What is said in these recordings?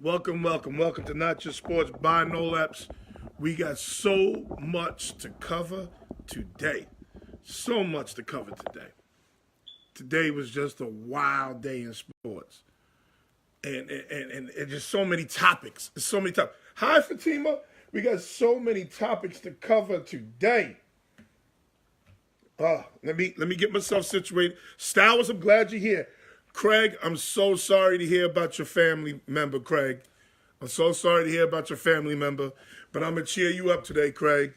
Welcome to Not Just Sports by No Laps. We got so much to cover today. So much to cover today. Today was just a wild day in sports. And just so many topics. So many topics. Hi, Fatima. We got so many topics to cover today. Let me get myself situated. Stowers, I'm glad you're here. Craig, I'm so sorry to hear about your family member, Craig. I'm so sorry to hear about your family member, but I'm going to cheer you up today, Craig.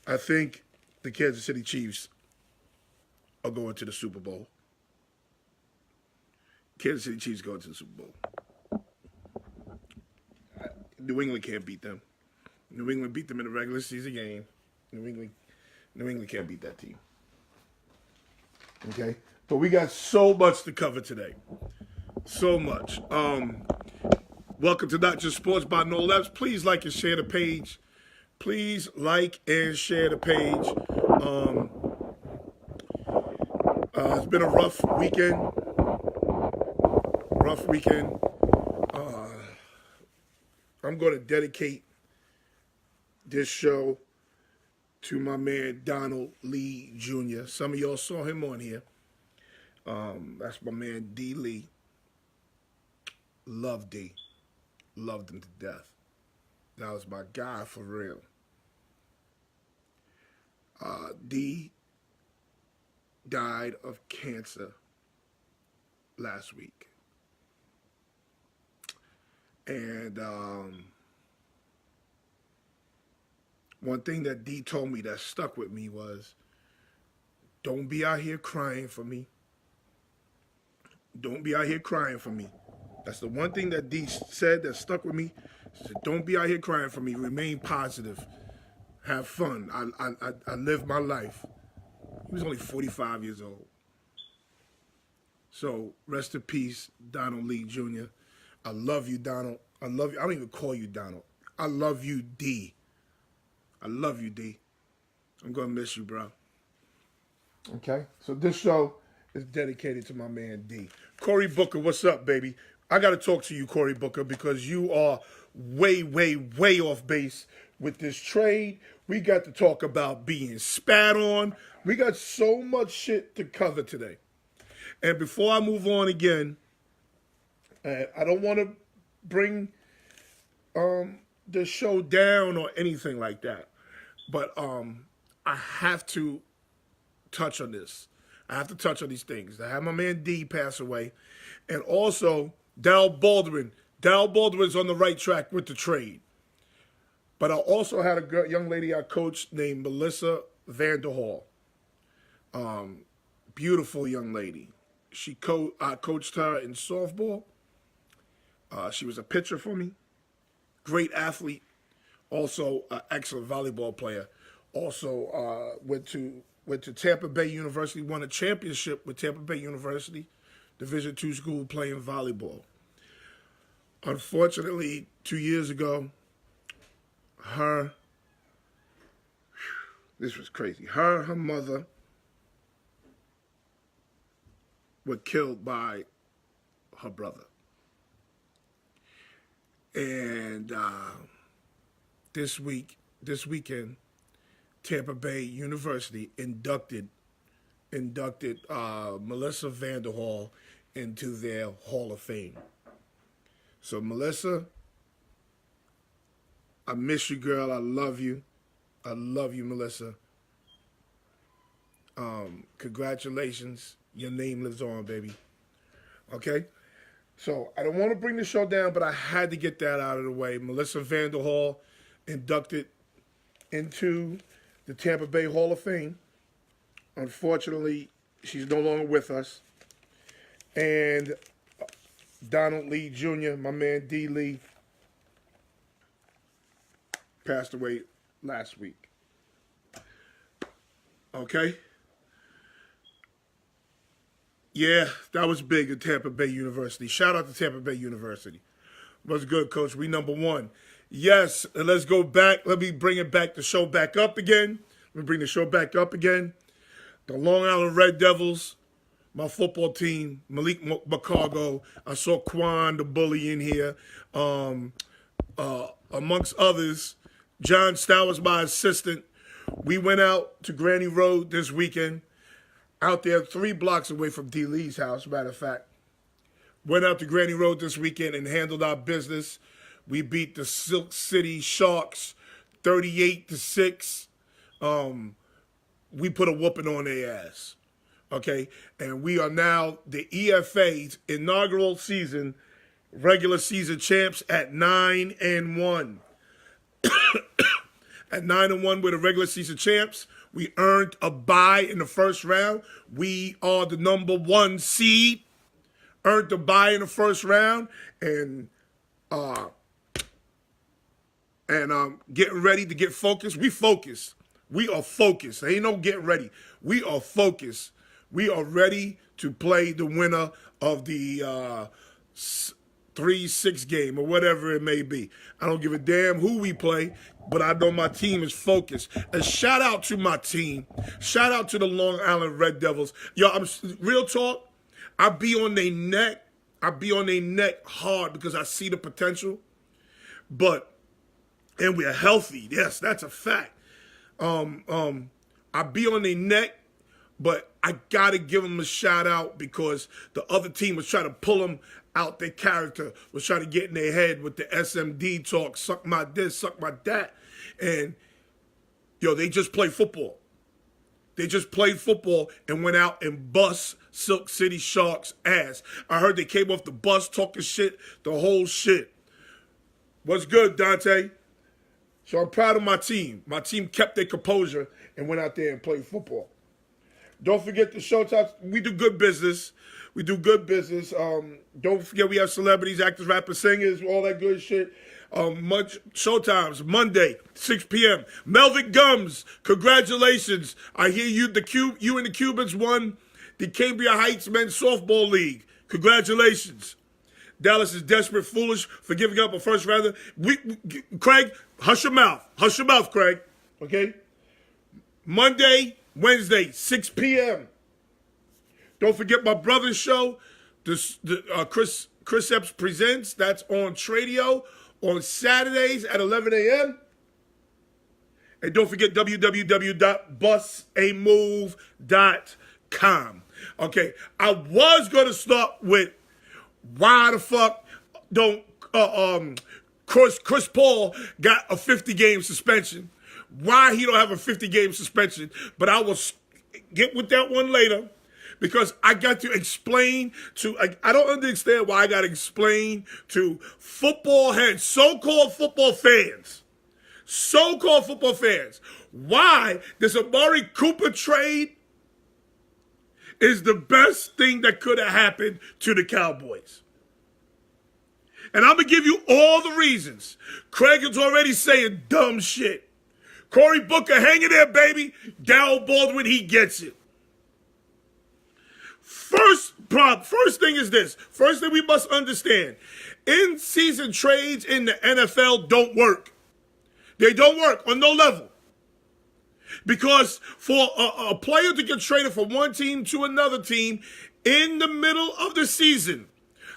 I think the Kansas City Chiefs are going to the Super Bowl. Kansas City Chiefs going to the Super Bowl. New England can't beat them. New England beat them in a regular season game. New England can't beat that team. Okay? But we got so much to cover today. So much. Welcome to Not Just Sports by No Laps. Please like and share the page. Please like and share the page. It's been a rough weekend. I'm going to dedicate this show to my man Donald Lee Jr. Some of y'all saw him on here. That's my man D. Lee. Loved D. Loved him to death. That was my guy for real. D died of cancer last week. And one thing that D told me that stuck with me was, don't be out here crying for me. Don't be out here crying for me. That's the one thing that D said that stuck with me. He said, don't be out here crying for me. Remain positive. Have fun. I live my life. He was only 45 years old. So rest in peace, Donald Lee Jr. I love you, Donald. I love you. I don't even call you Donald. I love you, D. I love you, D. I'm going to miss you, bro. Okay? So this show is dedicated to my man, D. Cory Booker, what's up, baby? I got to talk to you, Cory Booker, because you are way off base with this trade. We got to talk about being spat on. We got so much shit to cover today. And before I move on again, I don't want to bring the show down or anything like that. But I have to touch on this. I have to touch on these things. I had my man D pass away. And also, Darryl Baldwin. Darryl Baldwin's on the right track with the trade. But I also had a young lady I coached named Melissa Vanderhall. Beautiful young lady. I coached her in softball. She was a pitcher for me. Great athlete. Also, an excellent volleyball player. Also, went to Tampa Bay University, won a championship with Tampa Bay University, Division II school playing volleyball. Unfortunately, 2 years ago, this was crazy. Her mother were killed by her brother. And this weekend, Tampa Bay University inducted Melissa Vanderhall into their Hall of Fame. So Melissa, I miss you, girl. I love you. I love you, Melissa. Congratulations. Your name lives on, baby. Okay? So I don't want to bring the show down, but I had to get that out of the way. Melissa Vanderhall inducted into the Tampa Bay Hall of Fame. Unfortunately, she's no longer with us. And Donald Lee Jr., my man D. Lee, passed away last week. Okay? Yeah, that was big at Tampa Bay University. Shout out to Tampa Bay University. What's good, Coach? We number one. Yes, and let's go back. Let me bring it back, the show back up again. Let me bring the show back up again. The Long Island Red Devils my football team, Malik McCargo. I saw Quan, the bully, in here. Amongst others, John Stowers, my assistant. We went out to Granny Road this weekend, out there 3 blocks away from D. Lee's house, matter of fact. Went out to Granny Road this weekend and handled our business. We beat the Silk City Sharks 38-6. We put a whooping on their ass. Okay? And we are now the EFA's inaugural season, regular season champs at 9-1. At 9-1, we're the regular season champs. We earned a bye in the first round. We are the number 1 seed. Earned a bye in the first round, and getting ready to get focused. We focused. We are focused. There ain't no getting ready. We are focused. We are ready to play the winner of the 3-6 game or whatever it may be. I don't give a damn who we play, but I know my team is focused. And shout out to my team. Shout out to the Long Island Red Devils. Yo, real talk, I be on their neck. I be on their neck hard because I see the potential. And we're healthy. Yes, that's a fact. I be on their neck, but I got to give them a shout out because the other team was trying to pull them out their character, was trying to get in their head with the SMD talk, suck my this, suck my that. And, yo, they just play football. They just played football and went out and bust Silk City Sharks' ass. I heard they came off the bus talking shit, the whole shit. What's good, Dante? So I'm proud of my team. My team kept their composure and went out there and played football. Don't forget the showtimes. We do good business. We do good business. Don't forget we have celebrities, actors, rappers, singers, all that good shit. Showtimes, Monday, 6 p.m. Melvin Gums, congratulations. I hear you and the Cubans won the Cambria Heights Men's Softball League. Congratulations. Dallas is desperate, foolish for giving up a first rounder. Craig, hush your mouth. Hush your mouth, Craig. Okay? Monday, Wednesday, 6 p.m. Don't forget my brother's show, Chris Epps Presents. That's on Tradio on Saturdays at 11 a.m. And don't forget www.busamove.com. Okay, I was going to start with why the fuck don't Chris Paul got a 50-game suspension. Why he don't have a 50-game suspension. But I will get with that one later. Because I got to explain to, I don't understand why I got to explain to football heads, so-called football fans, why this Amari Cooper trade is the best thing that could have happened to the Cowboys. And I'm going to give you all the reasons. Craig is already saying dumb shit. Cory Booker, hang in there, baby. Darryl Baldwin, he gets it. First thing is this. First thing we must understand. In-season trades in the NFL don't work. They don't work on no level. Because for a player to get traded from one team to another team in the middle of the season,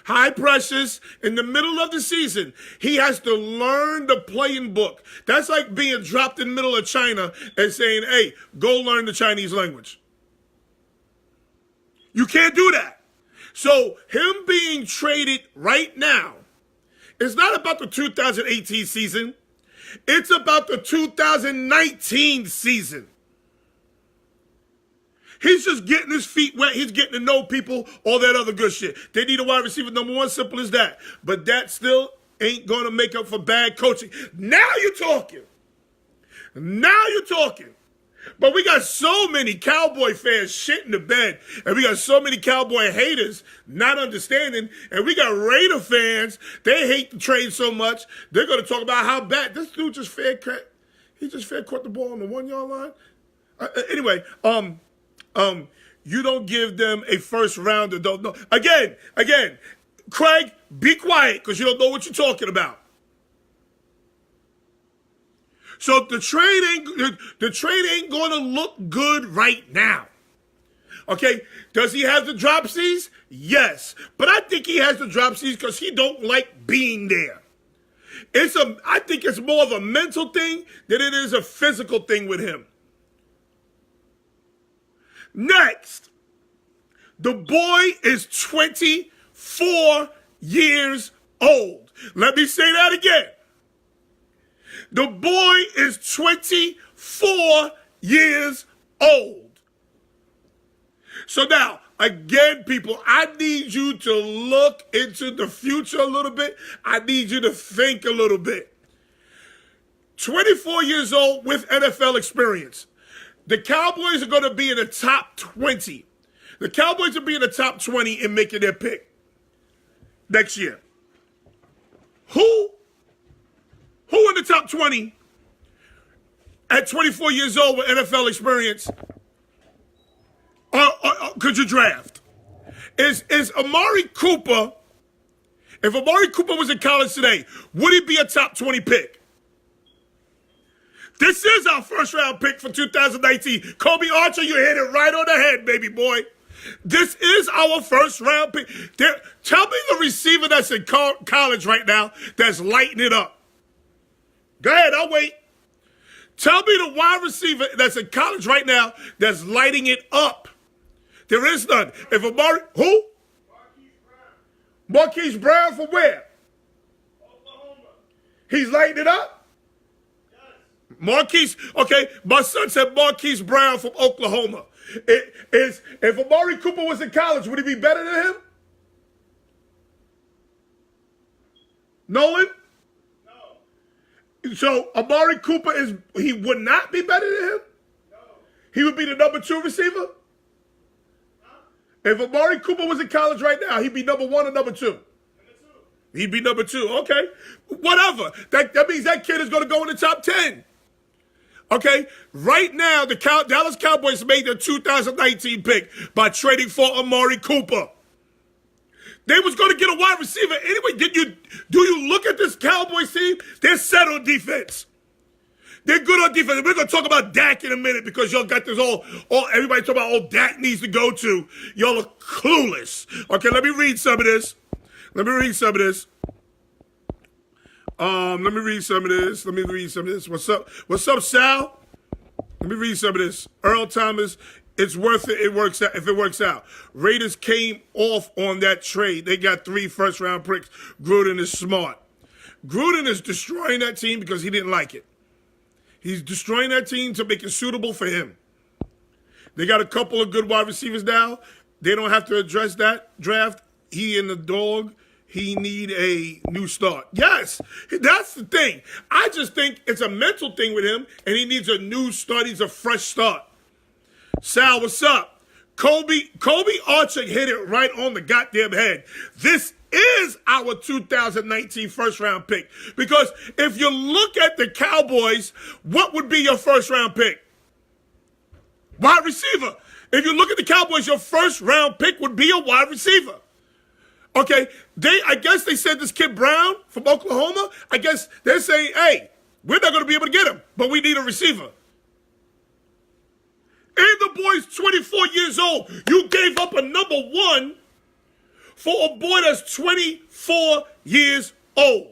high pressures, in the middle of the season, he has to learn the playing book. That's like being dropped in the middle of China and saying, hey, go learn the Chinese language. You can't do that. So him being traded right now is not about the 2018 season. It's about the 2019 season. He's just getting his feet wet. He's getting to know people, all that other good shit. They need a wide receiver, number 1, simple as that. But that still ain't going to make up for bad coaching. Now you're talking. Now you're talking. But we got so many Cowboy fans shitting the bed, and we got so many Cowboy haters not understanding, and we got Raider fans, they hate the trade so much, they're going to talk about how bad, this dude just fair caught the ball on the 1-yard line. Anyway, you don't give them a first rounder, don't know. Again, Craig, be quiet, because you don't know what you're talking about. So the trade ain't going to look good right now. Okay, does he have the dropsies? Yes, but I think he has the dropsies because he don't like being there. I think it's more of a mental thing than it is a physical thing with him. Next, the boy is 24 years old. Let me say that again. The boy is 24 years old. So now, again, people, I need you to look into the future a little bit. I need you to think a little bit. 24 years old with NFL experience. The Cowboys are going to be in the top 20. The Cowboys will be in the top 20 in making their pick next year. Who in the top 20 at 24 years old with NFL experience could you draft? Is Amari Cooper, if Amari Cooper was in college today, would he be a top 20 pick? This is our first round pick for 2019. Kobe Archer, you hit it right on the head, baby boy. This is our first round pick. Tell me the receiver that's in college right now that's lighting it up. Go ahead, I'll wait. Tell me the wide receiver that's in college right now that's lighting it up. There is none. If Amari, who? Marquise Brown from where? Oklahoma. He's lighting it up? Yes. Marquise, okay, my son said Marquise Brown from Oklahoma. If Amari Cooper was in college, would he be better than him? Nolan? No. So Amari Cooper he would not be better than him? No. He would be the number 2 receiver? Huh? If Amari Cooper was in college right now, he'd be number 1 or number 2? Number 2. He'd be number 2. Okay. Whatever. That means that kid is going to go in the top 10. Okay? Right now, the Dallas Cowboys made their 2019 pick by trading for Amari Cooper. They was going to get a wide receiver anyway. Do you look at this Cowboys team? They're set on defense. They're good on defense. We're going to talk about Dak in a minute because y'all got this all everybody talking about, Dak needs to go to. Y'all are clueless. Okay, let me read some of this. Let me read some of this. What's up? What's up, Sal? Let me read some of this. Earl Thomas, it's worth it. It works out if it works out. Raiders came off on that trade. They got 3 first-round picks. Gruden is smart. Gruden is destroying that team because he didn't like it. He's destroying that team to make it suitable for him. They got a couple of good wide receivers now. They don't have to address that draft. He and the dog, he need a new start. Yes, that's the thing. I just think it's a mental thing with him, and he needs a new start. He's a fresh start. Sal, what's up? Kobe Archer hit it right on the goddamn head. This is our 2019 first-round pick. Because if you look at the Cowboys, what would be your first-round pick? Wide receiver. If you look at the Cowboys, your first-round pick would be a wide receiver. Okay, I guess they said this kid Brown from Oklahoma, I guess they're saying, hey, we're not going to be able to get him, but we need a receiver. And the boy's 24 years old. You gave up a number 1 for a boy that's 24 years old.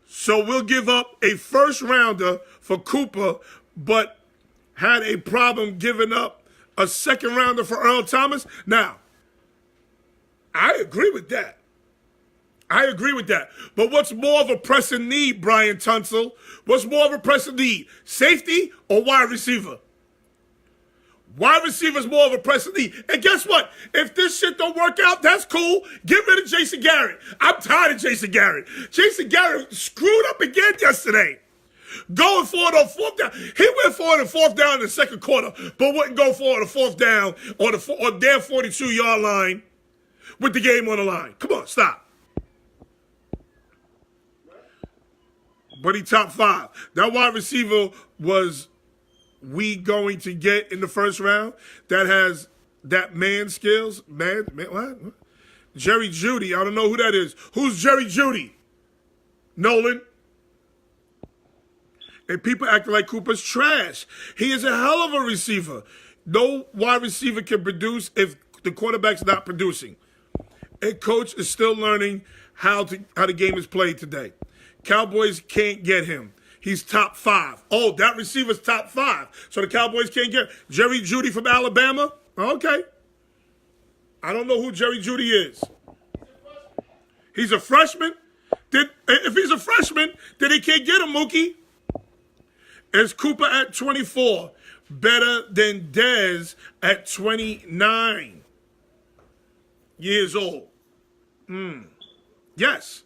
So we'll give up a first rounder for Cooper, but had a problem giving up a second rounder for Earl Thomas. Now, I agree with that. But what's more of a pressing need, Brian Tunsil? What's more of a pressing need? Safety or wide receiver? Wide receiver is more of a pressing need. And guess what? If this shit don't work out, that's cool. Get rid of Jason Garrett. I'm tired of Jason Garrett. Jason Garrett screwed up again yesterday. Going for it on 4th down. He went for it on 4th down in the second quarter, but wouldn't go for it on 4th down on their 42-yard line with the game on the line. Come on, stop. But he top 5. That wide receiver was we going to get in the first round that has that man skills. Man, what? Jerry Jeudy. I don't know who that is. Who's Jerry Jeudy? Nolan. And people acting like Cooper's trash. He is a hell of a receiver. No wide receiver can produce if the quarterback's not producing. And coach is still learning how the game is played today. Cowboys can't get him. He's top 5. Oh, that receiver's top 5. So the Cowboys can't get Jerry Jeudy from Alabama? Okay. I don't know who Jerry Jeudy is. He's a freshman? If he's a freshman, then he can't get him, Mookie. Is Cooper at 24 better than Dez at 29 years old? Yes.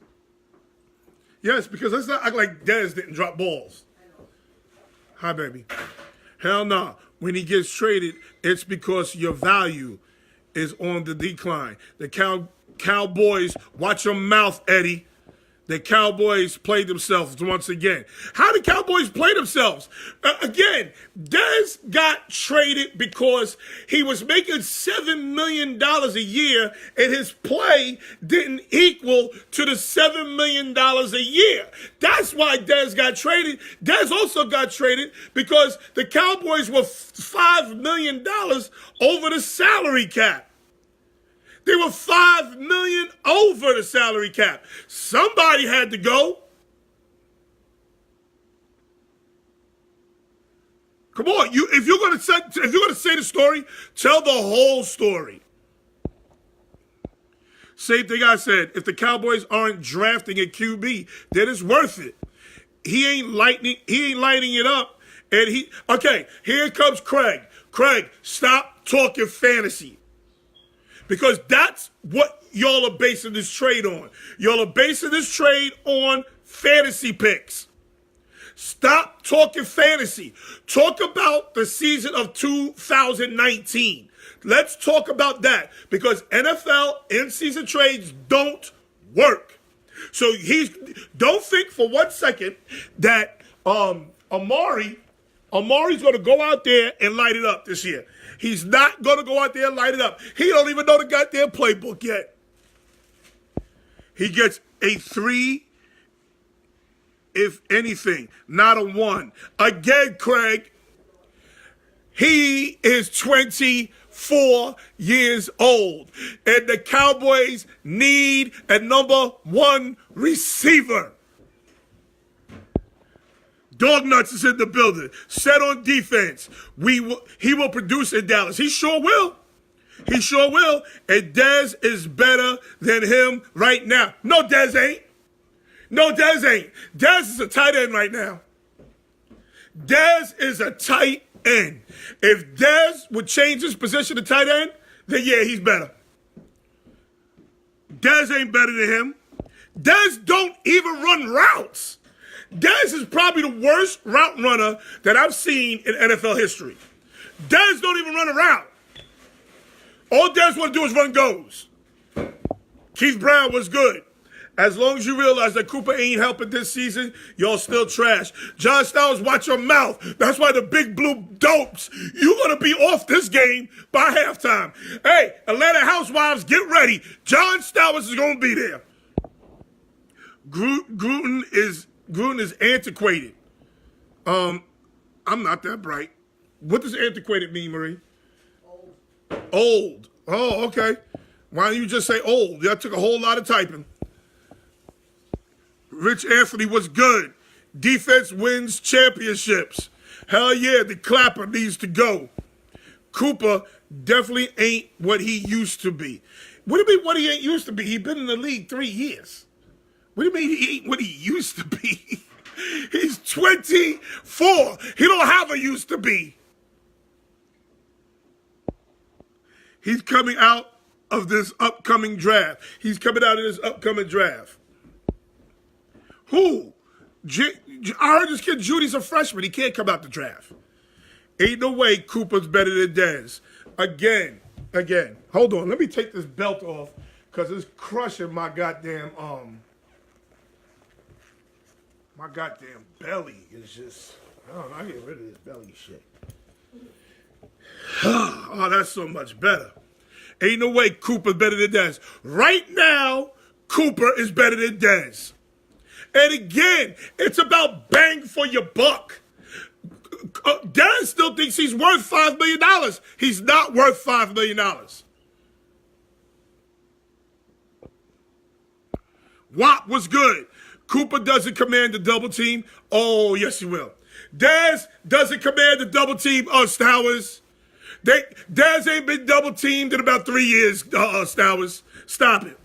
Yes, because let's not act like Dez didn't drop balls. Hi, baby. Hell no. When he gets traded, it's because your value is on the decline. The Cowboys, watch your mouth, Eddie. The Cowboys played themselves once again. How did Cowboys play themselves? Again, Dez got traded because he was making $7 million a year and his play didn't equal to the $7 million a year. That's why Dez got traded. Dez also got traded because the Cowboys were $5 million over the salary cap. They were $5 million over the salary cap. Somebody had to go. Come on, if you're gonna say the story, tell the whole story. Same thing I said. If the Cowboys aren't drafting a QB, then it's worth it. He ain't lighting it up. And okay, here comes Craig. Craig, stop talking fantasy. Because that's what y'all are basing this trade on. Y'all are basing this trade on fantasy picks. Stop talking fantasy. Talk about the season of 2019. Let's talk about that. Because NFL in-season trades don't work. So don't think for 1 second that Amari's going to go out there and light it up this year. He's not going to go out there and light it up. He don't even know the goddamn playbook yet. He gets a 3, if anything, not a 1. Again, Craig, he is 24 years old. And the Cowboys need a number 1 receiver. Dog Nuts is in the building. Set on defense. He will produce in Dallas. He sure will. He sure will. And Dez is better than him right now. No, Dez ain't. No, Dez ain't. Dez is a tight end right now. Dez is a tight end. If Dez would change his position to tight end, then yeah, he's better. Dez ain't better than him. Dez don't even run routes. Dez is probably the worst route runner that I've seen in NFL history. Dez don't even run a route. All Dez want to do is run goes. Keith Brown was good. As long as you realize that Cooper ain't helping this season, y'all still trash. John Stowers, watch your mouth. That's why the big blue dopes, you're going to be off this game by halftime. Hey, Atlanta Housewives, get ready. John Stowers is going to be there. Gruden is antiquated. I'm not that bright. What does antiquated mean, Marie? Old. Oh, okay. Why don't you just say old? That took a whole lot of typing. Rich Anthony was good. Defense wins championships. Hell yeah, the clapper needs to go. Cooper definitely ain't what he used to be. What do you mean what he ain't used to be? He's been in the league 3 years. What do you mean he ain't what he used to be? He's 24. He don't have a used to be. He's coming out of this upcoming draft. He's coming out of this upcoming draft. Who? I heard this kid Judy's a freshman. He can't come out the draft. Ain't no way Cooper's better than Dez. Again. Hold on. Let me take this belt off because it's crushing my goddamn belly is just, I don't know, I get rid of this belly shit. Oh, that's so much better. Ain't no way Cooper's better than Dez. Right now, Cooper is better than Dez. And again, it's about bang for your buck. Darren still thinks he's worth $5 million. He's not worth $5 million. WAP was good. Cooper doesn't command the double team. Oh, yes, he will. Dez doesn't command the double team. Stowers. Dez ain't been double teamed in about 3 years. Stowers. Stop it.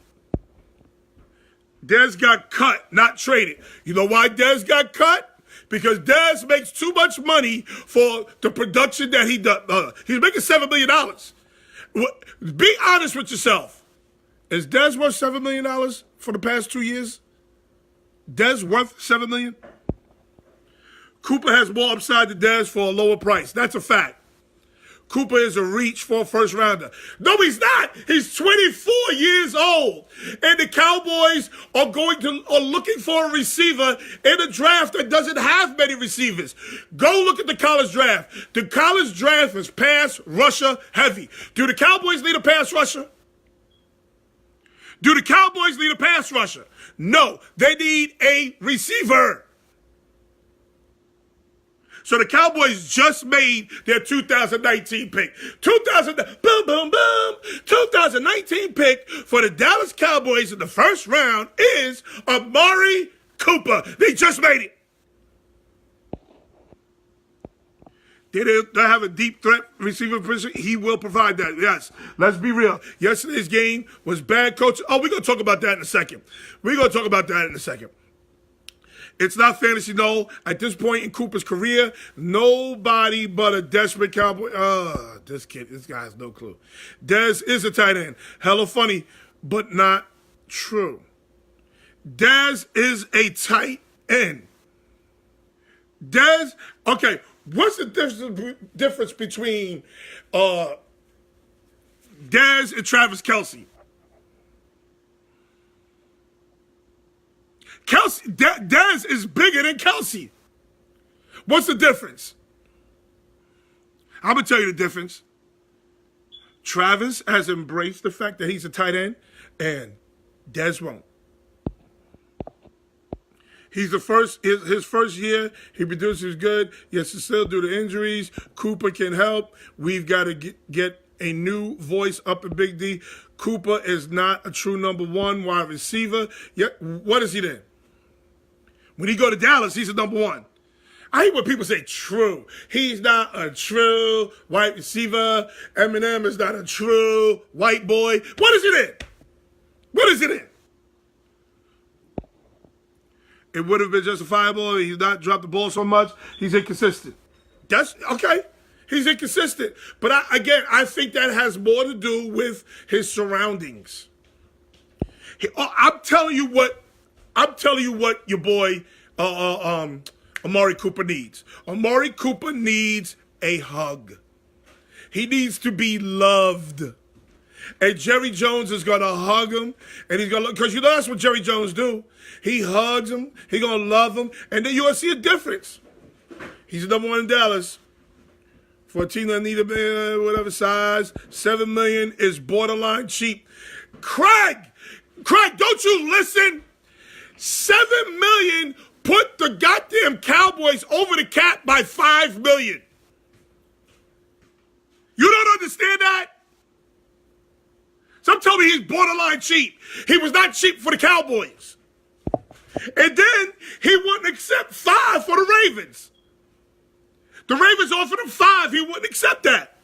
Dez got cut, not traded. You know why Dez got cut? Because Dez makes too much money for the production that he does. He's making $7 million. Be honest with yourself. Is Dez worth $7 million for the past 2 years? Dez worth $7 million? Cooper has more upside than Dez for a lower price. That's a fact. Cooper is a reach for a first rounder. No, he's not. He's 24 years old. And the Cowboys are looking for a receiver in a draft that doesn't have many receivers. Go look at the college draft. The college draft is pass rusher heavy. Do the Cowboys need a pass rusher? Do the Cowboys need a pass rusher? No, they need a receiver. So the Cowboys just made their 2019 pick. 2019 pick for the Dallas Cowboys in the first round is Amari Cooper. They just made it. Did they have a deep threat receiver position? He will provide that, yes. Let's be real. Yesterday's game was bad coaching. Oh, we're going to talk about that in a second. It's not fantasy, no. At this point in Cooper's career, nobody but a desperate Cowboy. This guy has no clue. Dez is a tight end. Hella funny, but not true. Dez is a tight end. Dez, okay, what's the difference between Dez and Travis Kelce? Dez is bigger than Kelce. What's the difference? I'm going to tell you the difference. Travis has embraced the fact that he's a tight end, and Dez won't. His first year, he produces good. Yes, still due to injuries. Cooper can help. We've got to get a new voice up in Big D. Cooper is not a true number one wide receiver. Yet, what is he then? When he go to Dallas, he's a number one. I hate when people say true. He's not a true wide receiver. Eminem is not a true white boy. What is it in? What is it in? It would have been justifiable. He's not dropped the ball so much. He's inconsistent. That's okay. He's inconsistent. But I think that has more to do with his surroundings. I'm telling you what your boy Amari Cooper needs. Amari Cooper needs a hug. He needs to be loved. And Jerry Jones is going to hug him. And he's going to, because that's what Jerry Jones do. He hugs him. He's going to love him. And then you're going to see a difference. He's the number one in Dallas. For a team that need a whatever size, $7 million is borderline cheap. Craig, don't you listen? $7 million put the goddamn Cowboys over the cap by $5 million. You don't understand that? Some tell me he's borderline cheap. He was not cheap for the Cowboys. And then he wouldn't accept $5 for the Ravens. The Ravens offered him $5. He wouldn't accept that.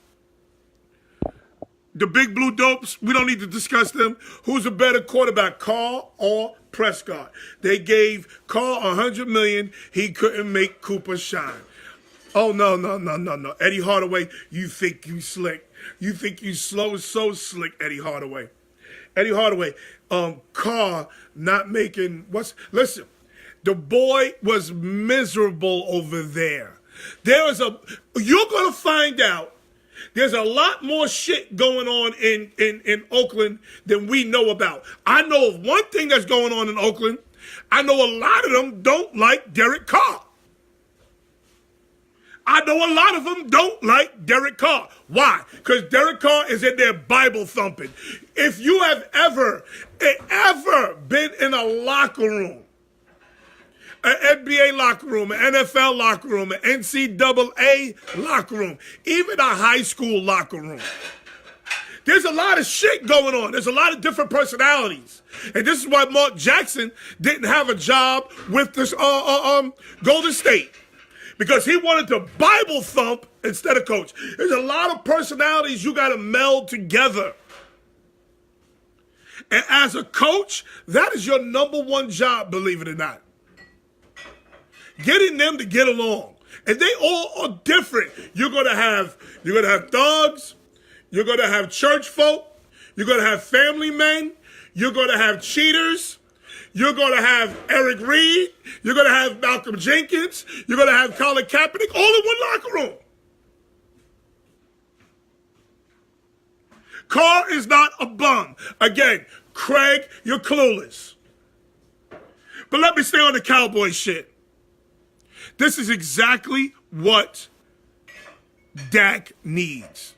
The big blue dopes, we don't need to discuss them. Who's a better quarterback, Carr or Prescott? They gave Carr $100 million. He couldn't make Cooper shine. Oh, no. Eddie Hardaway, you think you slick. You think you so slick, Eddie Hardaway. Eddie Hardaway, Carr not making, listen, the boy was miserable over there. You're going to find out there's a lot more shit going on in Oakland than we know about. I know of one thing that's going on in Oakland. I know a lot of them don't like Derek Carr. I know a lot of them don't like Derek Carr. Why? Because Derek Carr is in there Bible thumping. If you have ever been in a locker room an NBA locker room, an NFL locker room, an NCAA locker room, even a high school locker room. There's a lot of shit going on. There's a lot of different personalities. And this is why Mark Jackson didn't have a job with this Golden State. Because he wanted to Bible thump instead of coach. There's a lot of personalities you got to meld together. And as a coach, that is your number one job, believe it or not. Getting them to get along. And they all are different. You're gonna have thugs, you're gonna have church folk, you're gonna have family men, you're gonna have cheaters, you're gonna have Eric Reed, you're gonna have Malcolm Jenkins, you're gonna have Colin Kaepernick, all in one locker room. Carr is not a bum. Again, Craig, you're clueless. But let me stay on the Cowboys shit. This is exactly what Dak needs.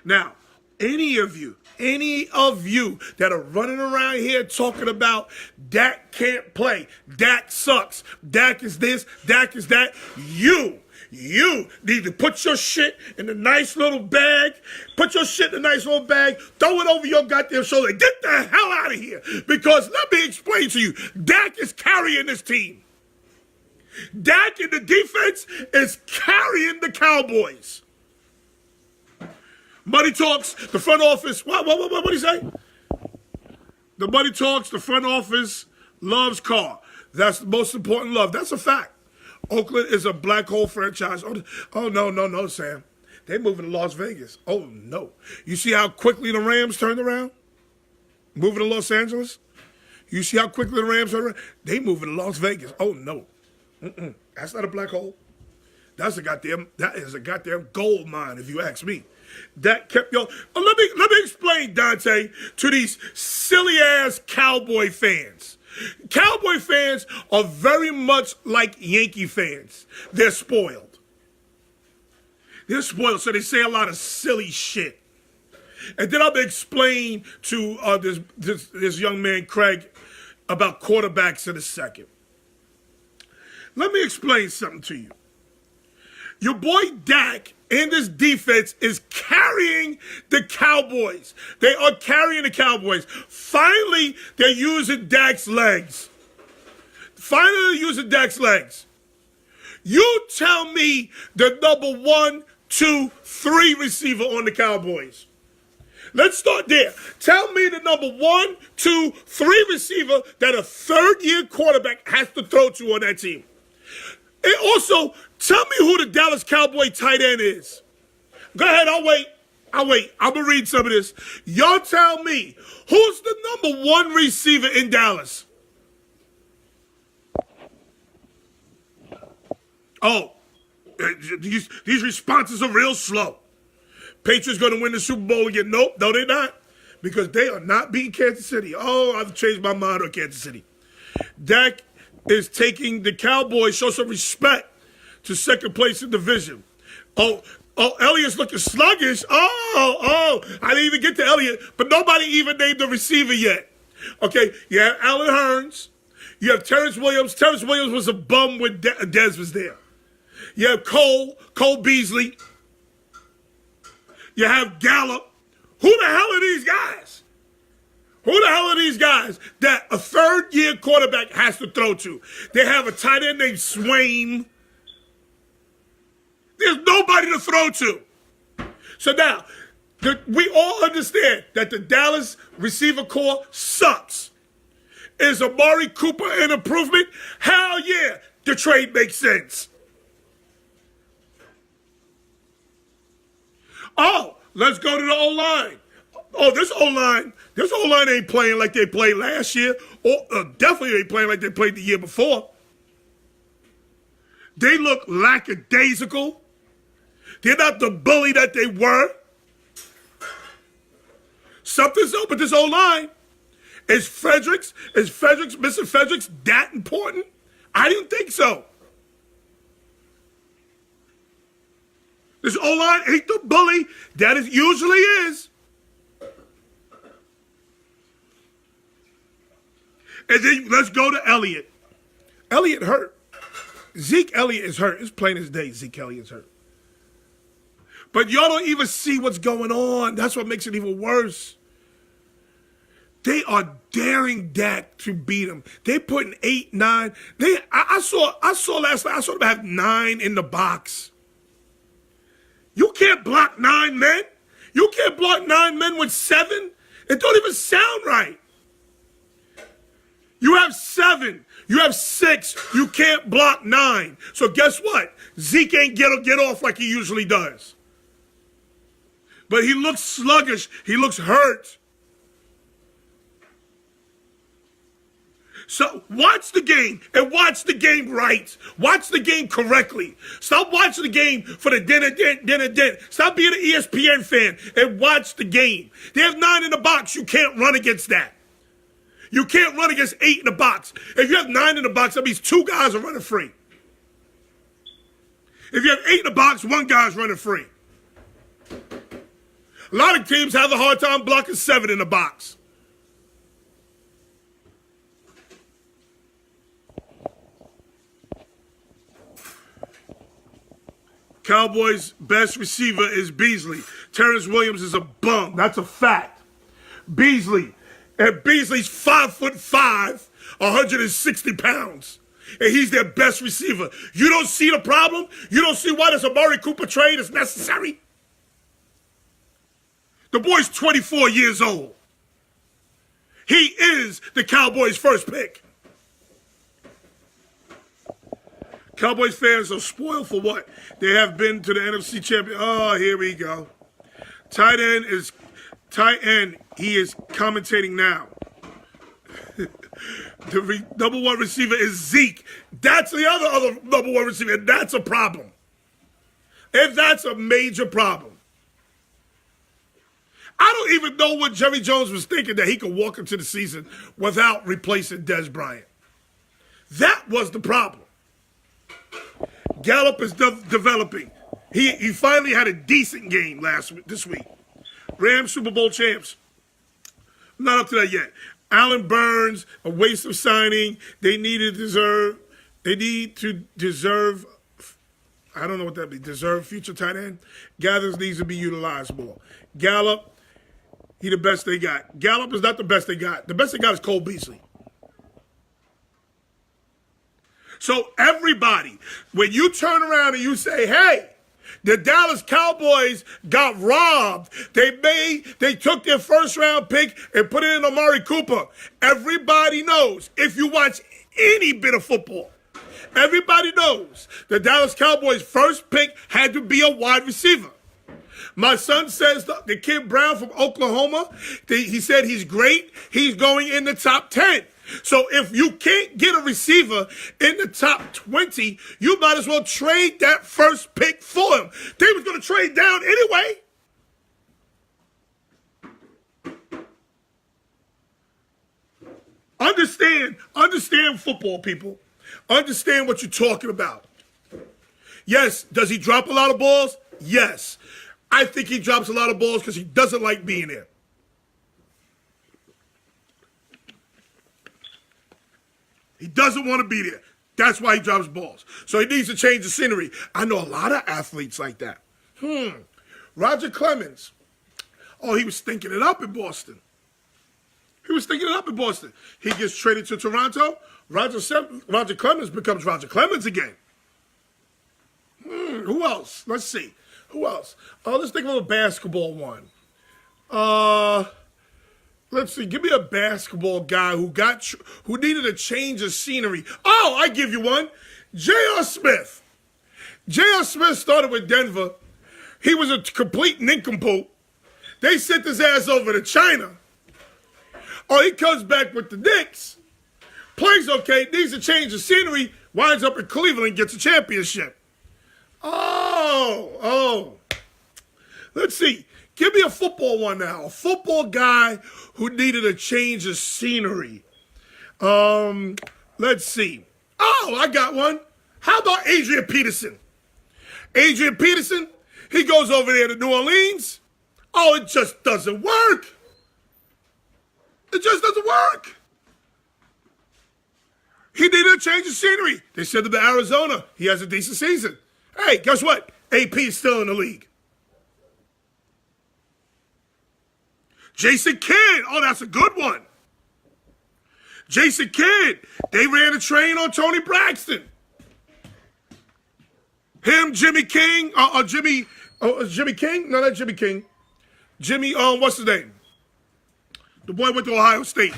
Now, any of you that are running around here talking about Dak can't play, Dak sucks, Dak is this, Dak is that, you need to put your shit in a nice little bag, throw it over your goddamn shoulder, and get the hell out of here. Because let me explain to you, Dak is carrying this team. Dak in the defense is carrying the Cowboys. Money talks, the front office, what did he say? The money talks, the front office loves Carr. That's the most important love. That's a fact. Oakland is a black hole franchise. Oh, no, Sam. They moving to Las Vegas. Oh, no. You see how quickly the Rams turned around? Moving to Los Angeles? You see how quickly the Rams turned around? They moving to Las Vegas. Oh, no. That's not a black hole. That is a goddamn gold mine, if you ask me. That kept your. Let me explain, Dante, to these silly ass Cowboy fans. Cowboy fans are very much like Yankee fans. They're spoiled. So they say a lot of silly shit. And then I'm gonna explain to this young man Craig about quarterbacks in a second. Let me explain something to you. Your boy Dak in this defense is carrying the Cowboys. They are carrying the Cowboys. Finally, they're using Dak's legs. You tell me the number 1, 2, 3 receiver on the Cowboys. Let's start there. Tell me the number 1, 2, 3 receiver that a third-year quarterback has to throw to on that team. And also, tell me who the Dallas Cowboy tight end is. Go ahead, I'll wait. I'm going to read some of this. Y'all tell me, who's the number 1 receiver in Dallas? Oh, these responses are real slow. Patriots going to win the Super Bowl again? Nope, no, they're not. Because they are not beating Kansas City. Oh, I've changed my mind on Kansas City. Dak is taking the Cowboys, show some respect to second place in the division. Oh, Elliott's looking sluggish. I didn't even get to Elliott, but nobody even named the receiver yet. Okay, you have Allen Hurns. You have Terrence Williams. Terrence Williams was a bum when Dez was there. You have Cole Beasley. You have Gallup. Who the hell are these guys? Who the hell are these guys that a third-year quarterback has to throw to? They have a tight end named Swain. There's nobody to throw to. So now, we all understand that the Dallas receiver core sucks. Is Amari Cooper an improvement? Hell yeah. The trade makes sense. Oh, let's go to the O-line. Oh, this O-line ain't playing like they played last year. Or definitely ain't playing like they played the year before. They look lackadaisical. They're not the bully that they were. Something's up with this O-line. Is Mr. Fredericks that important? I didn't think so. This O-line ain't the bully that it usually is. And then let's go to Elliott. Elliott hurt. Zeke Elliott is hurt. It's plain as day. Zeke Elliott's hurt. But y'all don't even see what's going on. That's what makes it even worse. They are daring Dak to beat him. They putting 8, 9. I saw last night. I saw them have 9 in the box. You can't block 9 men. You can't block 9 men with 7. It don't even sound right. You have 7. You have 6. You can't block 9. So guess what? Zeke ain't get off like he usually does. But he looks sluggish. He looks hurt. So watch the game and watch the game right. Watch the game correctly. Stop watching the game for the din. Stop being an ESPN fan and watch the game. They have 9 in the box. You can't run against that. You can't run against 8 in the box. If you have 9 in the box, that means 2 guys are running free. If you have 8 in the box, 1 guy's running free. A lot of teams have a hard time blocking 7 in the box. Cowboys' best receiver is Beasley. Terrence Williams is a bum. That's a fact. Beasley. And Beasley's 5'5", 160 pounds. And he's their best receiver. You don't see the problem? You don't see why this Amari Cooper trade is necessary? The boy's 24 years old. He is the Cowboys' first pick. Cowboys fans are spoiled for what? They have been to the NFC Championship. Oh, here we go. Tight end, he is commentating now. The number 1 receiver is Zeke. That's the other number 1 receiver. And that's a problem. And that's a major problem. I don't even know what Jerry Jones was thinking that he could walk into the season without replacing Des Bryant. That was the problem. Gallup is developing. He finally had a decent game this week. Rams Super Bowl champs. Not up to that yet. Allen Burns, a waste of signing. They need to deserve, I don't know what that means, deserve future tight end. Gathers needs to be utilized more. Gallup, he the best they got. Gallup is not the best they got. The best they got is Cole Beasley. So everybody, when you turn around and you say, hey, the Dallas Cowboys got robbed. They took their first round pick and put it in Amari Cooper. Everybody knows, if you watch any bit of football, everybody knows the Dallas Cowboys' first pick had to be a wide receiver. My son says the kid Brown from Oklahoma, he said he's great. He's going in the top 10. So if you can't get a receiver in the top 20, you might as well trade that first pick for him. They was going to trade down anyway. Understand football, people. Understand what you're talking about. Yes, does he drop a lot of balls? Yes. I think he drops a lot of balls because he doesn't like being there. He doesn't want to be there. That's why he drops balls. So he needs to change the scenery. I know a lot of athletes like that. Roger Clemens. Oh, he was thinking it up in Boston. He gets traded to Toronto. Roger Clemens becomes Roger Clemens again. Who else? Let's see. Who else? Let's think of a basketball one. Let's see. Give me a basketball guy who needed a change of scenery. Oh, I give you one. J.R. Smith. J.R. Smith started with Denver. He was a complete nincompoop. They sent his ass over to China. Oh, he comes back with the Knicks. Plays okay, needs to change the scenery, winds up in Cleveland, gets a championship. Oh. Let's see. Give me a football one now. A football guy who needed a change of scenery. Let's see. Oh, I got one. How about Adrian Peterson? Adrian Peterson, he goes over there to New Orleans. Oh, it just doesn't work. It just doesn't work. He needed a change of scenery. They sent him to Arizona. He has a decent season. Hey, guess what? AP is still in the league. Jason Kidd. Oh, that's a good one. Jason Kidd. They ran a train on Tony Braxton. Him, Jimmy King, Jimmy King? No, not Jimmy King. Jimmy, what's his name? The boy went to Ohio State.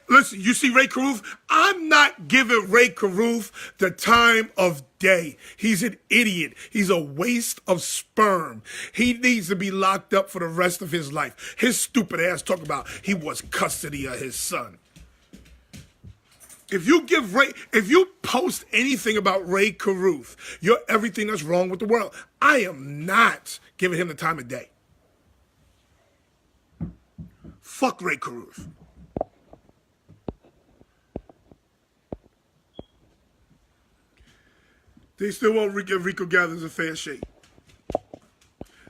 Listen, you see Ray Caruth? I'm not giving Ray Caruth the time of day. He's an idiot. He's a waste of sperm. He needs to be locked up for the rest of his life. His stupid ass talking about he wants custody of his son. If you post anything about Ray Caruth, you're everything that's wrong with the world. I am not giving him the time of day. Fuck Ray Caruth. They still won't give Rico Gathers a fair shake.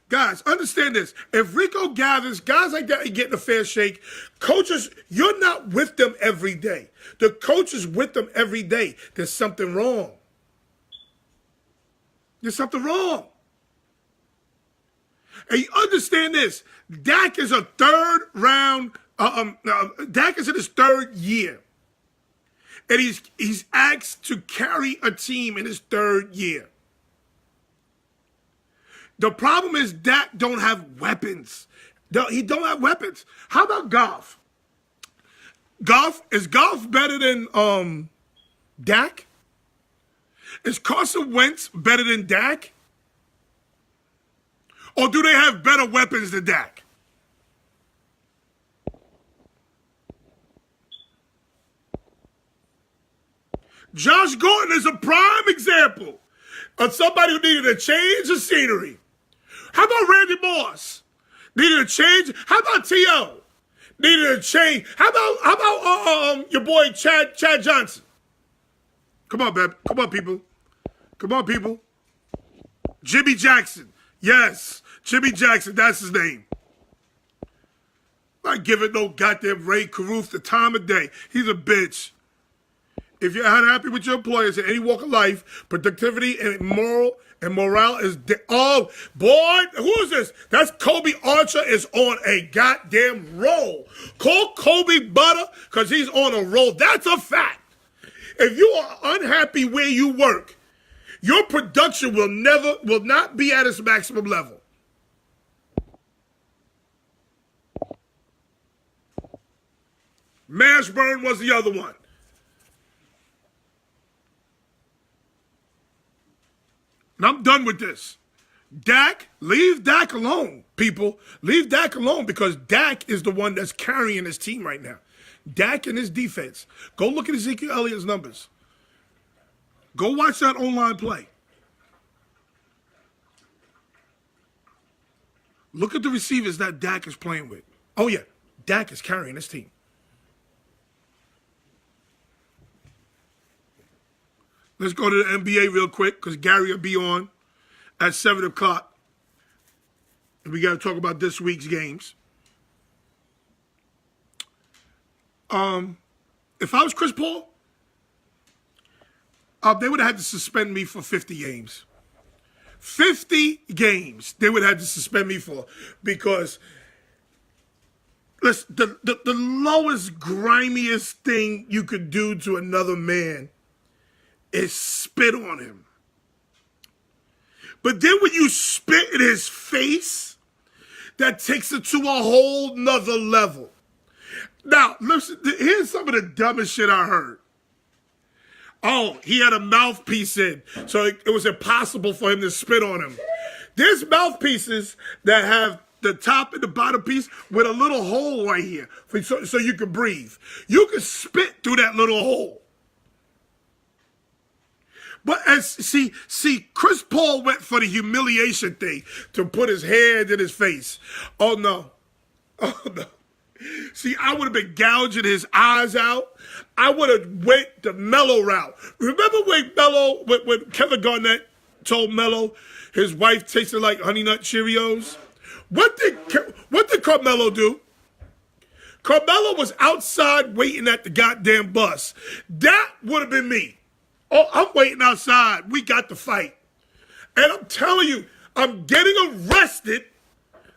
Guys, understand this. If Rico Gathers, guys like that are getting a fair shake, coaches, you're not with them every day. The coach is with them every day. There's something wrong. There's something wrong. And you understand this. Dak is a third round, Dak is in his third year. And he's asked to carry a team in his third year. The problem is Dak don't have weapons. He don't have weapons. How about Goff? Is Goff better than Dak? Is Carson Wentz better than Dak? Or do they have better weapons than Dak? Josh Gordon is a prime example of somebody who needed a change of scenery. How about Randy Moss? Needed a change. How about T.O.? Needed a change. How about your boy Chad Johnson? Come on, babe. Come on, people. Come on, people. Jimmy Jackson. Yes, Jimmy Jackson. That's his name. Not giving no goddamn Ray Caruth the time of day. He's a bitch. If you're unhappy with your employers in any walk of life, productivity and morale is oh boy, who is this? That's Kobe Archer is on a goddamn roll. Call Kobe Butter because he's on a roll. That's a fact. If you are unhappy where you work, your production will not be at its maximum level. Mashburn was the other one. And I'm done with this. Dak, leave Dak alone, people. Leave Dak alone because Dak is the one that's carrying his team right now. Dak and his defense. Go look at Ezekiel Elliott's numbers. Go watch that online play. Look at the receivers that Dak is playing with. Oh, yeah. Dak is carrying his team. Let's go to the NBA real quick because Gary will be on at 7 o'clock. And we got to talk about this week's games. If I was Chris Paul, they would have had to suspend me for 50 games. 50 games they would have to suspend me for because listen, the lowest, grimiest thing you could do to another man is spit on him. But then when you spit in his face, that takes it to a whole nother level. Now, listen, here's some of the dumbest shit I heard. Oh, he had a mouthpiece in, so it was impossible for him to spit on him. There's mouthpieces that have the top and the bottom piece with a little hole right here so you can breathe. You can spit through that little hole. But see, Chris Paul went for the humiliation thing to put his hand in his face. Oh, no. Oh, no. See, I would have been gouging his eyes out. I would have went the Melo route. Remember when Kevin Garnett told Melo his wife tasted like Honey Nut Cheerios? What did Carmelo do? Carmelo was outside waiting at the goddamn bus. That would have been me. Oh, I'm waiting outside. We got to fight. And I'm telling you, I'm getting arrested.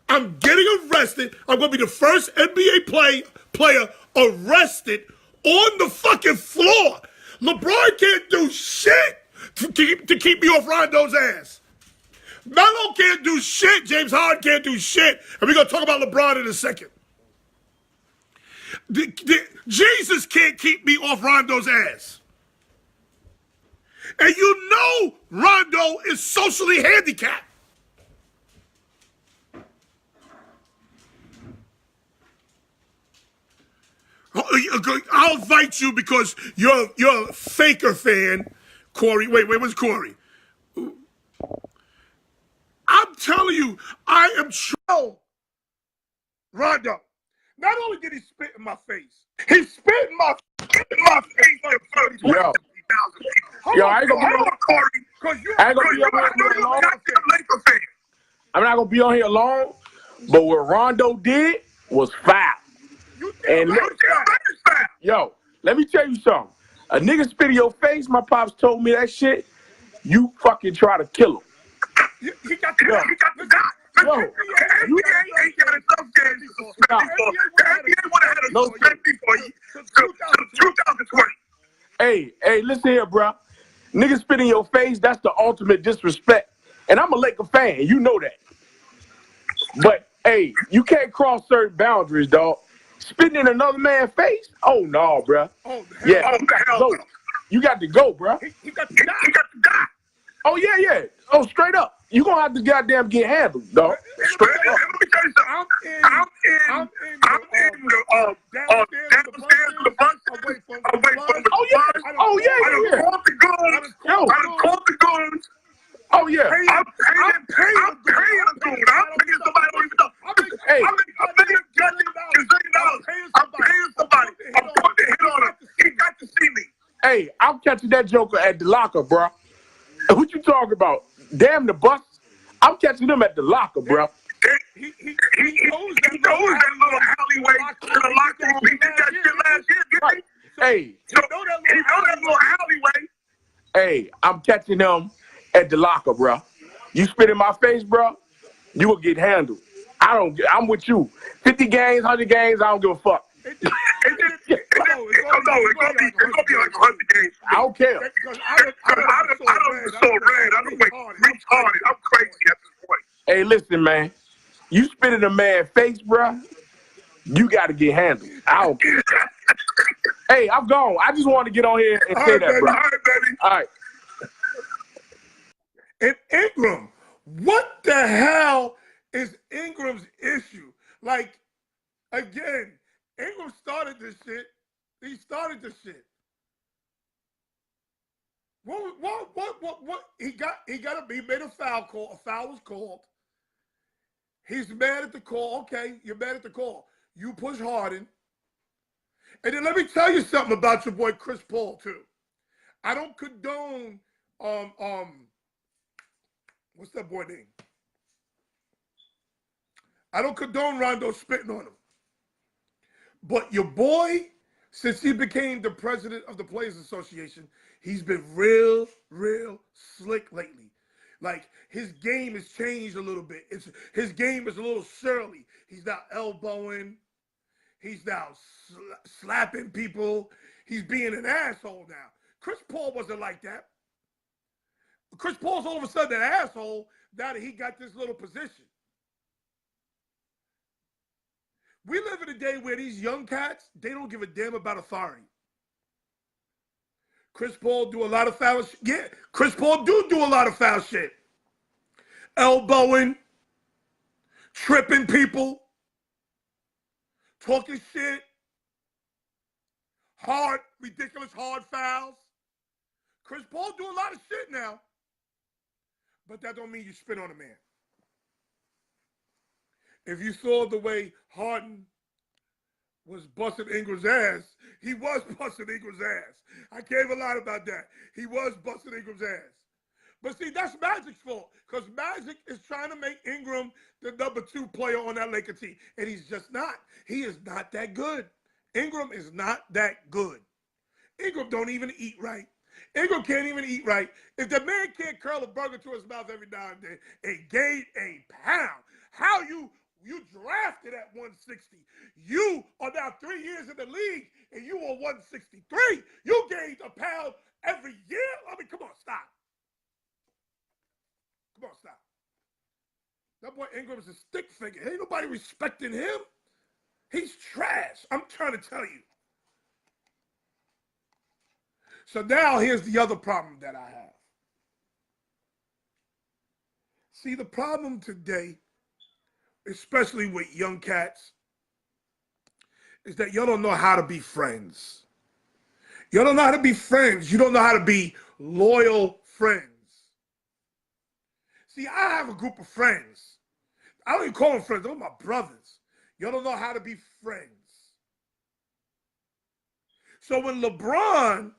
I'm getting arrested. I'm going to be the first NBA player arrested on the fucking floor. LeBron can't do shit to keep me off Rondo's ass. Melo can't do shit. James Harden can't do shit. And we're going to talk about LeBron in a second. Jesus can't keep me off Rondo's ass. And you know Rondo is socially handicapped. I'll invite you because you're a Faker fan, Corey. Wait, where's Corey? I'm telling you, I am Rondo. Not only did he spit in my face, he spit in my face like 30, 20, 50,000 people. Yo, I ain't gonna be on Corey, because you I ain't gonna be on here alone. I'm not gonna be on here alone, but what Rondo did was foul. And yo, let me tell you something. A nigga spit in your face, my pops told me that shit, you fucking try to kill him. He got the guy. Yo, you ain't got enough games to stop. The NBA would have had a no safety for you to 2020. Hey, listen here, bro. Niggas spit in your face, that's the ultimate disrespect. And I'm a Laker fan, you know that. But, hey, you can't cross certain boundaries, dog. Spitting in another man's face? Oh, no, bro. Yeah, you got to go, bro. He got to die. Oh, yeah. Oh, straight up. You gonna have to goddamn get handled, dog. Straight up. I'm in the downstairs of the bus away from the Oh, yeah. I done caught the guns. Oh, yeah. I'm paying somebody don't even know. I'm paying somebody. I'm putting the hit on him. He got to see me. Hey, I'm catching that joker at the locker, bro. What you talking about? Damn the bus. I'm catching them at the locker, bro. He knows that little alleyway to the locker room. He did that shit last year. Right. Hey, he know that little alleyway. Hey, I'm catching them at the locker, bro. You spit in my face, bro, you will get handled. I'm with you. 50 games, 100 games, I don't give a fuck. It's gonna be like 100 games. I don't care. I don't so red. I don't reach hard. I'm crazy at this point. Hey, listen, man. You spit in a man's face, bro, you got to get handled. I don't care. Hey, I'm gone. I just want to get on here and say that, bro. All right, baby. All right. And Ingram, what the hell is Ingram's issue? Like, again, Ingram started this shit. He started this shit. What? He made a foul call. A foul was called. He's mad at the call. Okay, you're mad at the call. You push Harden. And then let me tell you something about your boy Chris Paul, too. I don't condone, what's that boy name? I don't condone Rondo spitting on him. But your boy, since he became the president of the Players Association, he's been real slick lately. Like, his game has changed a little bit. His game is a little surly. He's not elbowing. He's now slapping people. He's being an asshole now. Chris Paul wasn't like that. Chris Paul's all of a sudden an asshole now that he got this little position. We live in a day where these young cats, they don't give a damn about authority. Chris Paul do a lot of foul shit. Yeah, Chris Paul do a lot of foul shit. Elbowing, tripping people, talking shit, ridiculous hard fouls. Chris Paul do a lot of shit now, but that don't mean you spit on a man. If you saw the way Harden was busting Ingram's ass, he was busting Ingram's ass. I can't even lie about that. He was busting Ingram's ass. But see, that's Magic's fault because Magic is trying to make Ingram the #2 player on that Laker team, and he's just not. He is not that good. Ingram is not that good. Ingram don't even eat right. Ingram can't even eat right. If the man can't curl a burger to his mouth every now and then and gain a pound, how you drafted at 160? You are now 3 years in the league and you are 163. You gained a pound every year? I mean, come on, stop. Come on, stop. That boy Ingram is a stick figure. Ain't nobody respecting him. He's trash. I'm trying to tell you. So now here's the other problem that I have. See, the problem today, especially with young cats, is that y'all don't know how to be friends. Y'all don't know how to be friends. You don't know how to be loyal friends. See, I have a group of friends. I don't even call them friends. They're my brothers. Y'all don't know how to be friends. So when LeBron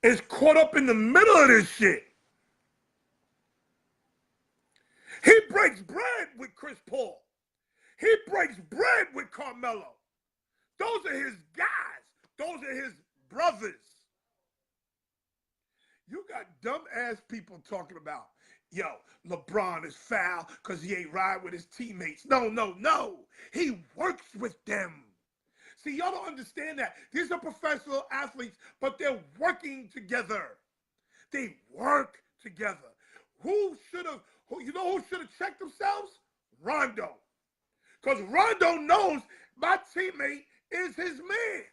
is caught up in the middle of this shit, he breaks bread with Chris Paul. He breaks bread with Carmelo. Those are his guys. Those are his brothers. You got dumb-ass people talking about, yo, LeBron is foul because he ain't ride with his teammates. No, no, no. He works with them. See, y'all don't understand that. These are professional athletes, but they're working together. They work together. You know who should have checked themselves? Rondo. Because Rondo knows my teammate is his man.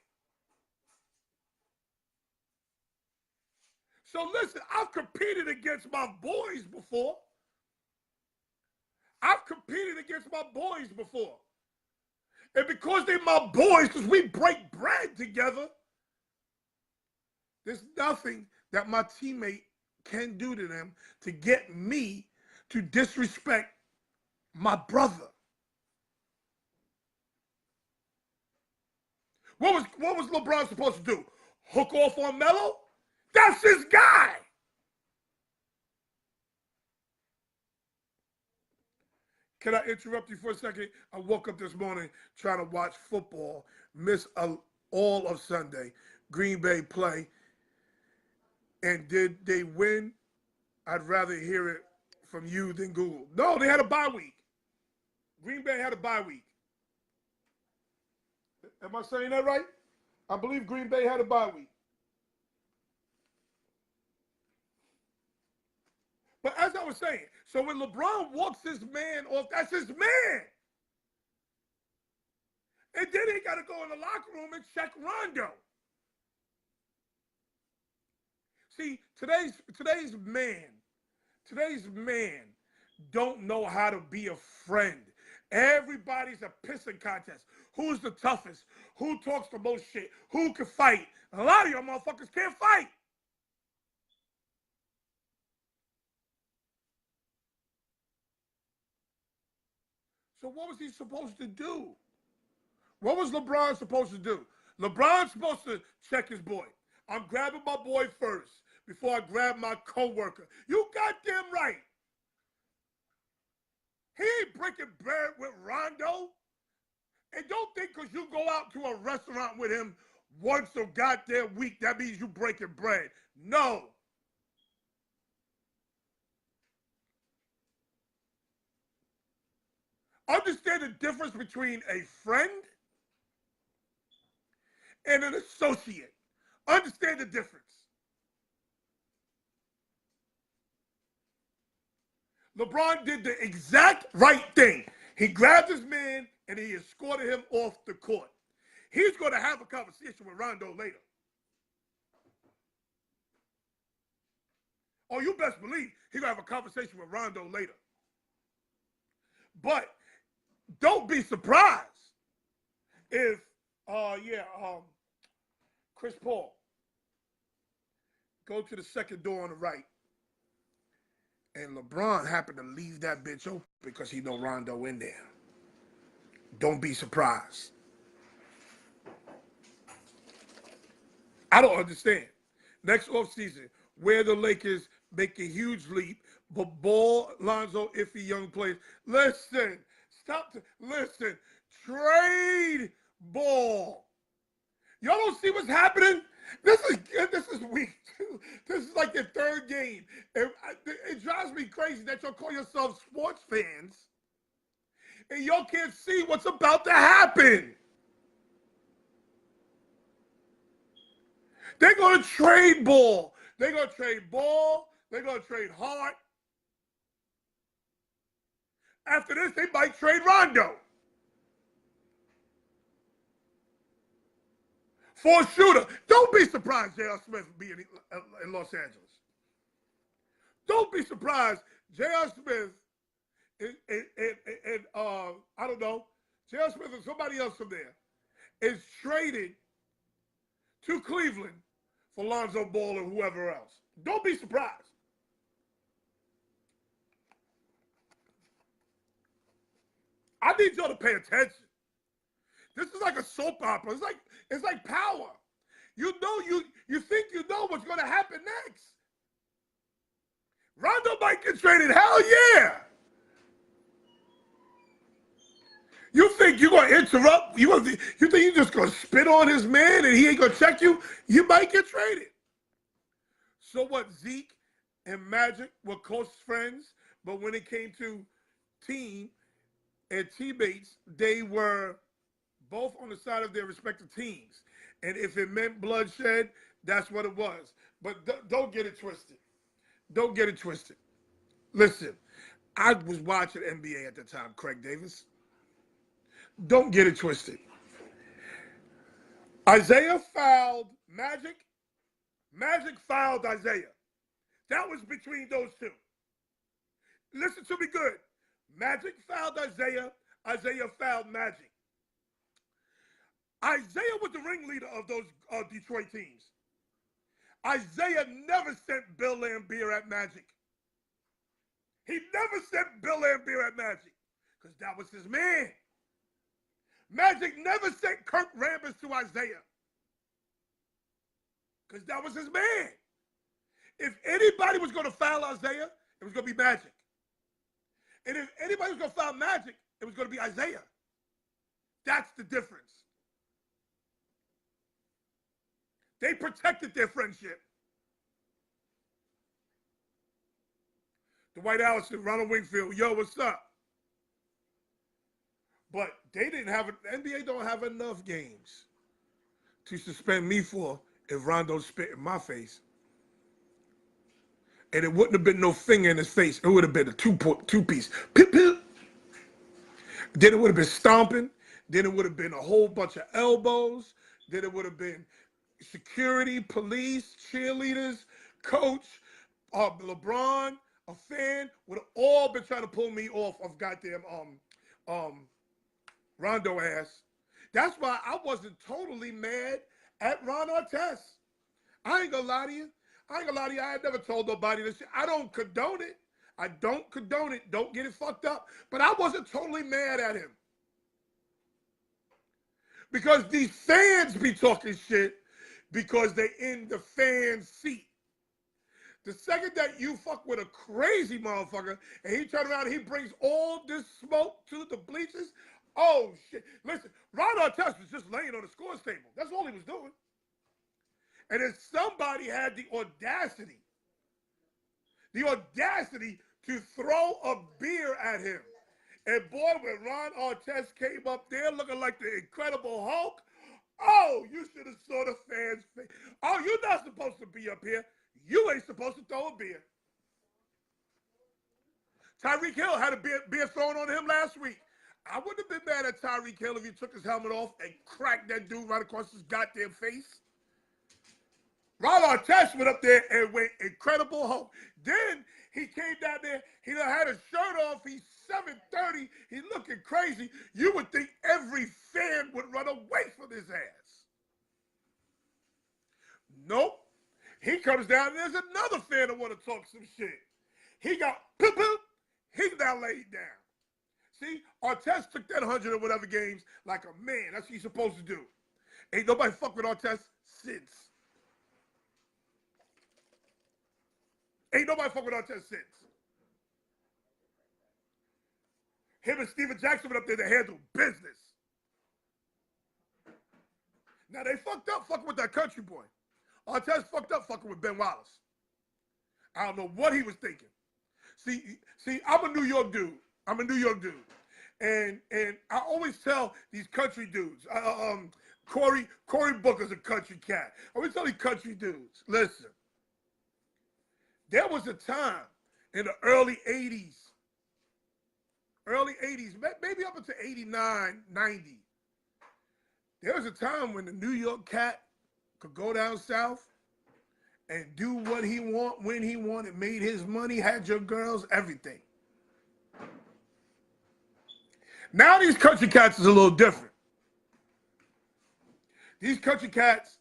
So listen, I've competed against my boys before. And because they're my boys, because we break bread together, there's nothing that my teammate can do to them to get me to disrespect my brother. What was LeBron supposed to do? Hook off on Melo? That's his guy. Can I interrupt you for a second? I woke up this morning trying to watch football, miss all of Sunday. Green Bay play. And did they win? I'd rather hear it from you than Google. No, they had a bye week. Green Bay had a bye week. Am I saying that right? I believe Green Bay had a bye week. But as I was saying, so when LeBron walks his man off, that's his man. And then he got to go in the locker room and check Rondo. See, today's man don't know how to be a friend. Everybody's a pissing contest. Who's the toughest? Who talks the most shit? Who can fight? A lot of y'all motherfuckers can't fight. So what was he supposed to do? What was LeBron supposed to do? LeBron's supposed to check his boy. I'm grabbing my boy first before I grab my coworker. You goddamn right. He ain't breaking bread with Rondo. And don't think because you go out to a restaurant with him once a goddamn week, that means you breaking bread. No. Understand the difference between a friend and an associate. Understand the difference. LeBron did the exact right thing. He grabbed his man and he escorted him off the court. He's going to have a conversation with Rondo later. Oh, you best believe he's going to have a conversation with Rondo later. But don't be surprised if, Chris Paul, go to the second door on the right, and LeBron happened to leave that bitch open because he know Rondo in there. Don't be surprised. I don't understand. Next offseason, where the Lakers make a huge leap, but Ball, Lonzo, iffy young players. Listen, listen, trade Ball. Y'all don't see what's happening? This is week 2. This is like your 3rd game. It drives me crazy that y'all call yourselves sports fans and y'all can't see what's about to happen. They're going to trade Ball. They're going to trade Ball. They're going to trade Hart. After this, they might trade Rondo for a shooter. Don't be surprised J.R. Smith being in Los Angeles. Don't be surprised J.R. Smith and I don't know, J.R. Smith and somebody else from there is traded to Cleveland for Lonzo Ball or whoever else. Don't be surprised. I need y'all to pay attention. This is like a soap opera. It's like Power. You think you know what's going to happen next. Rondo might get traded. Hell yeah. You think you're going to interrupt? You think you're just going to spit on his man and he ain't going to check you? You might get traded. So what? Zeke and Magic were close friends, but when it came to team and teammates, they were both on the side of their respective teams. And if it meant bloodshed, that's what it was. But don't get it twisted. Don't get it twisted. Listen, I was watching NBA at the time, Craig Davis. Don't get it twisted. Isaiah fouled Magic. Magic fouled Isaiah. That was between those two. Listen to me good. Magic fouled Isaiah. Isaiah fouled Magic. Isaiah was the ringleader of those Detroit teams. Isaiah never sent Bill Laimbeer at Magic. He never sent Bill Laimbeer at Magic because that was his man. Magic never sent Kirk Rambis to Isaiah because that was his man. If anybody was going to foul Isaiah, it was going to be Magic. And if anybody was going to foul Magic, it was going to be Isaiah. That's the difference. They protected their friendship. Dwight Allison, Ronald Wingfield, yo, what's up? But they didn't have, the NBA don't have enough games to suspend me for if Rondo spit in my face. And it wouldn't have been no finger in his face. It would have been a two-piece. Pip, pip. Then it would have been stomping. Then it would have been a whole bunch of elbows. Then it would have been security, police, cheerleaders, coach, LeBron, a fan, would have all been trying to pull me off of goddamn Rondo ass. That's why I wasn't totally mad at Ron Artest. I ain't gonna lie to you. I had never told nobody this shit. I don't condone it. I don't condone it. Don't get it fucked up. But I wasn't totally mad at him. Because these fans be talking shit because they in the fan seat. The second that you fuck with a crazy motherfucker and he turn around and he brings all this smoke to the bleachers, oh shit. Listen, Ron Artest was just laying on the scores table. That's all he was doing. And if somebody had the audacity to throw a beer at him, and boy, when Ron Artest came up there looking like the Incredible Hulk, oh, you should have saw the fans' face. Oh, you're not supposed to be up here. You ain't supposed to throw a beer. Tyreek Hill had a beer thrown on him last week. I wouldn't have been mad at Tyreek Hill if he took his helmet off and cracked that dude right across his goddamn face. Ron Artest went up there and went Incredible Hulk. Then he came down there. He done had his shirt off. He's 7'30". He's looking crazy. You would think every fan would run away from his ass. Nope. He comes down and there's another fan that want to talk some shit. He got poop poop. He's now laid down. See, Artest took that 100 or whatever games like a man. That's what he's supposed to do. Ain't nobody fuck with Artest since. Ain't nobody fuck with Artest since. Him and Steven Jackson went up there to handle business. Now they fucked up fucking with that country boy. Artest fucked up fucking with Ben Wallace. I don't know what he was thinking. See, I'm a New York dude. And I always tell these country dudes, Cory Booker's a country cat. I always tell these country dudes, listen, there was a time in the early 80s, maybe up until 89, 90. There was a time when the New York cat could go down south and do what he want, when he wanted, made his money, had your girls, everything. Now these country cats is a little different. These country cats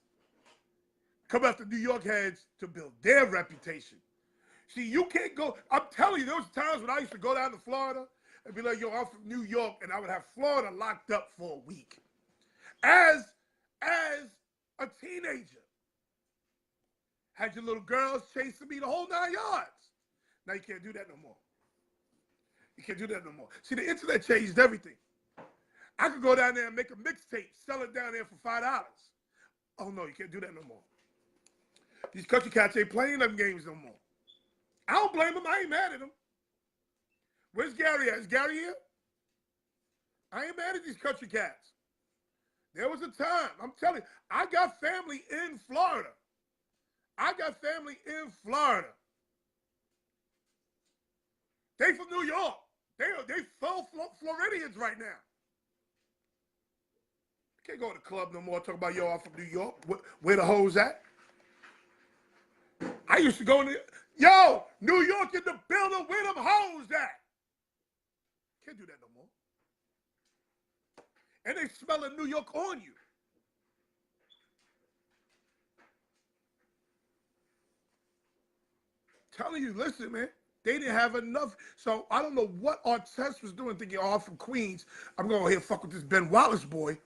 come after New York heads to build their reputation. See, you can't go, I'm telling you, there was times when I used to go down to Florida and be like, yo, I'm from New York, and I would have Florida locked up for a week. As a teenager. Had your little girls chasing me the whole 9 yards. Now you can't do that no more. You can't do that no more. See, the internet changed everything. I could go down there and make a mixtape, sell it down there for $5. Oh no, you can't do that no more. These country cats ain't playing them games no more. I don't blame them. I ain't mad at them. Where's Gary at? Is Gary here? I ain't mad at these country cats. There was a time, I'm telling you, I got family in Florida. They from New York. They full Floridians right now. Can't go to the club no more talking about, yo, I'm from New York. Where the hoes at? I used to go in the, yo, New York in the building, where them hoes at? Can't do that no more. And they smelling New York on you. Telling you, listen, man, they didn't have enough. So I don't know what Artest was doing, thinking, oh, I'm from Queens, I'm going to here fuck with this Ben Wallace boy.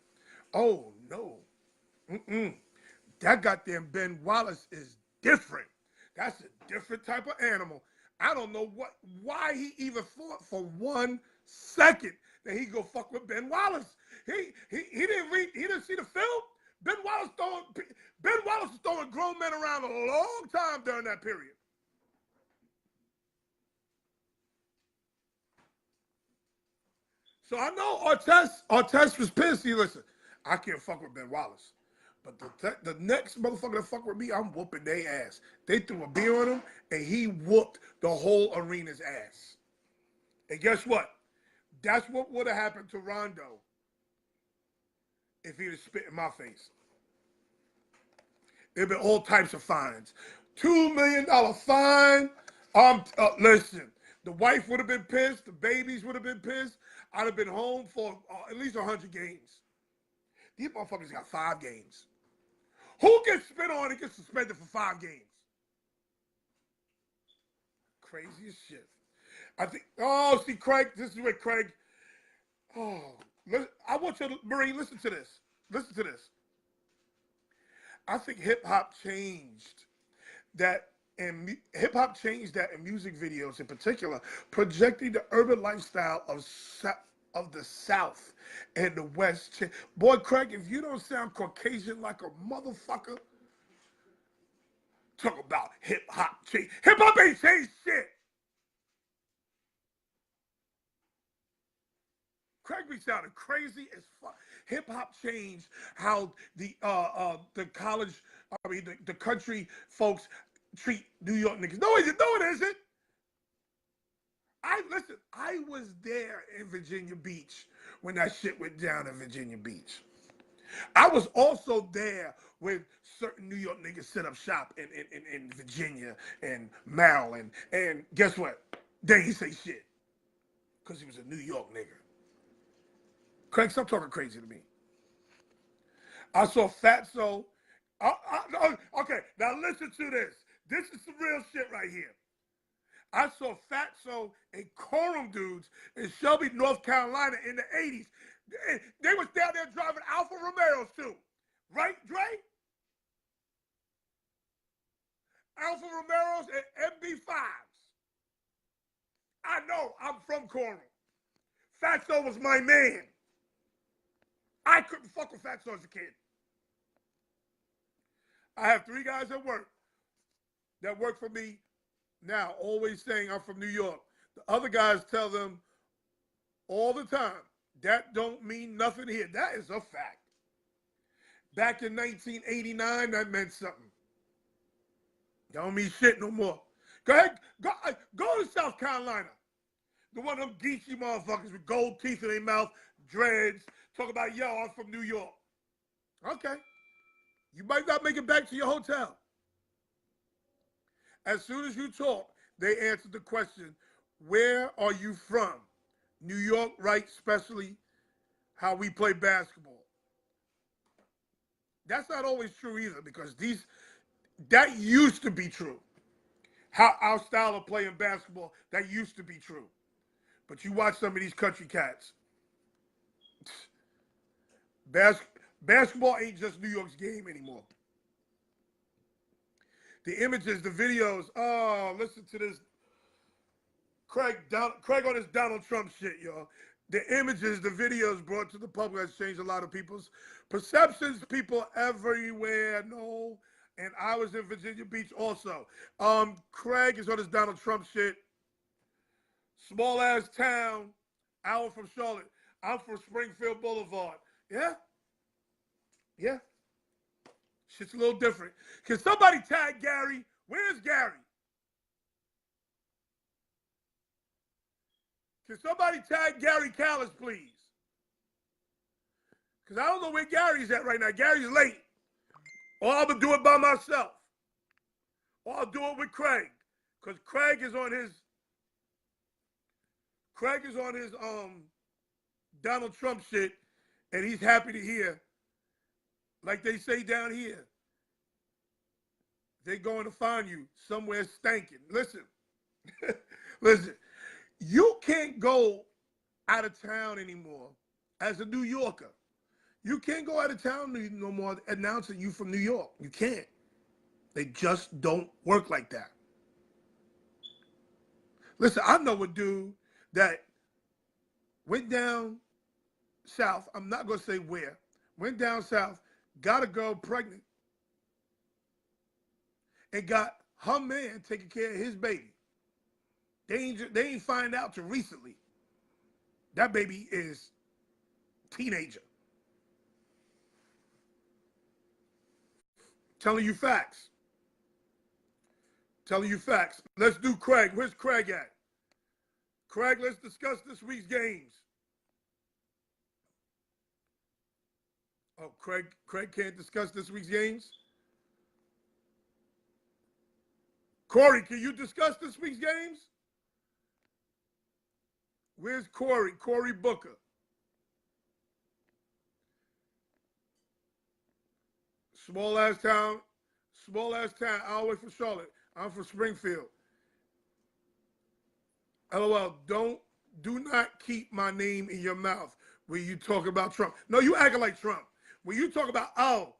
Oh, no. That goddamn Ben Wallace is different. That's a different type of animal. I don't know why he even thought for 1 second that he go fuck with Ben Wallace. He didn't see the film. Ben Wallace was throwing grown men around a long time during that period. So I know Artest was pissed. He listen, I can't fuck with Ben Wallace. But the next motherfucker that fuck with me, I'm whooping their ass. They threw a beer on him, and he whooped the whole arena's ass. And guess what? That's what would have happened to Rondo if he'd have spit in my face. There'd been all types of fines. $2 million fine. Listen, the wife would have been pissed. The babies would have been pissed. I'd have been home for at least 100 games. These motherfuckers got 5 games. Who gets spit on and gets suspended for 5 games? Crazy as shit. I think, oh, see, Craig, this is where Craig, oh, I want you to, Marie, listen to this. Listen to this. I think hip-hop changed that, and hip-hop changed that in music videos in particular, projecting the urban lifestyle of the South and the West. Boy, Craig, if you don't sound Caucasian like a motherfucker, talk about hip-hop change. Hip-hop ain't changed shit. Craig be sounding crazy as fuck. Hip-hop changed how the college, the country folks treat New York niggas. No, it isn't. Listen, I was there in Virginia Beach when that shit went down in Virginia Beach. I was also there when certain New York niggas set up shop in Virginia and Maryland. And guess what? They ain't say shit. Because he was a New York nigga. Craig, stop talking crazy to me. I saw Fatso. Okay, now listen to this. This is some real shit right here. I saw Fatso and Corum dudes in Shelby, North Carolina in the 80s. They was down there driving Alfa Romeos too. Right, Dre? Alfa Romeros and MB5s. I know, I'm from Coral. Fatso was my man. I couldn't fuck with Fatso as a kid. I have 3 guys at work that work for me now, always saying I'm from New York. The other guys tell them all the time, that don't mean nothing here. That is a fact. Back in 1989, that meant something. Don't mean shit no more. Go ahead, go to South Carolina. The one of them geeky motherfuckers with gold teeth in their mouth, dreads, talk about, yo, I'm from New York. Okay. You might not make it back to your hotel. As soon as you talk, they answer the question, where are you from? New York, right? Especially how we play basketball. That's not always true either, because that used to be true. How our style of playing basketball, that used to be true. But you watch some of these country cats. Basketball ain't just New York's game anymore. The images, the videos, oh, listen to this. Craig on his Donald Trump shit, y'all. The images, the videos brought to the public has changed a lot of people's perceptions. People everywhere know. And I was in Virginia Beach also. Craig is on his Donald Trump shit. Small ass town, hour from Charlotte. I'm from Springfield Boulevard. Yeah? Yeah. Shit's a little different. Can somebody tag Gary? Where's Gary? Can somebody tag Gary Callis, please? Because I don't know where Gary's at right now. Gary's late. Or I'm going to do it by myself. Or I'll do it with Craig. Because Craig is on his Donald Trump shit, and he's happy to hear, like they say down here, they're going to find you somewhere stinking. Listen, listen, you can't go out of town anymore as a New Yorker. You can't go out of town no more announcing you from New York. You can't. They just don't work like that. Listen, I know a dude that went down south. I'm not going to say where. Went down south, got a girl pregnant, and got her man taking care of his baby. They ain't find out till recently. That baby is teenager. Telling you facts. Telling you facts. Let's do Craig. Where's Craig at? Craig, let's discuss this week's games. Oh, Craig can't discuss this week's games? Corey, can you discuss this week's games? Where's Corey? Corey Booker. Small ass town, hour away from Charlotte. I'm from Springfield. LOL, do not keep my name in your mouth when you talk about Trump. No, you acting like Trump. When you talk about, oh,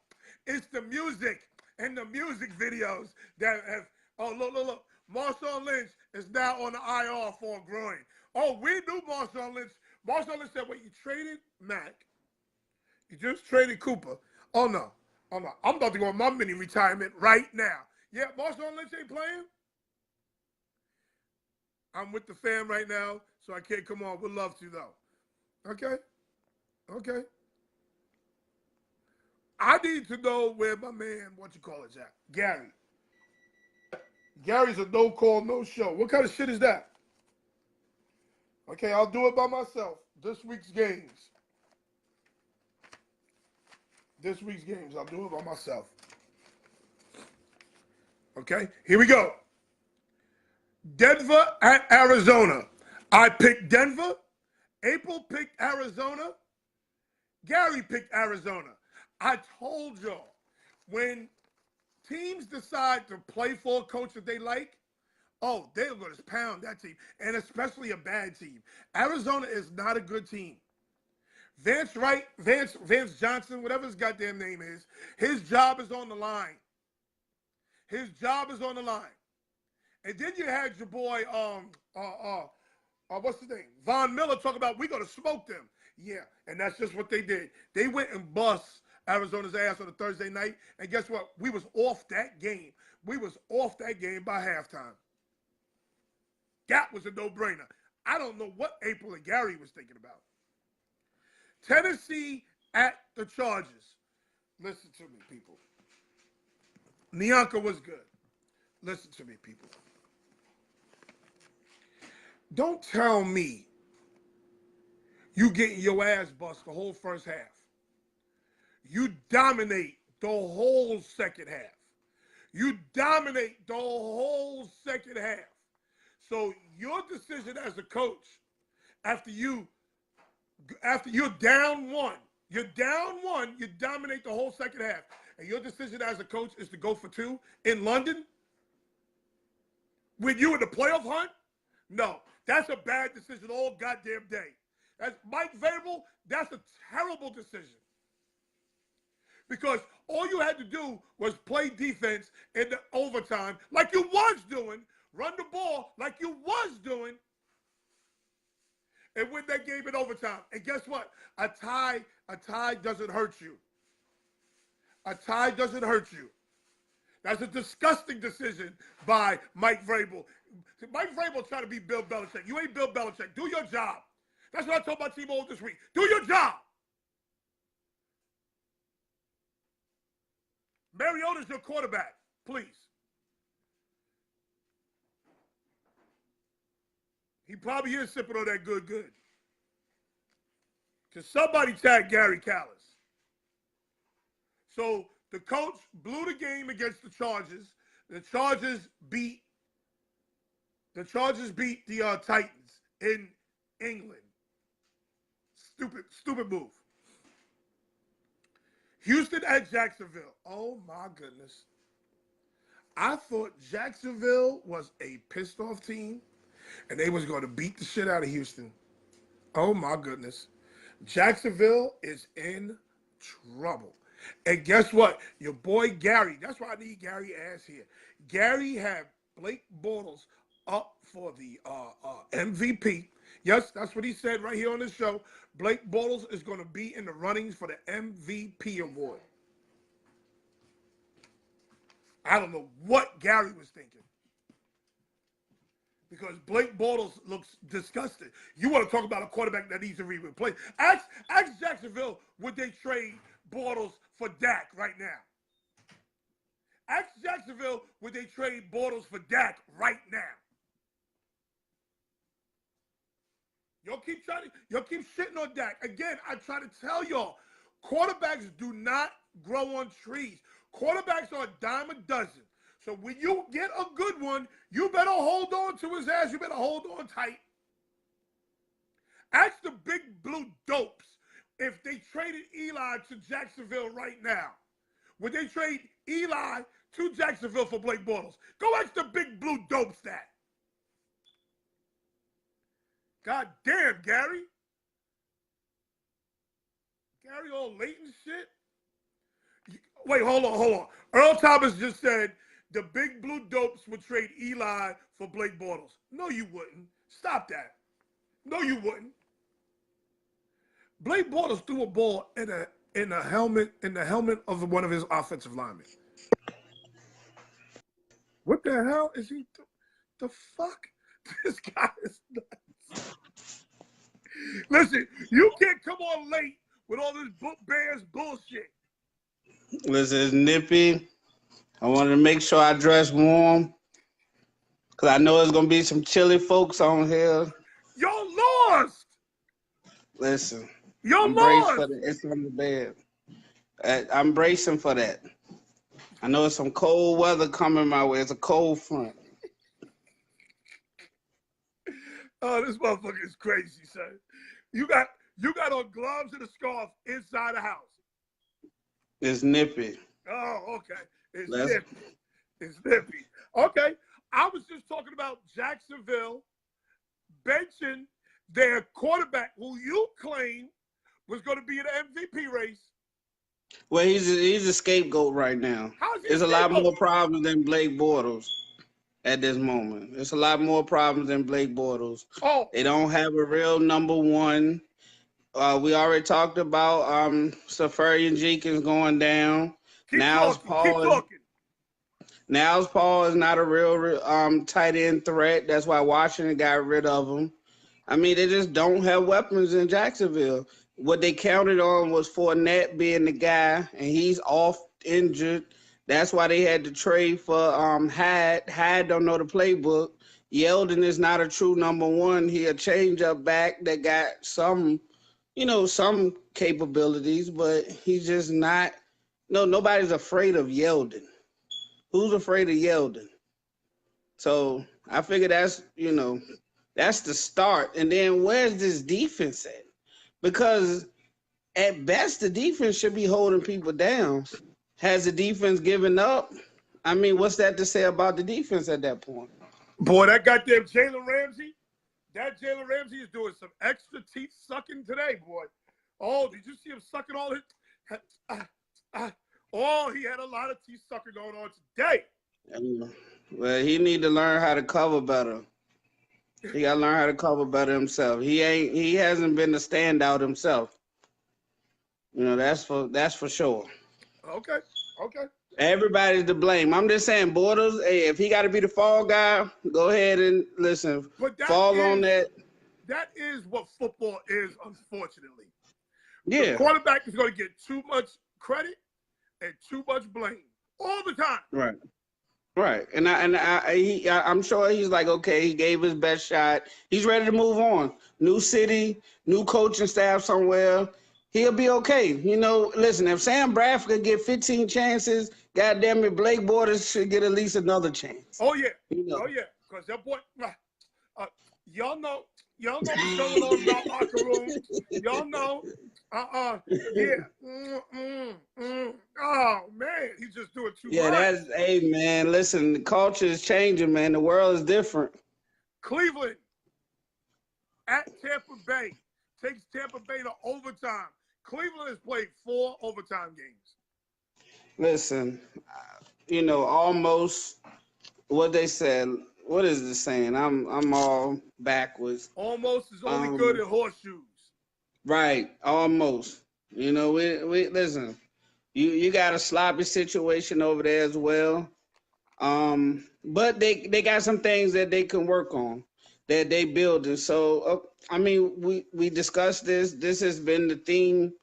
it's the music and the music videos that have, oh, look. Marshawn Lynch is now on the IR for a groin. Oh, we knew Marshawn Lynch. Marshawn Lynch said, wait, you traded Mac. You just traded Cooper. Oh, no. I'm about to go on my mini retirement right now. Yeah, Marshawn Lynch ain't playing. I'm with the fam right now, so I can't come on. Would love to, though. Okay. I need to know where my man, is at? Gary. Gary's a no-call, no-show. What kind of shit is that? Okay, I'll do it by myself. This week's games. I'll do it by myself. Okay, here we go. Denver at Arizona. I picked Denver. April picked Arizona. Gary picked Arizona. I told y'all, when teams decide to play for a coach that they like, oh, they're going to pound that team, and especially a bad team. Arizona is not a good team. Vance Johnson, whatever his goddamn name is, his job is on the line. His job is on the line. And then you had your boy, what's his name? Von Miller talking about we gonna smoke them. Yeah, and that's just what they did. They went and bust Arizona's ass on a Thursday night, and guess what? We was off that game. We was off that game by halftime. That was a no-brainer. I don't know what April and Gary was thinking about. Tennessee at the Chargers. Listen to me, people. Nyanka was good. Listen to me, people. Don't tell me you getting your ass bust the whole first half. You dominate the whole second half. You dominate the whole second half. So your decision as a coach, after you're down one, you dominate the whole second half, and your decision as a coach is to go for two in London when you in the playoff hunt? No, that's a bad decision all goddamn day. That's Mike Vrabel, that's a terrible decision. Because all you had to do was play defense in the overtime like you was doing, run the ball like you was doing, and win that game in overtime. And guess what? A tie doesn't hurt you. A tie doesn't hurt you. That's a disgusting decision by Mike Vrabel. Mike Vrabel trying to be Bill Belichick. You ain't Bill Belichick. Do your job. That's what I told my team all this week. Do your job. Mariota's your quarterback, please. He probably is sipping on that good. Because somebody tagged Gary Callis. So the coach blew the game against the Chargers. The Chargers beat the Titans in England. Stupid move. Houston at Jacksonville. Oh my goodness. I thought Jacksonville was a pissed off team and they was going to beat the shit out of Houston. Oh my goodness. Jacksonville is in trouble. And guess what? Your boy Gary, that's why I need Gary ass here. Gary had Blake Bortles up for the MVP. Yes, that's what he said right here on this show. Blake Bortles is going to be in the runnings for the MVP award. I don't know what Gary was thinking. Because Blake Bortles looks disgusted. You want to talk about a quarterback that needs to be replaced. Ask Jacksonville, would they trade Bortles for Dak right now? Ask Jacksonville, would they trade Bortles for Dak right now? Y'all keep shitting on Dak. Again, I try to tell y'all, quarterbacks do not grow on trees. Quarterbacks are a dime a dozen. So when you get a good one, you better hold on to his ass. You better hold on tight. Ask the big blue dopes if they traded Eli to Jacksonville right now. Would they trade Eli to Jacksonville for Blake Bortles? Go ask the big blue dopes that. God damn, Gary. Gary all late and shit. Wait, hold on. Earl Thomas just said the big blue dopes would trade Eli for Blake Bortles. No, you wouldn't. Stop that. No, you wouldn't. Blake Bortles threw a ball in the helmet of one of his offensive linemen. What the hell is he? The fuck? This guy is nuts. Listen, you can't come on late with all this Bears bullshit. Listen, it's nippy. I wanted to make sure I dress warm because I know there's going to be some chilly folks on here. Y'all lost. Listen, Y'all I'm braced lost. for the It's on the bed. I'm bracing for that. I know there's some cold weather coming my way. It's a cold front. Oh, this motherfucker is crazy, son. You got on gloves and a scarf inside the house. It's nippy. Oh, okay. It's nippy. Okay. I was just talking about Jacksonville benching their quarterback who you claim was going to be in the MVP race. Well, he's a scapegoat right now. How is he a There's a lot scapegoat? more problems than Blake Bortles at this moment. It's a lot more problems than Blake Bortles. Oh, They don't have a real number one. We already talked about Safarian Jenkins going down. keep talking. Keep talking. Now's Paul is not a real tight end threat. That's why Washington got rid of him. I mean, they just don't have weapons in Jacksonville. What they counted on was Fournette being the guy, and he's off injured. That's why they had to trade for Hyde. Hyde don't know the playbook. Yeldon is not a true number one. He a change-up back that got some, some capabilities, but he's just not. No, nobody's afraid of Yeldon. Who's afraid of Yeldon? So I figure that's the start. And then where's this defense at? Because at best, the defense should be holding people down. Has the defense given up? I mean, what's that to say about the defense at that point? Boy, that goddamn Jalen Ramsey. That Jalen Ramsey is doing some extra teeth sucking today, boy. Oh, did you see him sucking all his? Oh, he had a lot of teeth sucking going on today. Well, he need to learn how to cover better. He got to learn how to cover better himself. He hasn't been the standout himself. That's for sure. Okay. Everybody's to blame. I'm just saying, Bortles, hey, if he got to be the fall guy, go ahead and listen. Fall on that. That is what football is, unfortunately. Yeah. The quarterback is going to get too much credit and too much blame all the time. Right. And I'm sure he's like, okay, he gave his best shot. He's ready to move on. New city, new coaching staff somewhere. He'll be okay. Listen, if Sam Bradford get 15 chances, goddamn it, Blake Bortles should get at least another chance. Oh, yeah. Oh, yeah. Because that boy, y'all know what's going on in our locker room. Y'all know. Yeah. Oh, man. He's just doing too much. Hey, man, listen, the culture is changing, man. The world is different. Cleveland at Tampa Bay takes Tampa Bay to overtime. Cleveland has played 4 overtime games. Listen, almost what they said. What is the saying? I'm all backwards. Almost is only good at horseshoes. Right, almost. We listen. You got a sloppy situation over there as well. But they got some things that they can work on that they building. So we discussed this. This has been the theme.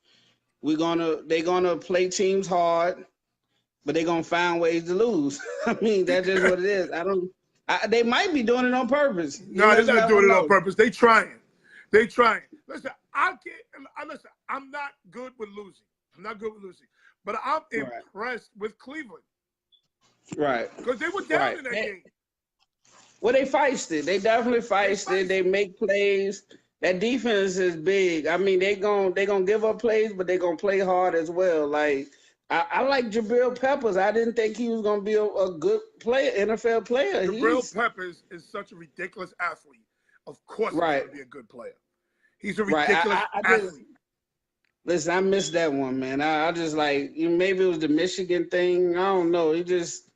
They're gonna play teams hard, but they're gonna find ways to lose. I mean, that's just what it is. They might be doing it on purpose. No, they're not doing it on purpose. They trying. Listen, I'm not good with losing. But I'm impressed with Cleveland. Right. Because they were down in that game. Well, they feisted. They definitely feisted. They make plays. That defense is big. I mean, they gonna give up plays, but they're gonna play hard as well. Like I like Jabril Peppers. I didn't think he was gonna be a good player, NFL player. Jabril Peppers is such a ridiculous athlete. Of course, he's gonna be a good player. He's a ridiculous athlete. Listen, I missed that one, man. I just like maybe it was the Michigan thing. I don't know. He just.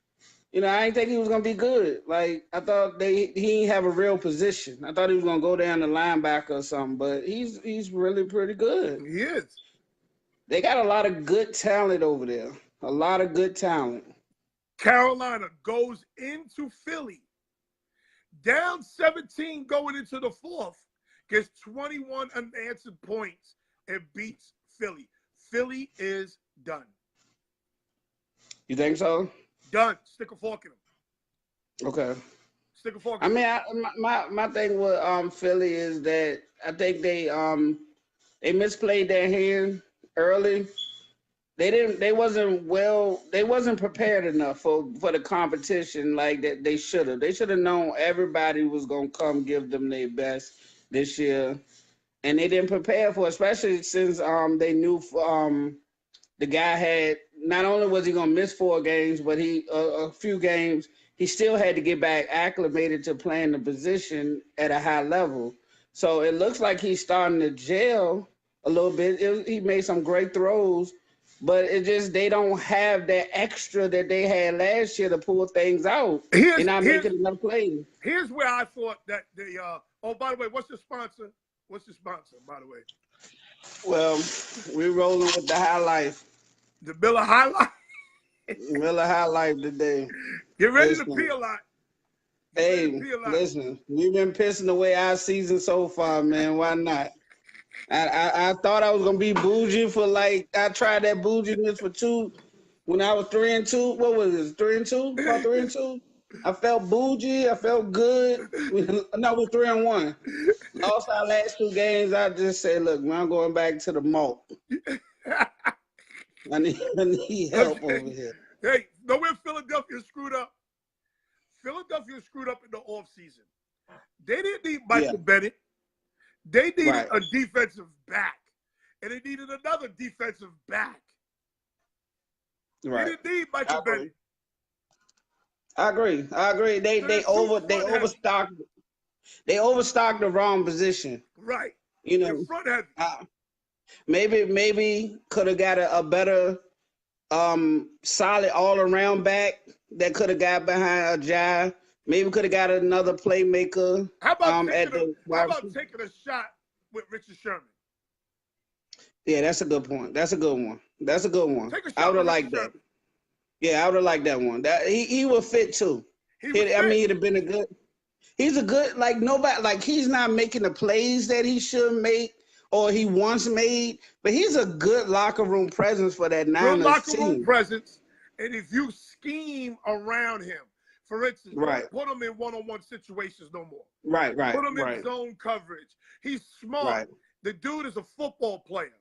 I didn't think he was gonna be good. Like I thought he didn't have a real position. I thought he was gonna go down the linebacker or something, but he's really pretty good. He is. They got a lot of good talent over there. A lot of good talent. Carolina goes into Philly, down 17 going into the 4th, gets 21 unanswered points and beats Philly. Philly is done. You think so? Done. Stick a fork in them. Okay. Stick a fork in them. I mean, my thing with Philly is that I think they misplayed their hand early. They wasn't prepared enough for the competition like that they should have. They should have known everybody was gonna come give them their best this year. And they didn't prepare for it, especially since they knew the guy had, not only was he going to miss 4 games, but a few games, he still had to get back acclimated to playing the position at a high level. So it looks like he's starting to gel a little bit. He made some great throws, but it just they don't have that extra that they had last year to pull things out. They're not Here's making enough plays. here's where I thought that the oh, by the way, what's the sponsor? What's the sponsor, by the way? Well, we're rolling with the High Life. The Miller High Life. Miller High Life today. Get ready to Listen. pee a lot. Hey, listen, we've been pissing away our season so far, man. Why not? I thought I was gonna be bougie for like I tried that bouginess for 2 when I was 3-2. What was it? 3-2? About 3-2? I felt bougie. I felt good. No, we're 3-1. Lost our last 2 games. I just said, look, man, I'm going back to the malt. I need help over here. Hey, know where Philadelphia screwed up? Philadelphia screwed up in the offseason. They didn't need Michael Bennett. They needed a defensive back. And they needed another defensive back. Right. They didn't need Michael Bennett. I agree. They overstocked. They overstocked the wrong position. Right. You know, in front heavy. Maybe could have got a better solid all around back that could have got behind a Jai. Maybe could have got another playmaker. How about taking a shot with Richard Sherman? Yeah, that's a good point. That's a good one. Take a shot I would have with liked Richard that. Sherman. Yeah, I would have liked that one. That he would fit too. He'd have been a good. He's a good nobody he's not making the plays that he should make or he once made, but he's a good locker room presence for that Niners team. Good locker room presence, and if you scheme around him, for instance, don't put him in one-on-one situations no more. Right. Put him in zone coverage. He's smart. Right. The dude is a football player.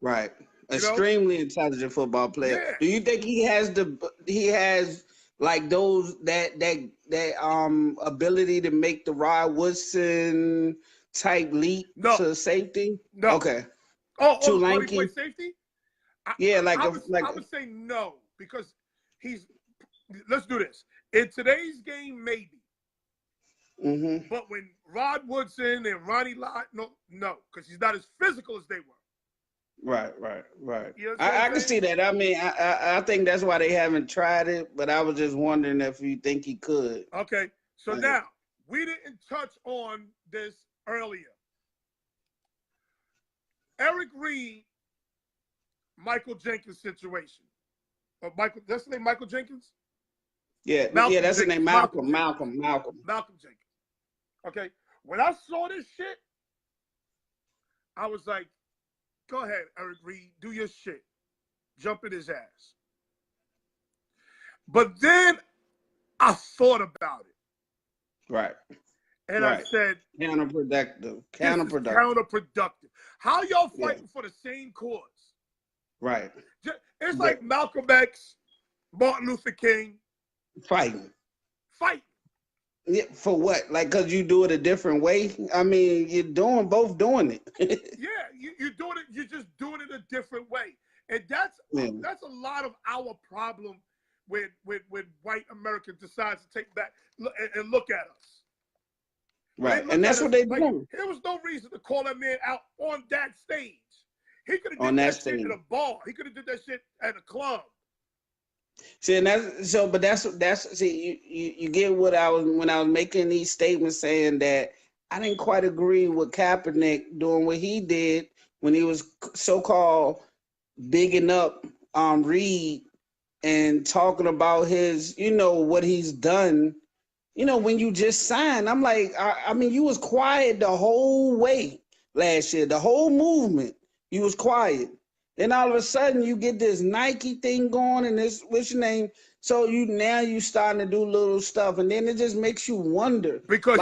Right. Extremely intelligent football player. Yeah. Do you think he has those that ability to make the Rod Woodson type leap to safety? No. Okay. Too lanky. Play safety? I would say no because he's. Let's do this in today's game, maybe. Mm-hmm. But when Rod Woodson and Ronnie Lott, no, because he's not as physical as they were. Right. You know I can see that. I mean, I think that's why they haven't tried it, but I was just wondering if you think he could. Okay, so now, we didn't touch on this earlier. Eric Reed, Michael Jenkins situation. That's the name, Michael Jenkins? Yeah, that's the name, Malcolm Jenkins. Okay, when I saw this shit, I was like, go ahead, Eric Reed, do your shit. Jump in his ass. But then I thought about it. Right. And I said, counterproductive. How y'all fighting for the same cause? Right. It's like Malcolm X, Martin Luther King. Fighting. Yeah, for what? Like, because you do it a different way? I mean, you're both doing it. Yeah, you're doing it. You're just doing it a different way. And that's a lot of our problem when white Americans decide to take back and look at us. Right, and that's what they do. There was no reason to call that man out on that stage. He could have did that shit at a bar. He could have did that shit at a club. See, and you get what I was when I was making these statements saying that I didn't quite agree with Kaepernick doing what he did when he was so-called bigging up Reed and talking about his, what he's done. When you just signed, I'm like, I mean, you was quiet the whole way last year, the whole movement, you was quiet. Then all of a sudden you get this Nike thing going and this, what's your name? So you starting to do little stuff, and then it just makes you wonder. Because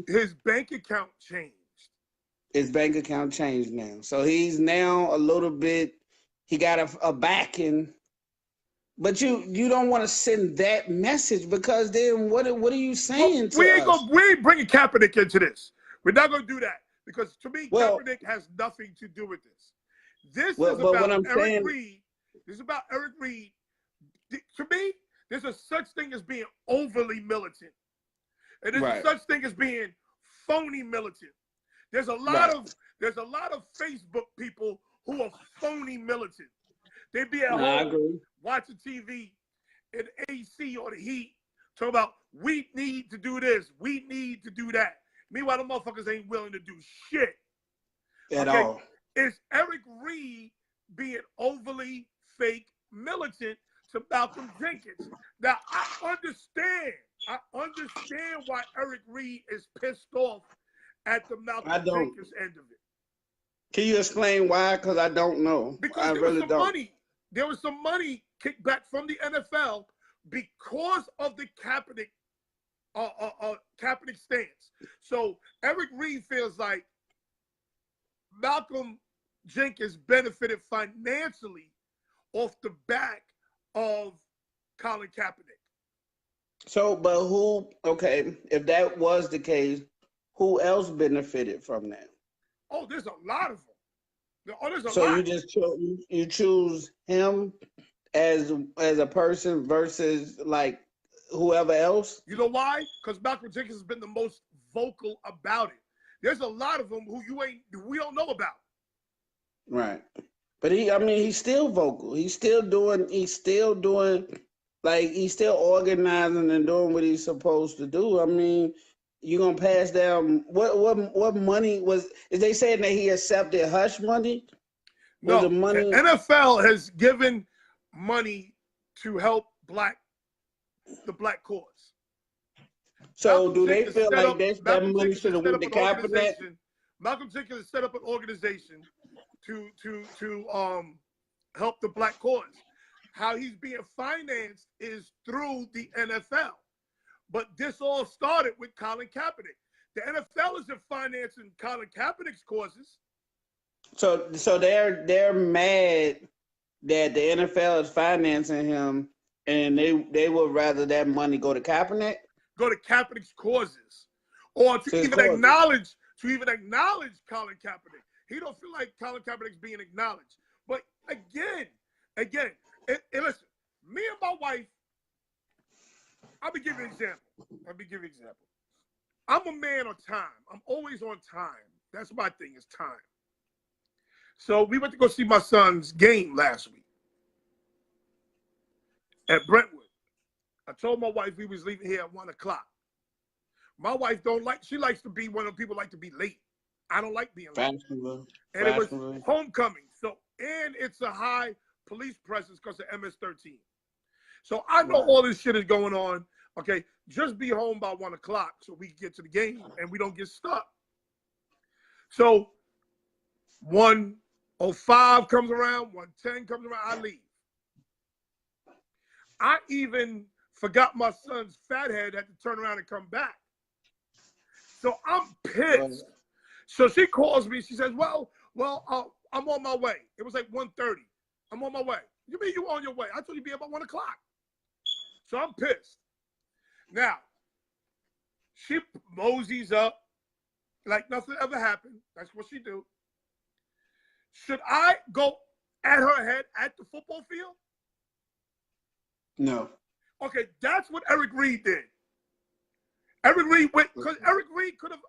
his bank account changed. His bank account changed now. So he's now a little bit, he got a backing. But you don't want to send that message because then what are you saying to us? We ain't bringing Kaepernick into this. We're not going to do that because to me, Kaepernick has nothing to do with this. This is about Eric Reed. This is about Eric Reed. To me, there's a such thing as being overly militant, and there's a such thing as being phony militant. There's a lot of Facebook people who are phony militant. They'd be at I home agree. watching TV in AC or the heat, talking about we need to do this, we need to do that. Meanwhile, the motherfuckers ain't willing to do shit. At Okay, all. is Eric Reed being overly fake militant to Malcolm Jenkins? Now, I understand why Eric Reed is pissed off at the Malcolm I don't. Jenkins end of it. Can you explain why? Because I don't know. Because I there was really some don't. money. There was some money kicked back from the NFL because of the Kaepernick stance. So Eric Reed feels like Malcolm Jenkins benefited financially off the back of Colin Kaepernick. So, but who? Okay, if that was the case, who else benefited from that? Oh, there's a lot of them. Oh, there's a So lot. you just you choose him as a person versus like whoever else. You know why? Because Malcolm Jenkins has been the most vocal about it. There's a lot of them who we don't know about. Right. But he's still vocal. He's still doing, like, he's still organizing and doing what he's supposed to do. I mean, you gonna pass down what money was? Is they saying that he accepted hush money? No, the money. the NFL has given money to help the black cause. So Malcolm do they Jenkins feel set like up- that Malcolm money Jenkins should have set went up to an Kaepernick? organization. Malcolm Jenkins has set up an organization to help the black cause. How he's being financed is through the NFL. But this all started with Colin Kaepernick. The NFL isn't financing Colin Kaepernick's causes. So they're mad that the NFL is financing him, and they would rather that money go to Kaepernick. Go to Kaepernick's causes, or to even acknowledge Colin Kaepernick. He don't feel like Colin Kaepernick's being acknowledged. But again, and listen, me and my wife, I'll be giving an example. I'm a man on time. I'm always on time. That's my thing, is time. So we went to go see my son's game last week at Brentwood. I told my wife we was leaving here at 1 o'clock. My wife she likes to be one of the people like to be late. I don't like being late. And it was homecoming. So, and it's a high police presence because of MS-13. So I know all this shit is going on. Okay, just be home by 1 o'clock so we can get to the game and we don't get stuck. So 1:05 comes around, 1:10 comes around, I leave. I even forgot my son's fathead had to turn around and come back. So I'm pissed. So she calls me. She says, well, I'm on my way. It was like 1:30. I'm on my way. You mean you on your way? I told you to be about 1 o'clock. So I'm pissed. Now, she moseys up like nothing ever happened. That's what she do. Should I go at her head at the football field? No. Okay, that's what Eric Reed did. Eric Reed went, because Eric Reed could have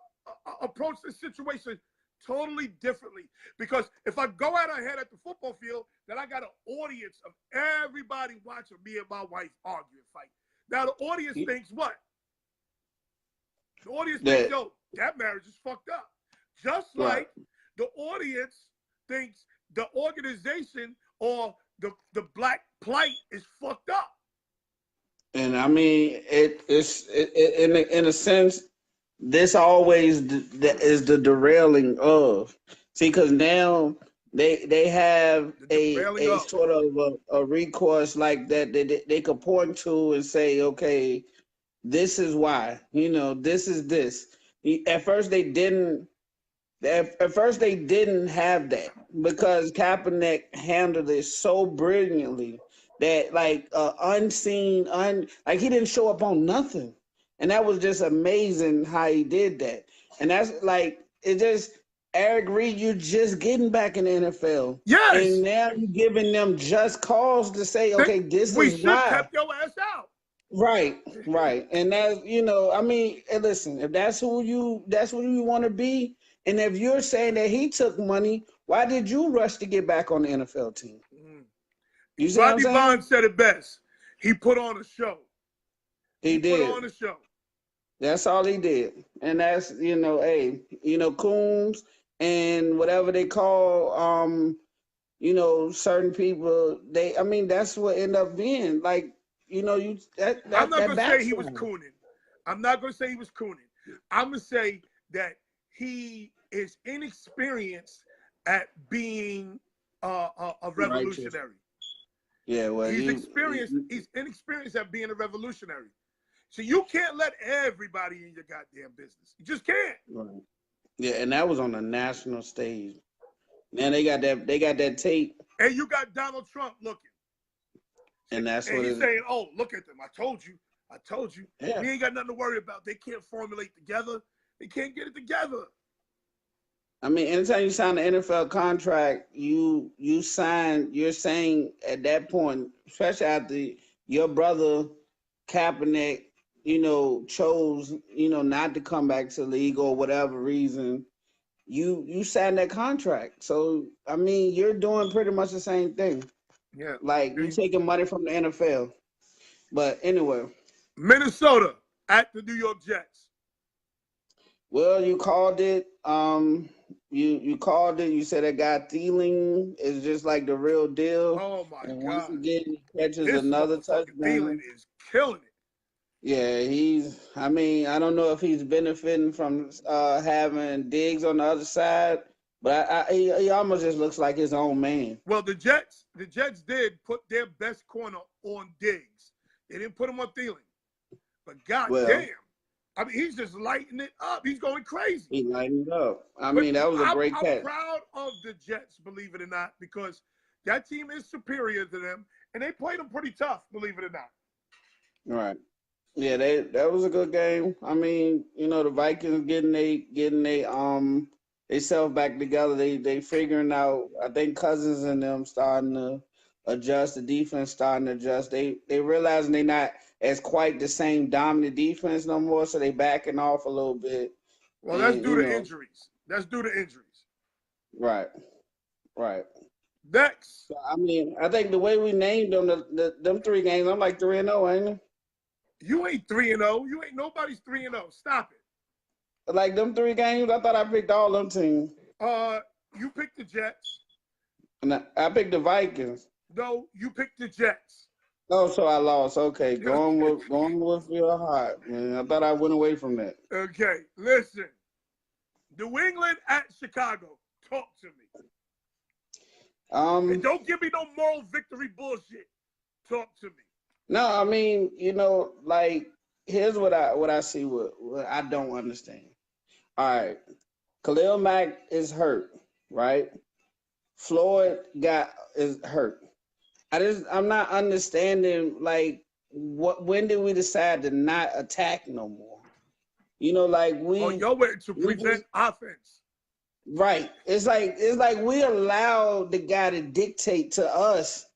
approached the situation totally differently. Because if I go at her head at the football field, then I got an audience of everybody watching me and my wife argue and fight. Now the audience thinks what? The audience thinks, yo, that marriage is fucked up. Just like the audience thinks the organization or the black plight is fucked up. And I mean, it's in a sense, this always is the derailing of. See, because now they have a sort of a recourse like that they could point to and say, okay, this is why, this is this. At first they didn't have that because Kaepernick handled it so brilliantly that like unseen, like he didn't show up on nothing. And that was just amazing how he did that. And that's like, it just, Eric Reed, you're just getting back in the NFL. Yes. And now you're giving them just cause to say, okay, this is why. We should have kept your ass out. Right. And that's, I mean, listen, if that's who you want to be, and if you're saying that he took money, why did you rush to get back on the NFL team? You see what I'm Rodney saying? Bond said it best. He put on a show. He Put did. on a show. That's all he did. And that's, hey, Coombs and whatever they call, certain people, that's what end up being. Like, I'm not going to say he was backsliding. cooning. I'm not going to say he was cooning. I'm going to say that he is inexperienced at being a revolutionary. Yeah, well, He's inexperienced at being a revolutionary. So you can't let everybody in your goddamn business. You just can't. Right. Yeah, and that was on a national stage. Man, they got that tape. And you got Donald Trump looking. And that's and what he's saying, "Oh, look at them! I told you. Yeah. We ain't got nothing to worry about. They can't formulate together. They can't get it together." I mean, anytime you sign an NFL contract, you're saying at that point, especially after your brother Kaepernick, chose, not to come back to the league or whatever reason, you signed that contract. So, I mean, you're doing pretty much the same thing. Yeah. Like, you're taking money from the NFL. But anyway. Minnesota at the New York Jets. Well, you called it. You called it. You said that guy Thielen is just like the real deal. Oh my and God! Once again, he catches This another motherfucking Thielen touchdown. is killing it. Yeah, I don't know if he's benefiting from having Diggs on the other side, but he almost just looks like his own man. Well, the Jets did put their best corner on Diggs. They didn't put him on Thielen. But goddamn, I mean, he's just lighting it up. He's going crazy. He lightened up. I mean, that was a great catch. I'm proud of the Jets, believe it or not, because that team is superior to them, and they played them pretty tough, believe it or not. Right. Yeah, that was a good game. I mean, the Vikings getting they self back together. They figuring out. I think Cousins and them starting to adjust. The defense starting to adjust. They realizing they not as quite the same dominant defense no more, so they backing off a little bit. Well, that's due to injuries. That's due to injuries. Right. Next. So, I mean, I think the way we named them, them 3 games, I'm like 3-0, ain't it? You ain't 3-0. You ain't nobody's 3-0. Stop it. Like them 3 games, I thought I picked all them teams. You picked the Jets. And I picked the Vikings. No, you picked the Jets. Oh, so I lost. Okay, going with your heart, man. I thought I went away from that. Okay, listen. New England at Chicago. Talk to me. And don't give me no moral victory bullshit. Talk to me. No, I mean, like, here's what I see what I don't understand. All right, Khalil Mack is hurt, right? Floyd is hurt. I'm not understanding, like, when did we decide to not attack no more? Like y'all went to prevent offense. Right. It's like we allow the guy to dictate to us.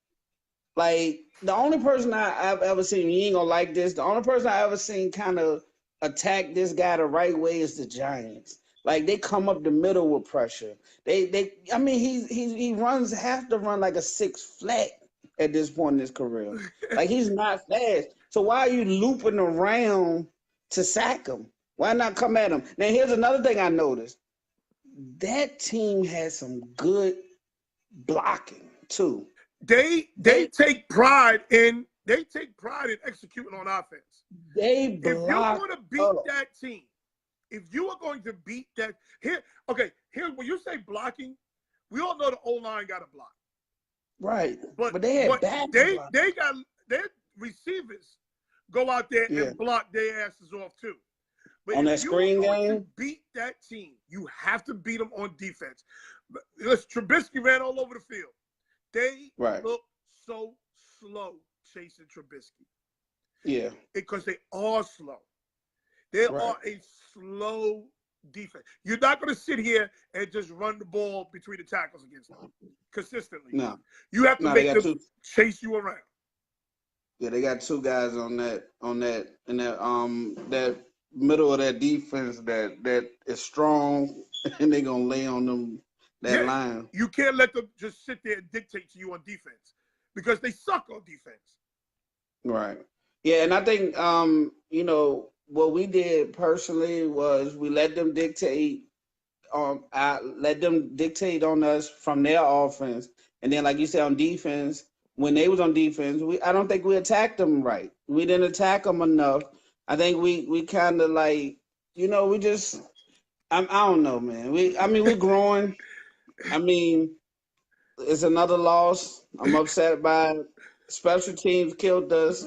Like, the only person I've ever seen, you ain't gonna like this, the only person I ever seen kind of attack this guy the right way is the Giants. Like, they come up the middle with pressure. I mean, he has to run like a 6 flat at this point in his career. Like, he's not fast. So why are you looping around to sack him? Why not come at him? Now, here's another thing I noticed. That team has some good blocking too. They take pride in executing on offense. They block. If you're going to beat that team, if you are going to beat that here when you say blocking, we all know the O-line got to block. Right. But they had bad block. They got their receivers go out there and block their asses off too. But on that screen game, to beat that team, you have to beat them on defense. Trubisky ran all over the field. They look so slow chasing Trubisky. Yeah. Because they are slow. They are a slow defense. You're not going to sit here and just run the ball between the tackles against them consistently. No. You have to make them chase you around. Yeah, they got 2 guys on that middle of that defense that is strong, and they're gonna lay on them line. You can't let them just sit there and dictate to you on defense. because they suck on defense. Right. Yeah, and I think you know, what we did personally was we let them dictate I let them dictate on us from their offense. And then like you said on defense, when they was on defense, I don't think we attacked them right. We didn't attack them enough. I think we kind of like, you know, we just I don't know, man. We're growing. I mean, it's another loss. I'm upset by it. Special teams killed us.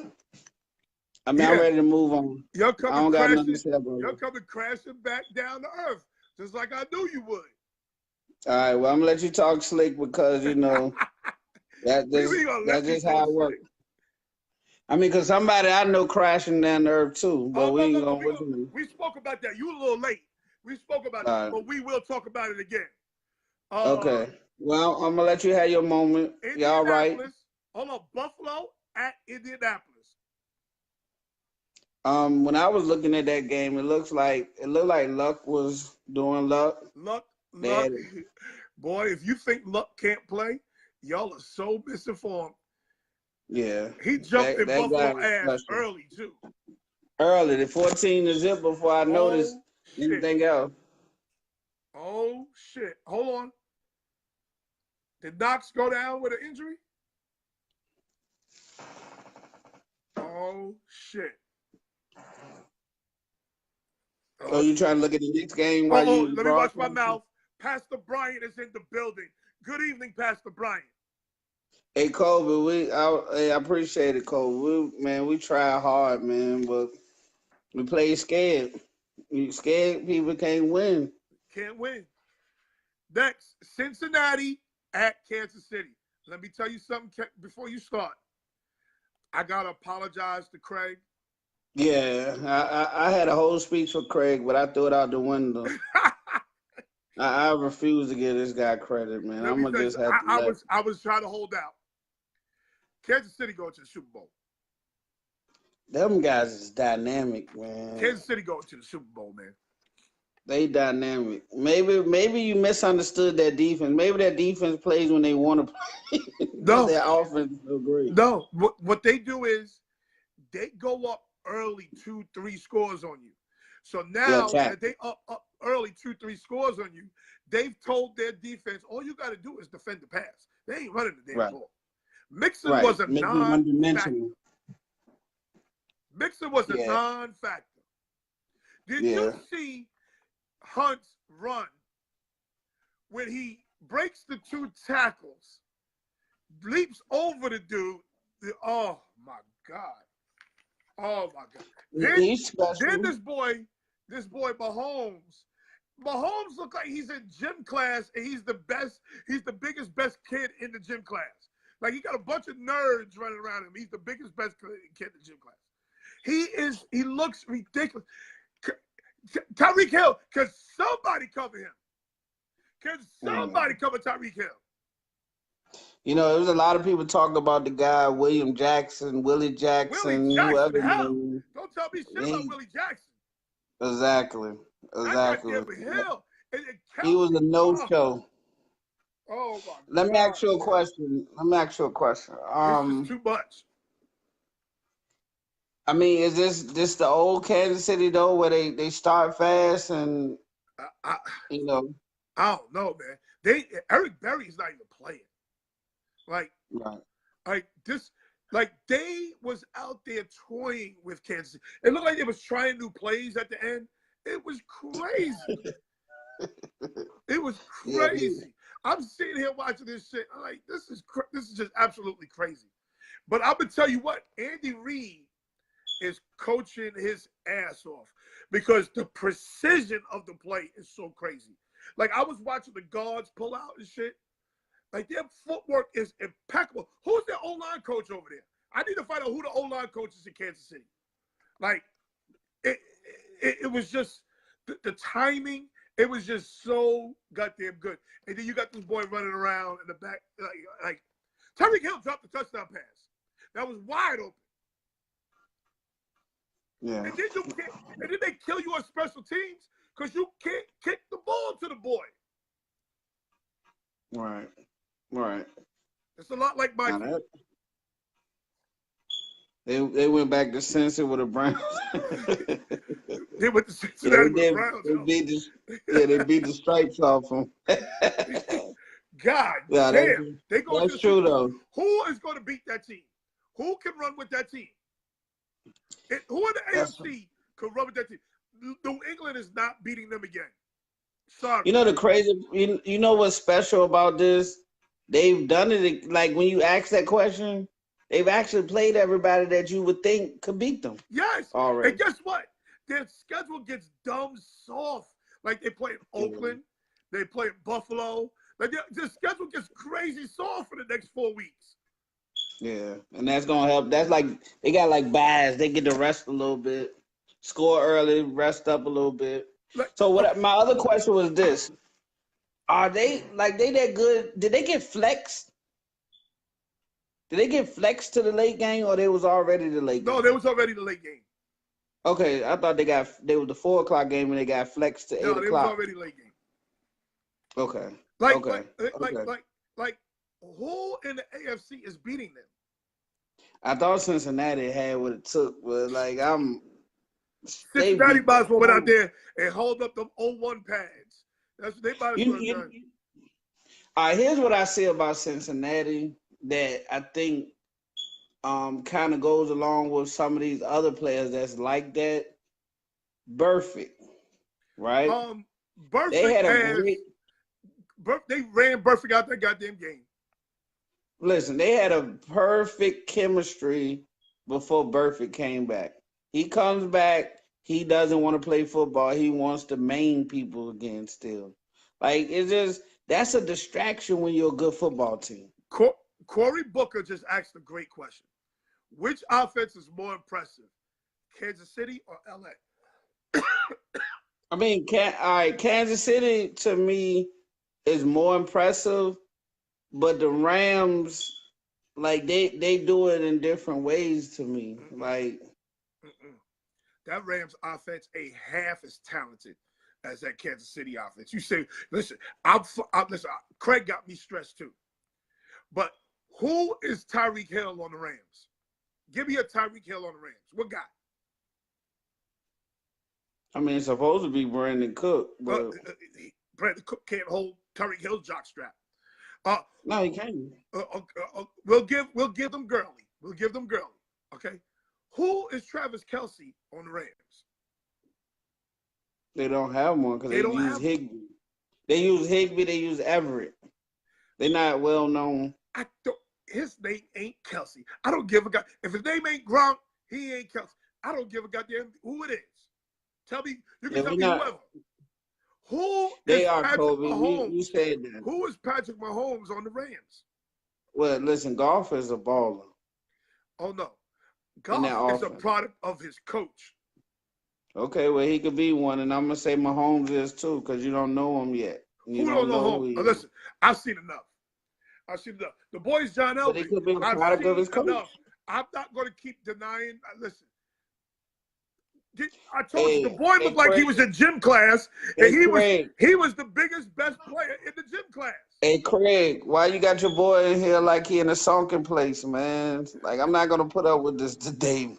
I mean, I'm Yeah, ready to move on. you're I coming don't got nothing to crashing. say about You're it. coming crashing back down to earth, just like I knew you would. All right, well, I'm gonna let you talk slick because you know We gonna that's let me just talk how it works. slick. I mean, cause somebody I know crashing down the earth too, but Oh we no, ain't no, no. gonna what you mean. We spoke about that. You a little late. We spoke about that, All right, but we will talk about it again. okay. Well, I'm gonna let you have your moment. Y'all right? Indianapolis. Hold on, Buffalo at Indianapolis. When I was looking at that game, it looked like Luck was doing Luck. Luck, They had, boy. If you think Luck can't play, y'all are so misinformed. yeah, He jumped in that guy Buffalo is ass special. early too. Early, the 14-0 before I noticed Oh shit. anything else. Oh shit. Hold on. Did Knox go down with an injury? Oh shit. So Oh you shit. trying to look at the next game while you Let me watch my broadcasting? mouth. Pastor Bryant is in the building. Good evening, Pastor Bryant. Hey Kobe, I appreciate it, Kobe. We try hard, man, but we play scared. You scared people can't win. Can't win. Next, Cincinnati at Kansas City. Let me tell you something before you start. I gotta apologize to Craig. Yeah, I had a whole speech for Craig, but I threw it out the window. I refuse to give this guy credit, man. Let I'm me gonna tell you, just have to let I was trying to hold out. Kansas City going to the Super Bowl. them guys is dynamic, man. Kansas City going to the Super Bowl, man. They dynamic. Maybe you misunderstood that defense. Maybe that defense plays when they want to play. But No, their offense is so great. no. What they do is they go up early 2-3 scores on you. So Yeah, now attack. that they up early 2-3 scores on you, they've told their defense, all you got to do is defend the pass. They ain't running the damn Right. ball. Mixon Right. was a Make them non-factor. one-dimensional. Mixon was a Yeah. non-factor. Did Yeah. you see Hunt's run when he breaks the 2 tackles, leaps over the dude? Oh my God. Oh my God. He's Then special. this boy Mahomes looked like he's in gym class and he's the biggest, best kid in the gym class. Like he got a bunch of nerds running around him. He's the biggest, best kid in the gym class. He looks ridiculous. Tyreek Hill, can somebody cover him? Can somebody cover Tyreek Hill? You know, there was a lot of people talking about the guy Willie Jackson, Willie Jackson, whoever. hell. Don't tell me shit about Willie Jackson. Exactly. That goddamn Hill. He was a no-show. Oh my God. Let me ask you a question. This is too much. I mean, is this the old Kansas City though, where they start fast and you know? I don't know, man. Eric Berry's not even playing. Right. They was out there toying with Kansas City. It looked like they was trying new plays at the end. It was crazy. It was crazy. I'm sitting here watching this shit. I'm like, this is just absolutely crazy. But I'm gonna tell you what, Andy Reid is coaching his ass off because the precision of the play is so crazy. Like I was watching the guards pull out and shit. Like their footwork is impeccable. Who's their O-line coach over there? I need to find out who the O-line coach is in Kansas City. Like it was just the timing. It was just so goddamn good. And then you got this boy running around in the back. Like Tyreek Hill dropped the touchdown pass. That was wide open. Yeah. And then they kill you on special teams because you can't kick the ball to the boy. Right. It's a lot like my They went back to Cincy with the Browns. They went to Yeah, Cincinnati they with the did. Browns. They Yo. beat they beat the stripes off them. God Yeah, damn. They go to the that's true Super Bowl. though. Who is going to beat that team? Who can run with that team? Who in the That's AFC can run with that team? New England is not beating them again. Sorry. You know the crazy. You know what's special about this? They've done it like when you ask that question, they've actually played everybody that you would think could beat them Yes. already. And guess what? Their schedule gets dumb soft. Like they play in Oakland, they play in Buffalo. Like their schedule gets crazy soft for the next 4 weeks. Yeah, and that's gonna help. That's like they got like buys. They get to rest a little bit, score early, rest up a little bit. Like, So what? My other question was this: are they that good? Did they get flexed? Did they get flexed to the late game, or they was already the late game? No, they was already the late game. Okay, I thought they were the 4 o'clock game and they got flexed to 8 No, o'clock. they was already late game. Okay. Like, who in the AFC is beating them? I thought Cincinnati had what it took, but like Cincinnati might as well went out there and hold up them 0-1 pads. That's what they might as well have done. All right, here's what I say about Cincinnati that I think kind of goes along with some of these other players that's like that. Burfict, right? Burfict they had a great. They ran Burfict out that goddamn game. Listen, they had a perfect chemistry before Burfict came back. He comes back. He doesn't want to play football. He wants to maim people again still. Like, it's just, that's a distraction when you're a good football team. Cory Booker just asked a great question. Which offense is more impressive, Kansas City or LA? I mean, all right, Kansas City to me is more impressive, but the Rams, like they do it in different ways to me. Like that Rams offense ain't half as talented as that Kansas City offense. You say, listen, listen. Craig got me stressed too, but who is Tyreek Hill on the Rams? Give me a Tyreek Hill on the Rams. What guy? I mean, it's supposed to be Brandon Cook, but Brandon Cook can't hold Tyreek Hill's jockstrap. No, he can't. We'll give them Gurley. We'll give them Gurley. Okay. Who is Travis Kelce on the Rams? They don't have one because they use Higbee. They use Higbee. They use Everett. They're not well known. His name ain't Kelce. I don't give a god. If his name ain't Gronk, he ain't Kelce. I don't give a goddamn who it is. Tell me. You can tell me whoever. Who is Patrick Mahomes? You said that. Who is Patrick Mahomes on the Rams? Well, listen, Goff is a baller. Oh, no. Goff is a product of his coach. Okay, well, he could be one, and I'm going to say Mahomes is too because you don't know him yet. Who don't know Mahomes? Listen, I've seen enough. The boy's John Elway. But he could be a product of his coach. Enough. I'm not going to keep denying. Listen. I told you the boy looked like he was in gym class, and he was the biggest, best player in the gym class. Hey Craig, why you got your boy in here like he in a sunken place, man? Like I'm not gonna put up with this today.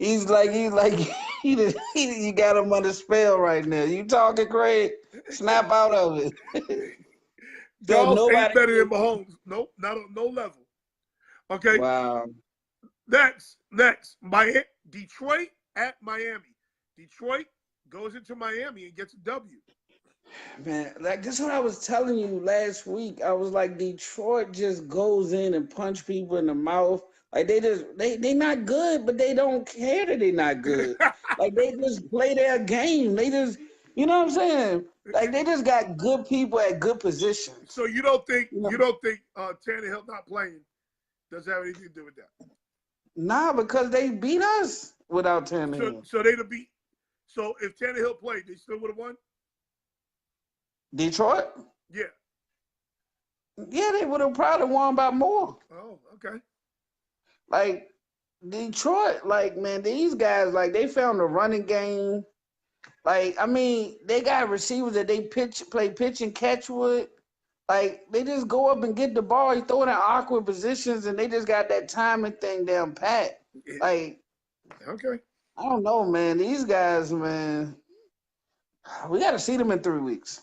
He's like you got him under spell right now. You talking, Craig? Snap out of it. Nobody ain't better than Mahomes. Nope, not on no level. Okay. Wow. Next, Detroit at Miami. Detroit goes into Miami and gets a W. Man, like this is what I was telling you last week. I was like, Detroit just goes in and punch people in the mouth. Like they not good, but they don't care that they're not good. Like they just play their game. They just, you know what I'm saying? Like they just got good people at good positions. So you don't think Tannehill not playing does have anything to do with that? Nah, because they beat us without Tannehill. So they'd have beat. So if Tannehill played, they still would have won? Detroit? Yeah. Yeah, they would have probably won by more. Oh, okay. Like Detroit, like man, these guys, like they found a running game. Like, I mean, they got receivers that they play pitch and catch with. Like, they just go up and get the ball. You throw it in awkward positions, and they just got that timing thing down pat. Like, Okay. I don't know, man. These guys, man, we got to see them in 3 weeks.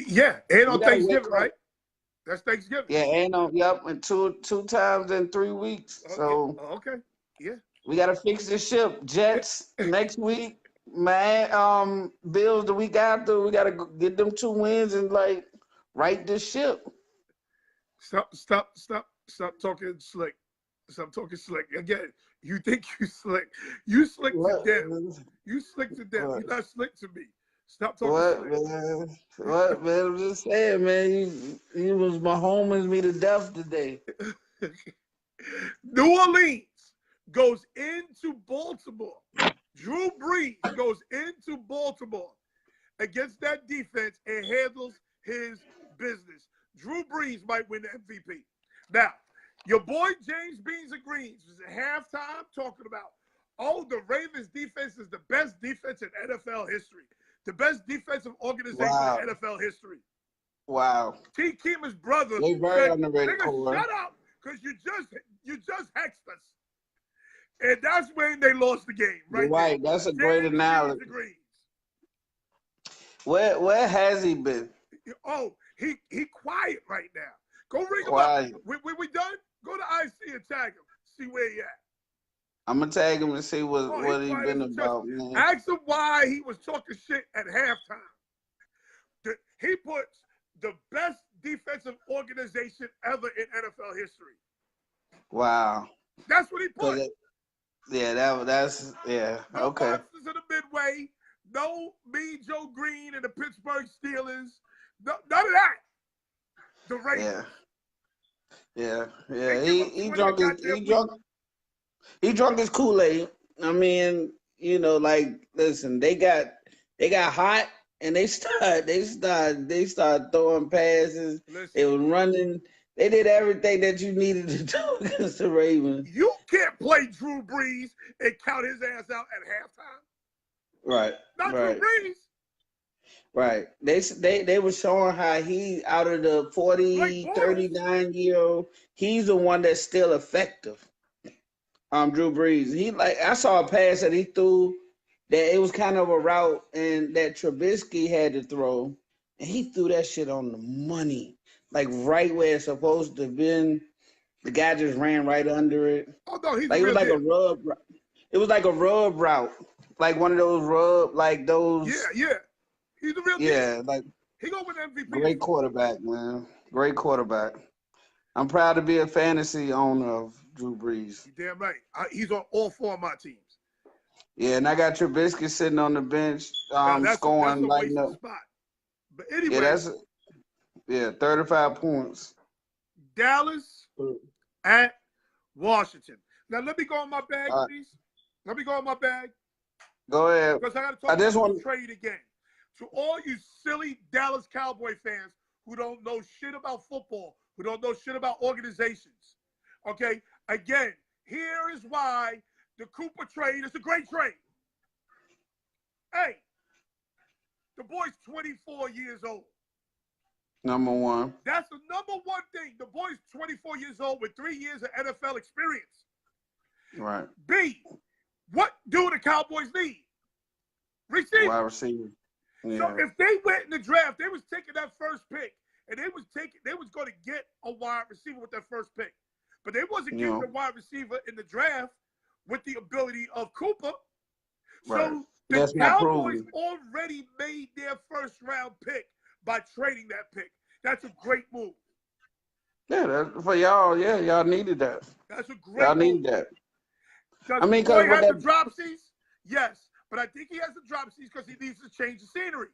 Yeah, and We on got to wake Thanksgiving, up. right? That's Thanksgiving. Yeah, and on, yep, and two times in 3 weeks. Yeah. So Okay. Yeah. we got to fix this ship. Jets next week, man. Bills the week after. We got to get them 2 wins and like right this ship. Stop talking slick. Stop talking slick. Again, you think you slick. You slick to What? them. You slick to them. What? You're not slick to me. Stop talking What, slick. man? What, man? I'm just saying, man. You was Mahomes me to death today. New Orleans goes into Baltimore. Drew Brees goes into Baltimore against that defense and handles his business. Drew Brees might win the MVP. Now, your boy James Beans and Greens was at halftime talking about, oh, the Ravens defense is the best defense in NFL history. The best defensive organization in NFL history. Wow. T. Keema's brother They very said, underrated, nigga, Corey. shut up, because you just hexed us. And that's when they lost the game, right? You're right. There. That's a great James analogy. Beans and Greens. Where has he been? Oh, he quiet right now. Go ring Quiet. him up. When we done, go to IC and tag him. See where he at. I'm gonna tag him and see what he been about, man. Ask him why he was talking shit at halftime. He puts the best defensive organization ever in NFL history. Wow. That's what he put. That's No okay. monsters in the Midway. No Mean Joe Green and the Pittsburgh Steelers. No, none of that. The Ravens. Yeah. He drunk his Kool-Aid. I mean, listen, they got hot and they started throwing passes. Listen, they was running. They did everything that you needed to do against the Ravens. You can't play Drew Brees and count his ass out at halftime. Right. Not Drew Brees. Right. They were showing how he, out of the 39-year-old, he's the one that's still effective. Drew Brees. I saw a pass that he threw that it was kind of a route and that Trubisky had to throw, and he threw that shit on the money, like right where it's supposed to have been. The guy just ran right under it. Oh no, it was like a rub. It was like a rub route, like one of those rub, like those. Yeah. He's a real deal. Yeah, like he gonna win MVP. Great quarterback, man. Great quarterback. I'm proud to be a fantasy owner of Drew Brees. You're damn right. He's on all 4 of my teams. Yeah, and I got Trubisky sitting on the bench, that's scoring a like wasted spot. But anyway, 35 points. Dallas at Washington. Now let me go on my bag, please. Let me go on my bag. Go ahead. Because I got to talk about the trade again. To all you silly Dallas Cowboy fans who don't know shit about football, who don't know shit about organizations. Okay? Again, here is why the Cooper trade is a great trade. Hey, the boy's 24 years old. Number one. That's the number one thing. The boy's 24 years old with 3 years of NFL experience. Right. B, what do the Cowboys need? Receiver. Wide receiver. Yeah. So if they went in the draft, they was taking that first pick, and they was going to get a wide receiver with that first pick. But they wasn't getting the wide receiver in the draft with the ability of Cooper. Right. So the Cowboys already made their first round pick by trading that pick. That's a great move. Yeah, for y'all, y'all needed that. That's a great y'all move. needed that. Does the boy have the dropsies? Yes. But I think he has the dropsies because he needs to change the scenery.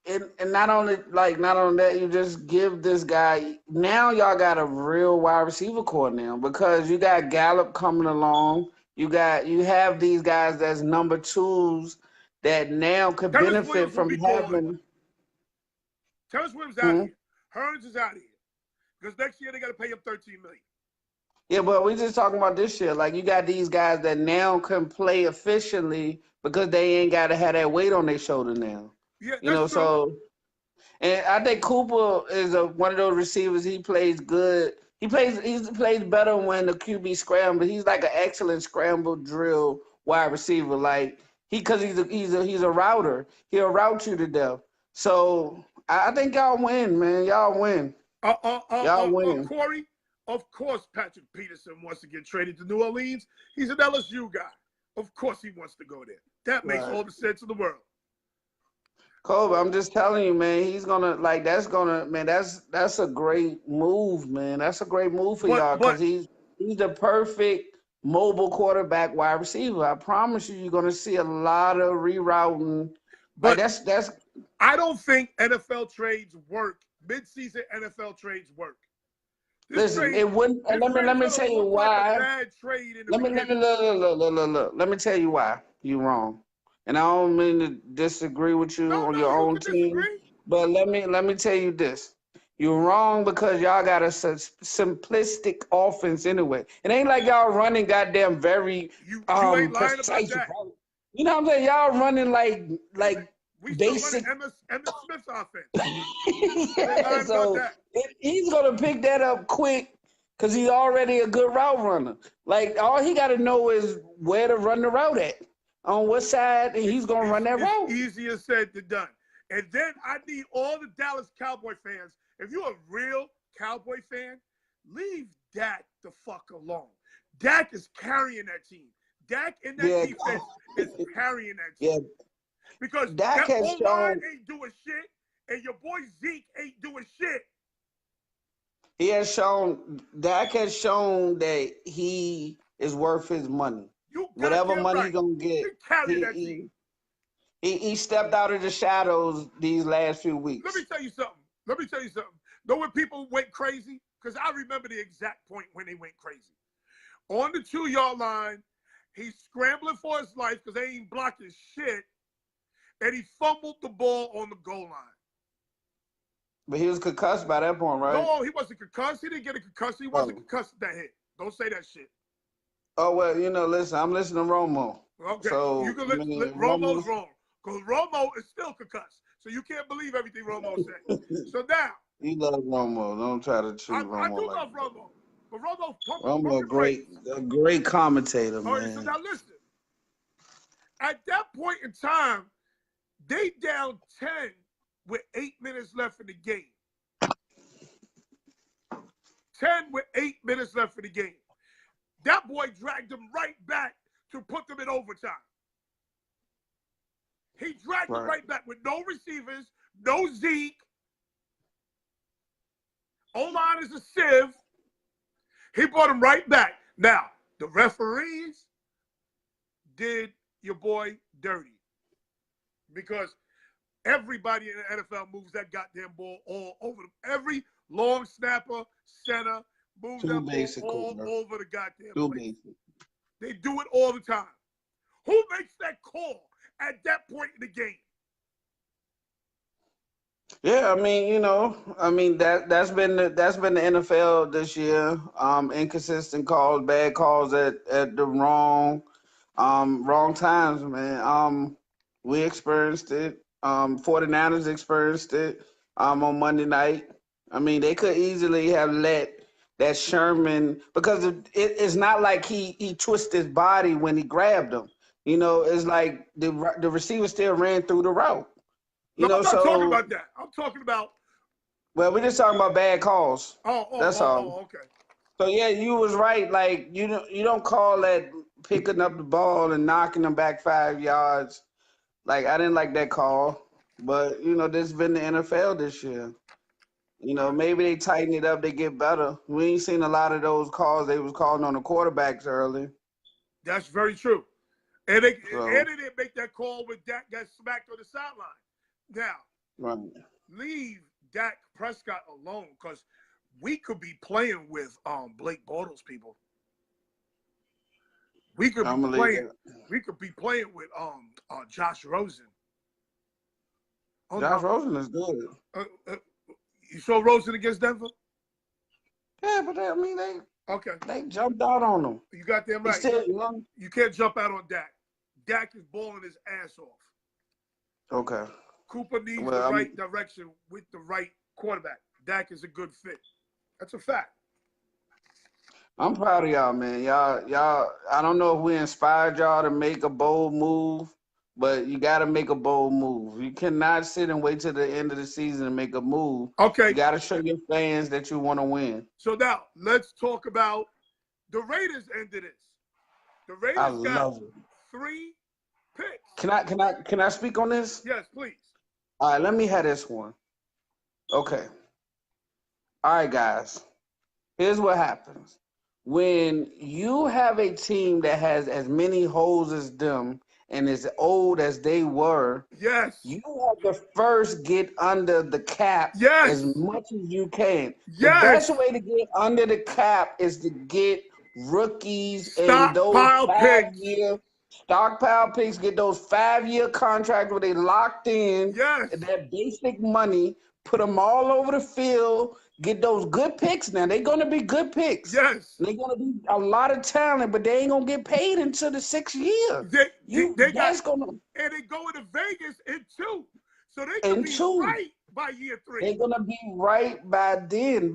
And not only that, you just give this guy, now y'all got a real wide receiver core now, because you got Gallup coming along. You have these guys that's number 2s that now could benefit from having. Terrence Williams out of here. Hearns is out of here. Because next year they got to pay him $13 million. Yeah, but we just talking about this year. Like, you got these guys that now can play efficiently because they ain't got to have that weight on their shoulder now. Yeah, that's true. So, and I think Cooper is one of those receivers. He plays good He plays better when the QB scramble. He's like an excellent scramble drill wide receiver. Like because he's a router. He'll route you to death. So I think y'all win, man. Y'all win. Y'all win. Corey, of course Patrick Peterson wants to get traded to New Orleans. He's an LSU guy. Of course he wants to go there. That makes all the sense in the world. Kobe, I'm just telling you, man, he's gonna like that's a great move, man. That's a great move for y'all because he's the perfect mobile quarterback wide receiver. I promise you're gonna see a lot of rerouting. But like that's I don't think NFL trades work. Mid-season NFL trades work. Listen, it wouldn't. And let me tell you why. Bad trade in the Let me tell you why you're wrong. And I don't mean to disagree with you on your own team, but let me tell you this: you're wrong because y'all got a simplistic offense anyway. It ain't like y'all running goddamn very you ain't lying precise. about that. You know what I'm saying? Y'all running like we basic. Still running Emmitt Smith's offense. Yeah, so he's gonna pick that up quick because he's already a good route runner. Like all he got to know is where to run the route at, on what side, and he's gonna run that route. Easier said than done. And then I need all the Dallas Cowboy fans. If you're a real Cowboy fan, leave Dak the fuck alone. Dak is carrying that team. Dak in that defense is carrying that team. Yeah. Because Dak that has O-line ain't doing shit, and your boy Zeke ain't doing shit. Dak has shown that he is worth his money. Whatever money he's gonna get, he stepped out of the shadows these last few weeks. Let me tell you something. Know when people went crazy? Because I remember the exact point when they went crazy. On the 2-yard line, he's scrambling for his life because they ain't blocking shit, and he fumbled the ball on the goal line. But he was concussed by that point, right? No, he wasn't concussed. He didn't get a concussion. He wasn't concussed that hit. Don't say that shit. Oh, well, listen, I'm listening to Romo. Okay, so, you can Romo's wrong. Because Romo is still concussed. So you can't believe everything Romo said. So now. You love Romo. Don't try to treat Romo. I do love Romo. But Romo, a great commentator, man. All right, so now listen. At that point in time, they down 10 with 8 minutes left in the game. 10 with 8 minutes left in the game. That boy dragged them right back to put them in overtime. He dragged them right back with no receivers, no Zeke. O-line is a sieve. He brought them right back. Now, the referees did your boy dirty because everybody in the NFL moves that goddamn ball all over them. Every long snapper, center, moves that ball all over the goddamn place. They do it all the time. Who makes that call at that point in the game? Yeah, that's been the NFL this year. Inconsistent calls, bad calls at the wrong times, man. We experienced it. 49ers experienced it on Monday night. They could easily have let that Sherman, because it's not like he twisted his body when he grabbed him. It's like the receiver still ran through the route. I'm not talking about that. I'm talking about. Well, we're just talking about bad calls. That's all. Oh, okay. So yeah, you was right. Like you don't call that picking up the ball and knocking them back 5 yards. Like I didn't like that call, but this has been the NFL this year. Maybe they tighten it up, they get better. We ain't seen a lot of those calls they was calling on the quarterbacks early. That's very true. And they didn't make that call when Dak got smacked on the sideline. Now, leave Dak Prescott alone because we could be playing with Blake Bortles people. We could be playing with Josh Rosen. Josh Rosen is good. You saw Rosen against Denver? Yeah, but they jumped out on him. You got them right. You can't jump out on Dak. Dak is balling his ass off. Okay. Cooper needs the right direction with the right quarterback. Dak is a good fit. That's a fact. I'm proud of y'all, man. Y'all. I don't know if we inspired y'all to make a bold move, but you got to make a bold move. You cannot sit and wait till the end of the season to make a move. Okay. You got to show your fans that you want to win. So now let's talk about the Raiders end of this. The I Raiders got love it. 3 picks. Can I speak on this? Yes, please. All right, let me have this one. Okay. All right, guys. Here's what happens. When you have a team that has as many holes as them and as old as they were, Yes. you have to first get under the cap Yes. as much as you can. Yes. The best way to get under the cap is to get rookies and those Stockpile picks. 5-year stockpile picks, get those 5-year contracts where they locked in Yes. that basic money, put them all over the field, get those good picks. Now they're gonna be good picks. Yes. They're gonna be a lot of talent, but they ain't gonna get paid until the 6th year. They That's got, gonna and they going to Vegas in 2. So they can in be 2. right by year 3. They're gonna be right by then.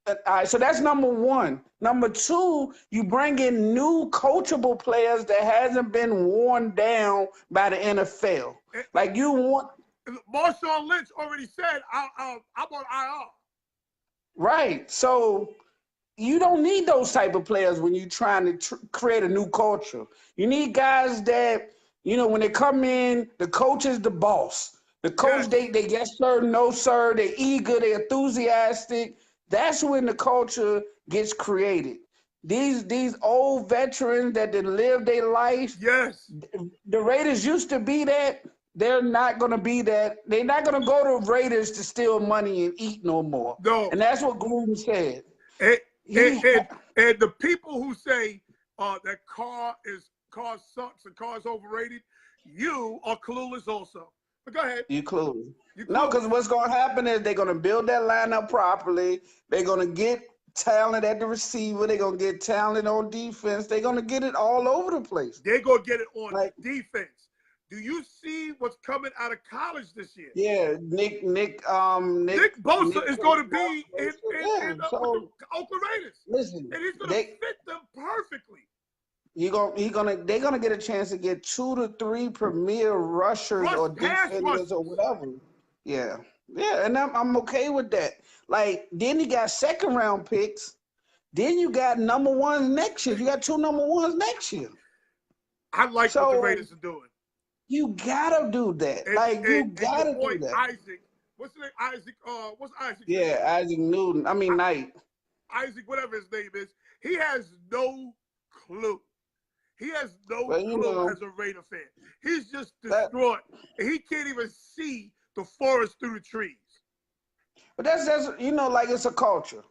All right, so that's number 1. Number 2, you bring in new coachable players that hasn't been worn down by the NFL. Like you want Marshawn Lynch already said, I'm on IR. right. So you don't need those type of players when you're trying to create a new culture. You need guys that, when they come in, the coach is the boss. The coach, Yes. they yes sir, no sir, they're eager, they're enthusiastic. That's when the culture gets created. These old veterans that did live their life. Yes. The Raiders used to be that. They're not going to be that. They're not going to go to Raiders to steal money and eat no more. No. And that's what Gruden said. And the people who say that car sucks and car's overrated, you are clueless also. But go ahead. You clueless. No, because what's going to happen is they're going to build that lineup properly. They're going to get talent at the receiver. They're going to get talent on defense. They're going to get it all over the place. They're going to get it on defense. Do you see what's coming out of college this year? Yeah, Nick Bosa is going to be in with the Oakland Raiders. Listen, and he's going to fit them perfectly. They're gonna get a chance to get 2 to 3 premier rushers or defenders or whatever. Yeah, and I'm okay with that. Like then you got 2nd round picks, then you got number 1s next year. You got 2 number 1s next year. I like what the Raiders are doing. You gotta do that. You gotta do that. Isaac, what's his name? Isaac. What's Isaac? Yeah, Isaac Newton. I mean Knight. Isaac, whatever his name is. He has no clue. He has no clue as a Raider fan. He's just distraught. And he can't even see the forest through the trees. But that's like it's a culture.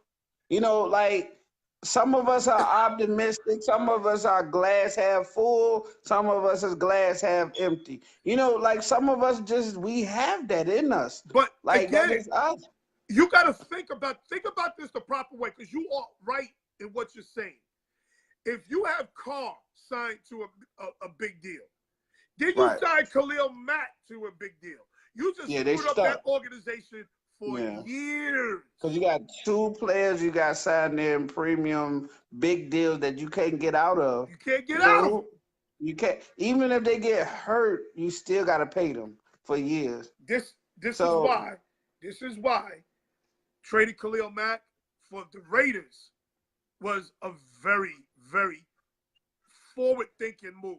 Like some of us are optimistic. Some of us are glass half full. Some of us is glass half empty. Like some of us we have that in us. But like again, that is us. You got to think about this the proper way because you are right in what you're saying. If you have Carr signed to a big deal, then you signed Khalil Mack to a big deal. You just screwed up that organization for years. Because you got 2 players you got signed there in premium big deals that you can't get out of. You can't get out of them. You can't. Even if they get hurt, you still got to pay them for years. This is why trading Khalil Mack for the Raiders was a very, very forward-thinking move.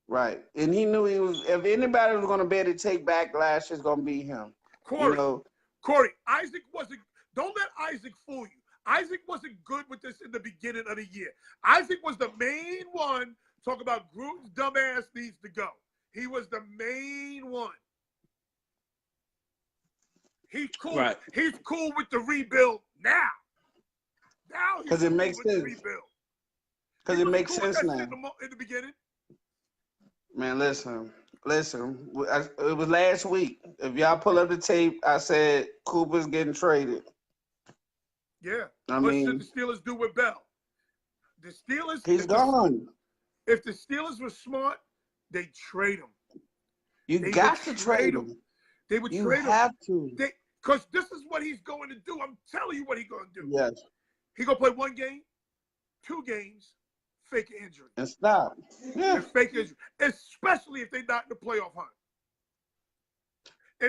Right. And he knew if anybody was going to be able to take backlash, it's going to be him. Corey, Isaac wasn't – don't let Isaac fool you. Isaac wasn't good with this in the beginning of the year. Isaac was the main one talking about Gruden's dumbass needs to go. He was the main one. He's cool. Right. He's cool with the rebuild now. Now he's cool with the rebuild. Because it makes sense now. In the beginning. Man, listen. It was last week. If y'all pull up the tape, I said Cooper's getting traded. Yeah. What should the Steelers do with Bell? The Steelers. He's gone. If the Steelers were smart, they trade him. You got to trade him. They would trade him. You have to. Because this is what he's going to do. I'm telling you what he's going to do. Yes. He gonna play 1 game, 2 games, fake injury. And stop. Yeah. It's fake injury, especially if they not in the playoff hunt.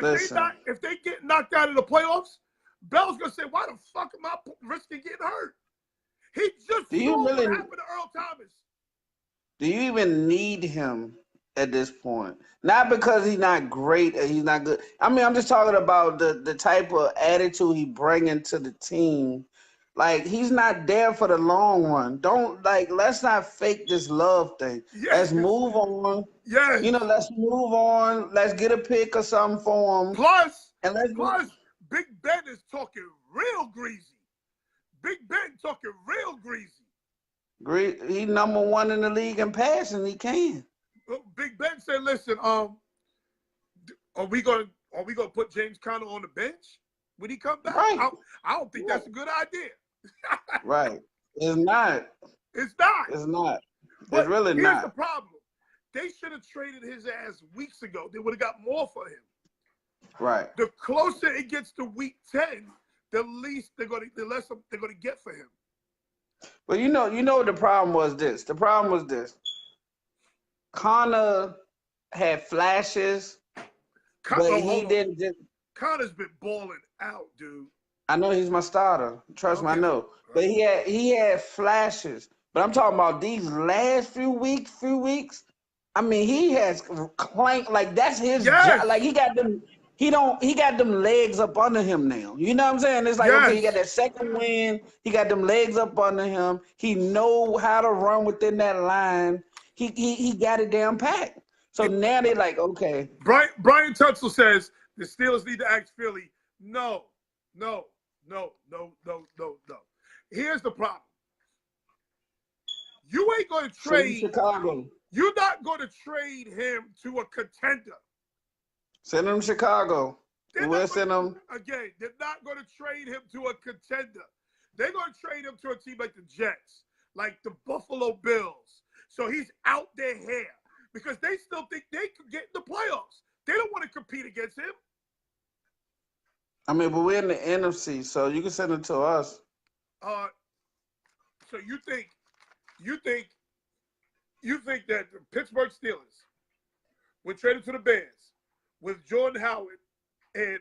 Listen. If they get knocked out of the playoffs, Bell's gonna say, "Why the fuck am I risking getting hurt?" He just saw what happened to Earl Thomas. Do you even need him at this point? Not because he's not great or he's not good. I mean, I'm just talking about the type of attitude he bringing to the team. Like, he's not there for the long run. Let's not fake this love thing. Yes. Let's move on. Yes. Let's move on. Let's get a pick or something for him. Plus, Big Ben is talking real greasy. Big Ben talking real greasy. He's #1 in the league in passing. He can. Big Ben said, "Listen, are we gonna put James Conner on the bench when he come back?" Right. I don't think that's a good idea. Right. It's not. It's not. It's not. But it's really here's not. the problem. They should have traded his ass weeks ago. They would have got more for him. Right. The closer it gets to week 10, the less they're gonna get for him. But you know what the problem was this. The problem was this. Connor had flashes, but he didn't just. Connor's been balling out, dude. I know he's my starter. Trust me, I know. But he had flashes. But I'm talking about these last few weeks. I mean, he has clanked like that's his job. Like he got them legs up under him now. You know what I'm saying? It's like, okay, he got that second win. He got them legs up under him. He know how to run within that line. He got it down packed. So now they're like, okay. Brian Tutzel says the Steelers need to ask Philly. No. Here's the problem. You ain't going to trade Chicago. You're not going to trade him to a contender. Send him to Chicago. We'll send him. Again, they're not going to trade him to a contender. They're going to trade him to a team like the Jets, like the Buffalo Bills. So he's out their hair because they still think they could get in the playoffs. They don't want to compete against him. I mean, but we're in the NFC, so you can send it to us. So you think that the Pittsburgh Steelers would trade him to the Bears with Jordan Howard and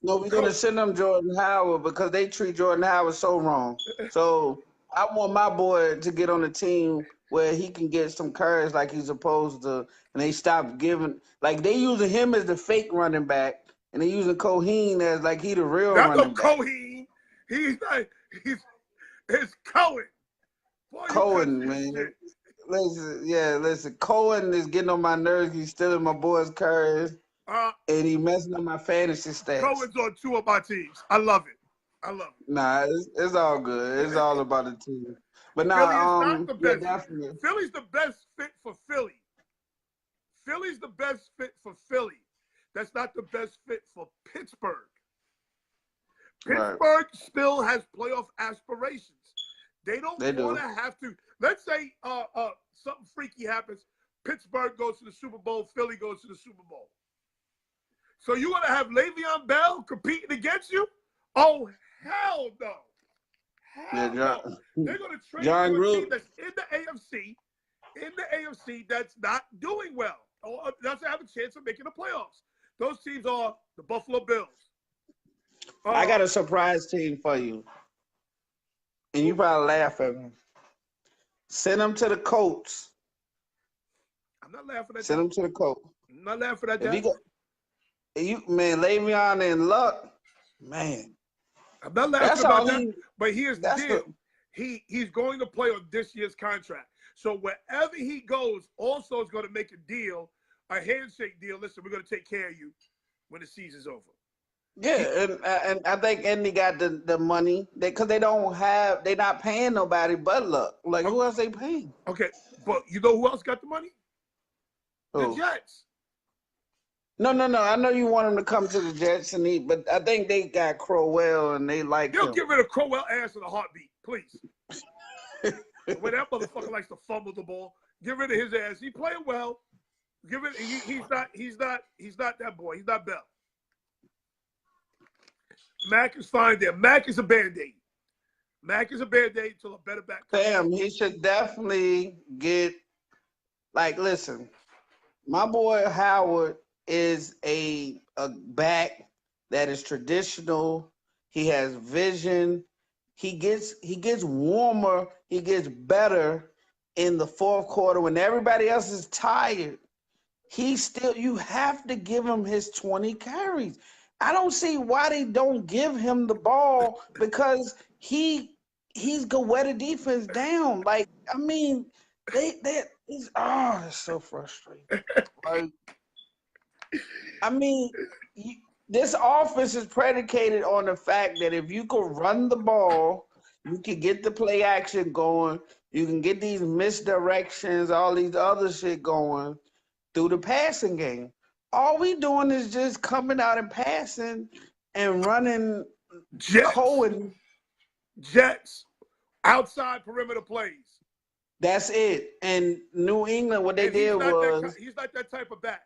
No, we're gonna send them Jordan Howard because they treat Jordan Howard so wrong. So I want my boy to get on a team where he can get some courage like he's supposed to, and they stop giving they using him as the fake running back. And they using Coheen as like he the real running back. Coheen. It's Cohen. Boy, Cohen, man. Listen. Cohen is getting on my nerves. He's stealing my boy's courage. And he messing up my fantasy stats. Cohen's on 2 of my teams. I love it. Nah, it's all good. It's all about the team. But Philly now, is not the best. definitely. Philly's the best fit for Philly. Philly's the best fit for Philly. That's not the best fit for Pittsburgh. Pittsburgh still has playoff aspirations. They don't want to have to. Let's say something freaky happens. Pittsburgh goes to the Super Bowl. Philly goes to the Super Bowl. So you want to have Le'Veon Bell competing against you? Oh, hell no. No. They're going to trade to a team that's in the AFC that's not doing well or doesn't have a chance of making the playoffs. Those teams are the Buffalo Bills. I got a surprise team for you. And you probably laugh at me. Send them to the Colts. I'm not laughing at Send them to the Colts. I'm not laughing at that. Man, Le'Veon and Luck, man. I'm not laughing about that. But here's the deal. He's going to play on this year's contract. So wherever he goes, also is going to make a deal, a handshake deal. Listen, we're going to take care of you when the season's over. Yeah, and I think Andy got the money because they're not paying nobody but Luck. Like, who else they paying? Okay, but you know who else got the money? The Jets. No. I know you want him to come to the Jets but I think they got Crowell and they like him. They'll get rid of Crowell ass in a heartbeat, please. When that motherfucker likes to fumble the ball, get rid of his ass. He playing well. He's not that boy. He's not Bell. Mac is fine there. Mac is a Band-Aid. Mac is a Band-Aid until a better back comes. Fam, he should definitely get, like, listen, my boy Howard is a back that is traditional. He has vision. He gets warmer. He gets better in the fourth quarter when everybody else is tired. You have to give him his 20 carries. I don't see why they don't give him the ball, because he's gonna wear the defense down. Like, I mean, it's so frustrating. Like, I mean, this offense is predicated on the fact that if you can run the ball, you can get the play action going, you can get these misdirections, all these other shit going through the passing game. All we doing is just coming out and passing and running Jets, outside perimeter plays. That's it. And New England, what they did was he's not that type of back.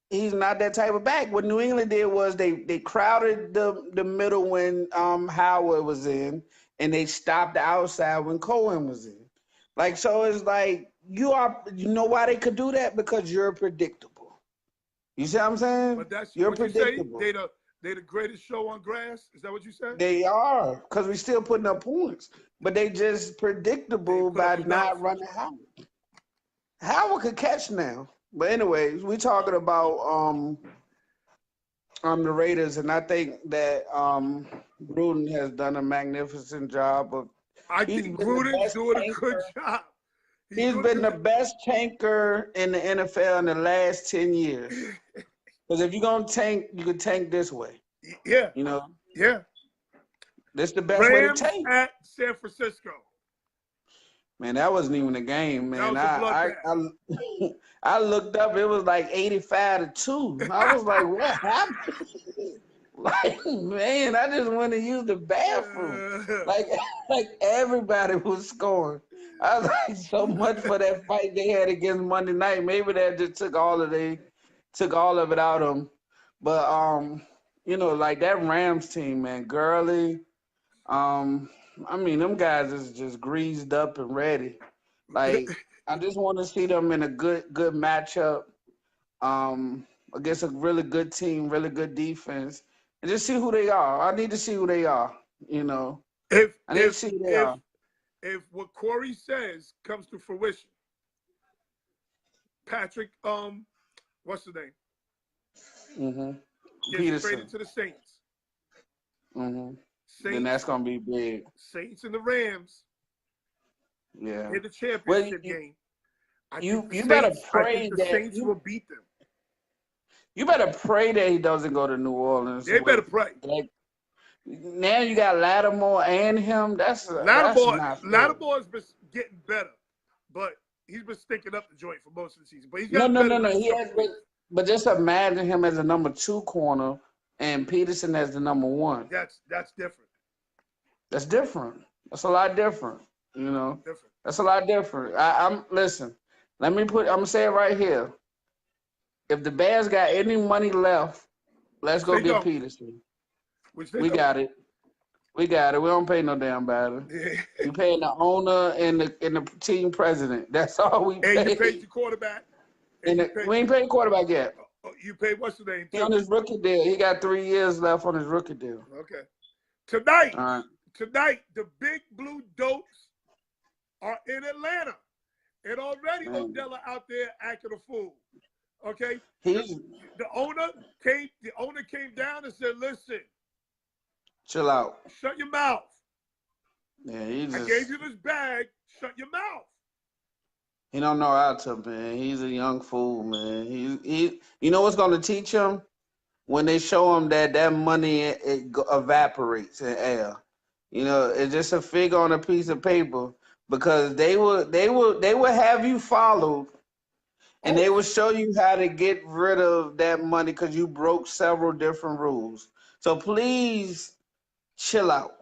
He's not that type of back. What New England did was they crowded the middle when Howard was in, and they stopped the outside when Cohen was in. Like, so it's like you know why they could do that? Because you're predictable. You see what I'm saying? But that's you're what predictable. You say? They the greatest show on grass. Is that what you said? They are, because we still putting up points, but they just predictable by not running Howard. Howard could catch now. But anyways, we talking about the Raiders, and I think that Gruden has done a magnificent job of. I think Gruden's doing a good job. He's been the best tanker in the NFL in the last 10 years. Because if you're gonna tank, you can tank this way. Yeah. You know. Yeah. This the best Rams way to tank. At San Francisco. Man, that wasn't even a game, man. I looked up, it was like 85-2. I was like, what happened? Like, man, I just went to use the bathroom. Like everybody was scoring. I was like, so much for that fight they had against Monday night. Maybe that just took all of it out of them. But you know, like that Rams team, man, Gurley, I mean, them guys is just greased up and ready. Like, I just want to see them in a good matchup against a really good team, really good defense, and just see who they are. I need to see who they are, you know. I need to see who they are. If what Corey says comes to fruition, Patrick, what's the name? Mm-hmm. Gets Peterson. traded to the Saints. Mm-hmm. Saints, then that's gonna be big. Saints and the Rams. Yeah. In the championship game. You better pray the that Saints will beat them. You better pray that he doesn't go to New Orleans. They better pray. Like, now you got Lattimore and him. Lattimore's been getting better, but he's been stinking up the joint for most of the season. But he's got no. He has, but just imagine him as a number 2 corner and Peterson as the number 1. That's different. That's different. That's a lot different. You know. Different. That's a lot different. Listen. I'm gonna say it right here. If the Bears got any money left, let's go get Peterson. We got it. We don't pay no damn better. Yeah. We paying the owner and the team president. That's all we pay. And you paid your quarterback. We ain't paid quarterback yet. You paid what's the name? He on his rookie deal. He got 3 years left on his rookie deal. Okay. Tonight, all right. The Big Blue Dopes are in Atlanta. And already Odella out there acting a fool. Okay? The owner came down and said, listen. Chill out. Shut your mouth. Yeah, I gave you this bag. Shut your mouth. He don't know how to, man. He's a young fool, man. He you know what's going to teach him? When they show him that money it evaporates in air. You know, it's just a figure on a piece of paper, because they will have you followed, and they will show you how to get rid of that money because you broke several different rules. So please chill out.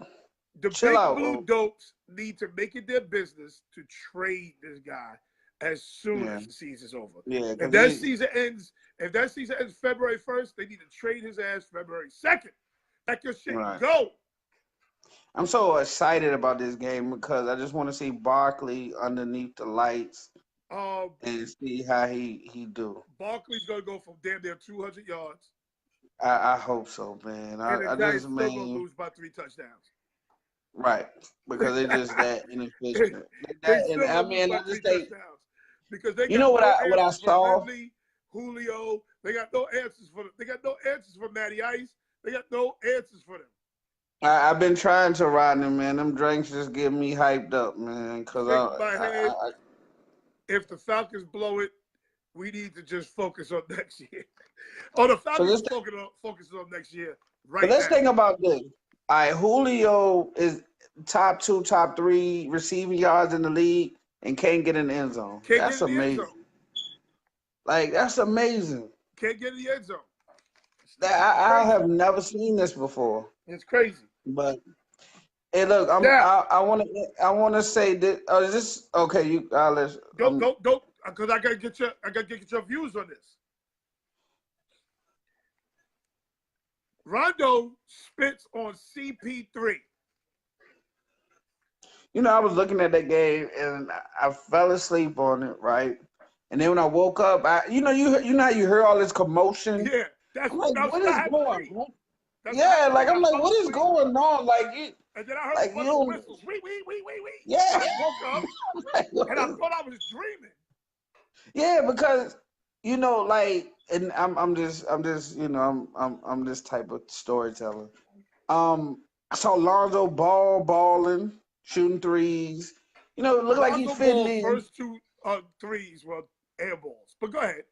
The Big Blue Dopes need to make it their business to trade this guy as soon as the season's over. Yeah, if that season ends February 1st, they need to trade his ass February 2nd. Let your shit go. I'm so excited about this game because I just want to see Barkley underneath the lights and see how he do. Barkley's gonna go from damn near 200 yards, I hope so, man. and the I Giants just still gonna man, lose by 3 touchdowns. right, because they're just that inefficient. They And still I gonna lose mean, by I three just think touchdowns because they you got know no what I answers for saw. Ridley, Julio. They got no answers for them. They got no answers for Matty Ice. They got no answers for them. I've been trying to ride them, man. Them drinks just get me hyped up, man. Cause Shake my head. If the Falcons blow it, we need to just focus on next year. The Falcons focus on next year right but let's now. think about this. All right, Julio is top 2, top 3 receiving yards in the league and can't get in the end zone. Can't That's get in the end amazing. zone. Like, that's amazing. Can't get in the end zone. I have never seen this before. It's crazy. But hey, look, I want to say that. Is this okay? You let's don't because I gotta get your views on this. Rondo spits on CP3. You know, I was looking at that game and I fell asleep on it, right? And then when I woke up, you know how you hear all this commotion. Yeah, that's I'm like, what is going on? That's yeah, like I'm like, what is going on? Like you. And then I heard like, a bunch of whistles. Wee. Yeah. I woke up and I thought I was dreaming. Yeah, because you know, like, and I'm just you know I'm this type of storyteller. I saw Lonzo balling, shooting threes. You know, it looked like he's fitting in. First 2 threes were air balls. But go ahead.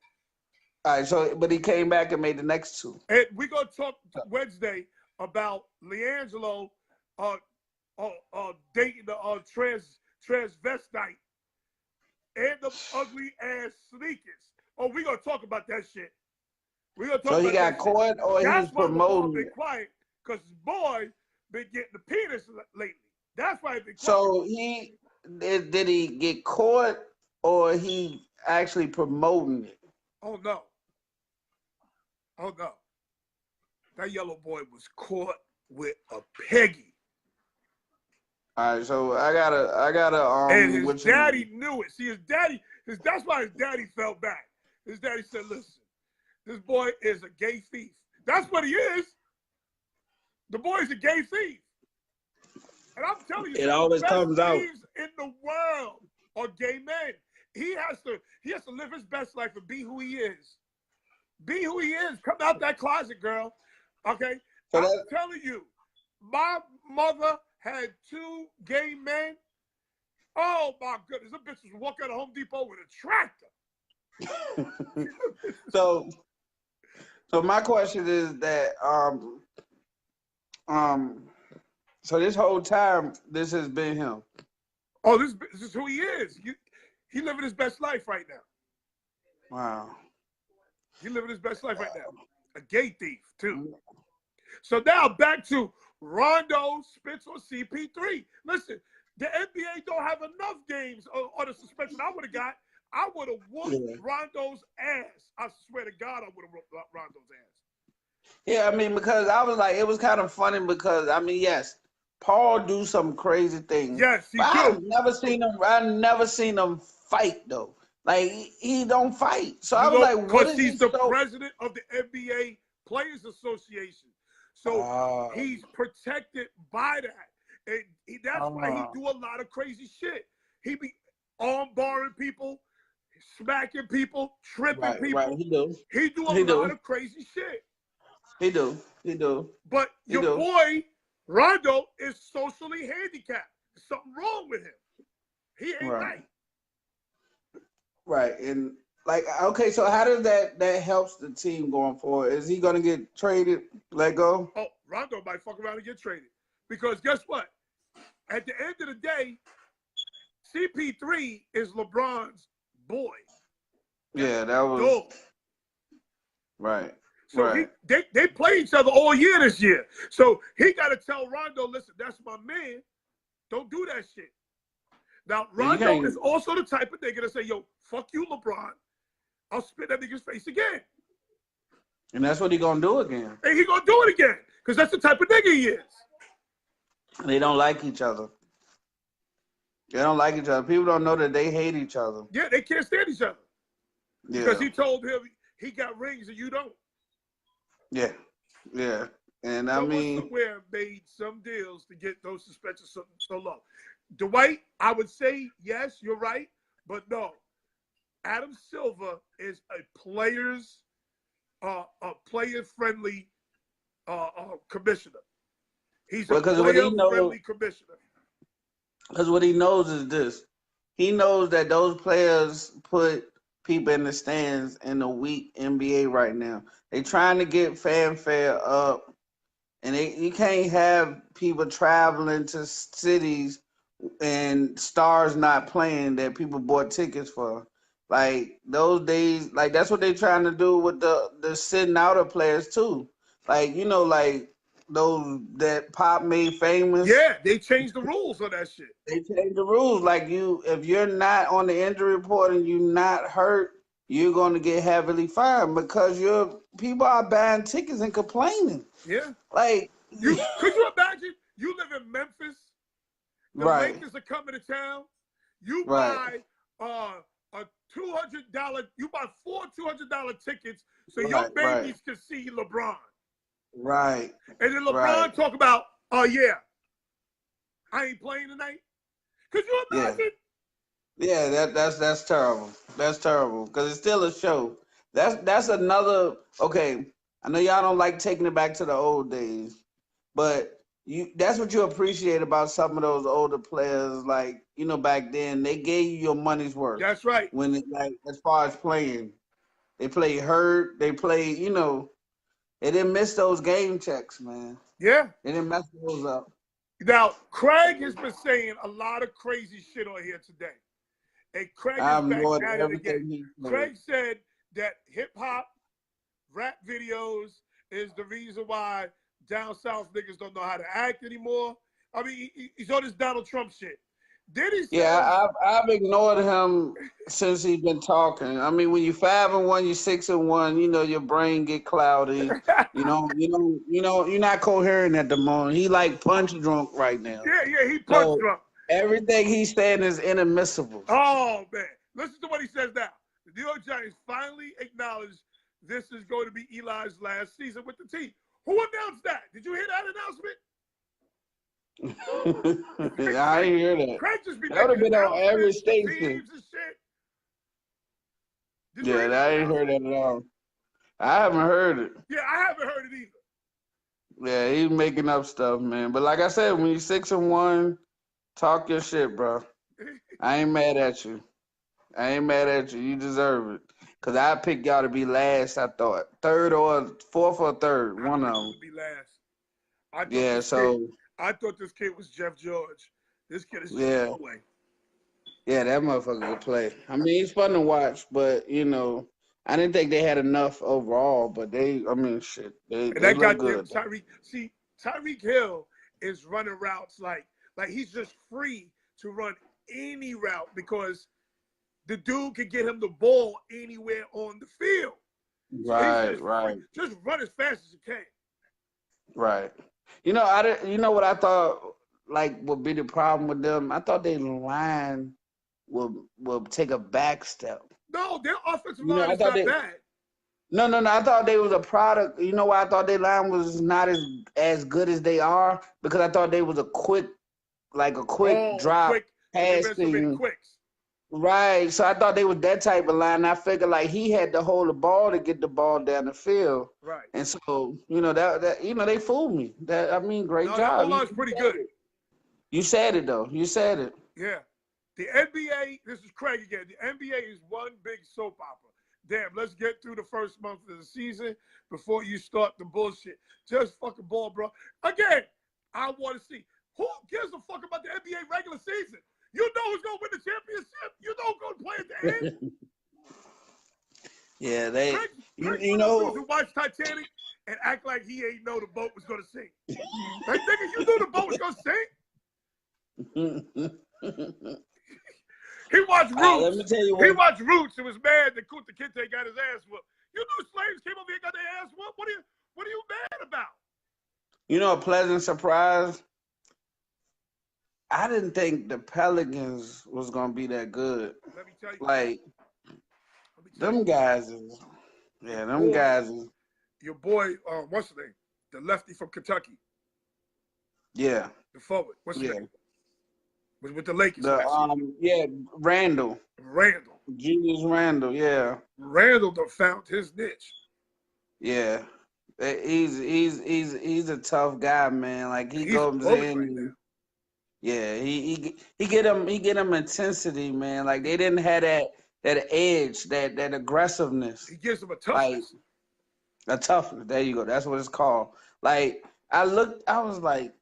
All right, but he came back and made the next 2. And we're gonna talk Wednesday about LiAngelo dating the transvestite and the ugly ass sneakers. Oh, we're gonna talk about that shit. We're gonna talk so about he got caught or that's he's why promoting been quiet, because his boy been getting the penis lately. That's why he been quiet. So did he get caught or he actually promoting it? Oh no. That yellow boy was caught with a Peggy. All right, so I gotta and his daddy knew it. See, that's why his daddy fell back. His daddy said, listen, this boy is a gay thief. That's what he is. The boy's a gay thief. And I'm telling you, it always comes out. Thieves in the world are gay men. He has to live his best life and be who he is. Be who he is. Come out that closet, girl. Okay? So I'm telling you, my mother had 2 gay men. Oh my goodness, the bitch was walking out of Home Depot with a tractor. So my question is that so this whole time this has been him. Oh, this is who he is. He living his best life right now. Wow. He living his best life right now. A gay thief too. So now back to Rondo spits on CP3. Listen, the NBA don't have enough games on the suspension. I would have whooped Rondo's ass. I swear to God, I would have whooped Rondo's ass. Yeah, I mean, because I was like, it was kind of funny because I mean, yes, Paul do some crazy things. Yes, he do. I've never seen him fight though. Like he don't fight. So I was like, what is he? Because he's the president of the NBA Players Association. So he's protected by that. And that's why he do a lot of crazy shit. He be arm-barring people, smacking people, tripping people. Right. He do a lot of crazy shit. He do. But your boy, Rondo, is socially handicapped. There's something wrong with him. He ain't right. Right. And like, okay, so how does that helps the team going forward? Is he gonna get traded, let go? Oh, Rondo might fuck around and get traded. Because guess what? At the end of the day, CP3 is LeBron's boy. Yeah, that was dope. Right. So they play each other all year this year. So he got to tell Rondo, listen, that's my man. Don't do that shit. Now, Rondo is also the type of nigga to say, yo, fuck you, LeBron. I'll spit that nigga's face again. And that's what he gonna do again. And he gonna do it again. Because that's the type of nigga he is. They don't like each other. They don't like each other. People don't know that they hate each other. Yeah, they can't stand each other. Yeah. Because he told him he got rings and you don't. Yeah. Yeah. And I Someone mean, somewhere made some deals to get those suspensions so low. Dwight, I would say, yes, you're right. But no. Adam Silver is a player-friendly commissioner. He's a because what he knows, player-friendly commissioner. because what he knows is this: he knows that those players put people in the stands in a weak NBA right now. They trying to get fanfare up, and you can't have people traveling to cities and stars not playing that people bought tickets for. Like those days, like that's what they're trying to do with the sitting out of players too. Like, you know, like those that Pop made famous. Yeah, they changed the rules on that shit. They changed the rules. Like if you're not on the injury report and you're not hurt, you're going to get heavily fined because people are buying tickets and complaining. Yeah. Like could you imagine? You live in Memphis. The right. Lakers are coming to town. You Right. buy a $200. You buy 4 $200 tickets so Right, your babies right. can see LeBron. Right. And then LeBron Right. talk about, oh yeah, I ain't playing tonight. Could you imagine? Yeah, that's terrible. That's terrible because it's still a show. That's another. Okay, I know y'all don't like taking it back to the old days, but that's what you appreciate about some of those older players. Like, you know, back then they gave you your money's worth. That's right. When like as far as playing, they played hurt. They played. You know, they didn't miss those game checks, man. Yeah. They didn't mess those up. Now, Craig has been saying a lot of crazy shit on here today. And Craig is back at it again. Craig said that hip-hop, rap videos is the reason why down south niggas don't know how to act anymore. I mean, he's on this Donald Trump shit. Then he said, yeah, I've ignored him since he's been talking. I mean, when you're 5-1, you're 6-1. You know, your brain get cloudy. You're not coherent at the moment. He like punch drunk right now. Yeah, he punch drunk. Everything he's saying is inadmissible. Oh man, listen to what he says now. The New York Giants finally acknowledged this is going to be Eli's last season with the team. Who announced that? Did you hear that announcement? I didn't hear that. Craig just be that would have been on every station. Teams and shit. Yeah, I didn't hear that at all. I haven't heard it. Yeah, I haven't heard it either. Yeah, he's making up stuff, man. But like I said, when you're 6-1, talk your shit, bro. I ain't mad at you. You deserve it. Because I picked y'all to be last, I thought. Third or fourth or third, one of them. Be last. I thought this kid was Jeff George. This kid is no way. Yeah, that motherfucker could play. I mean, he's fun to watch, but, you know, I didn't think they had enough overall, but they look good. Tyreek Hill is running routes like he's just free to run any route because the dude can get him the ball anywhere on the field. Right. Just run as fast as you can. Right. You know, what I thought like would be the problem with them? I thought their line will take a back step. No, their offensive line is not bad. No. I thought they was a product. You know why I thought their line was not as good as they are? Because I thought they was a quick drop passing. Right. So I thought they was that type of line. I figured like he had to hold the ball to get the ball down the field. Right. And so, you know, that they fooled me. Great job. That O-line's pretty good. You said it though. You said it. Yeah. The NBA, this is Craig again. The NBA is one big soap opera. Damn, let's get through the first month of the season before you start the bullshit. Just fucking ball, bro. Again, I want to see. Who gives a fuck about the NBA regular season? You know who's going to win the championship. You know who's going to play at the end. Yeah, Craig who watched Titanic and act like he ain't know the boat was going to sink. Like, nigga, you knew the boat was going to sink? He watched Roots. Let me tell you what. He watched Roots and was mad that Kunta Kinte got his ass whooped. You knew slaves came over here and got their ass whooped? What are you mad about? You know, a pleasant surprise. I didn't think the Pelicans was gonna be that good. Let me tell you. Like Let me tell you. them guys is, yeah, them Boy, guys is, your boy, what's his name? The lefty from Kentucky, yeah, the forward. What's his yeah. name? Was with the Lakers The last year. yeah, Randall, Randall. Julius Randall, yeah, Randall done found his niche. yeah. He's a tough guy, man. Like he He's a goes bully in, right now. yeah. He get him intensity, man. Like they didn't have that edge, that aggressiveness, He gives him a like toughness. a toughness. There you go. That's what it's called. Like I was like,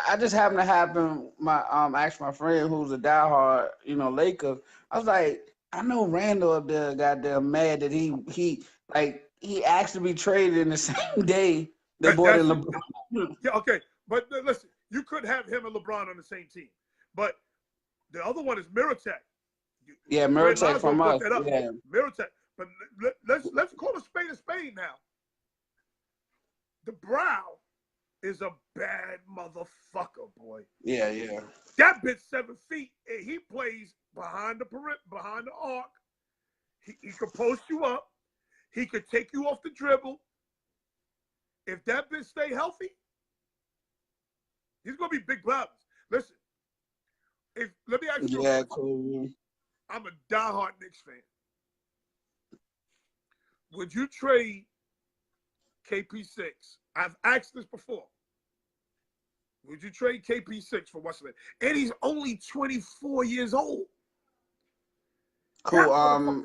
I just happened to happen. My asked my friend who's a diehard, Lakers. I was like, I know Randall up there, goddamn mad that he asked to be traded in the same day they bought in That's LeBron. yeah, okay. But listen, you could have him and LeBron on the same team. But the other one is Mirotic. Yeah, Ray Mirotic Lonzo from put us. that up. Yeah, Mirotic. But let's call a spade now. The Brow is a bad motherfucker, boy. yeah, yeah. That bitch 7 feet, and he plays behind the arc. He could post you up. He could take you off the dribble. If that bitch stay healthy, he's gonna be big problems. Listen, let me ask you a Yeah, question. cool. I'm a diehard Knicks fan. Would you trade KP6? I've asked this before. Would you trade KP6 for what's name? And he's only 24 years old. Cool.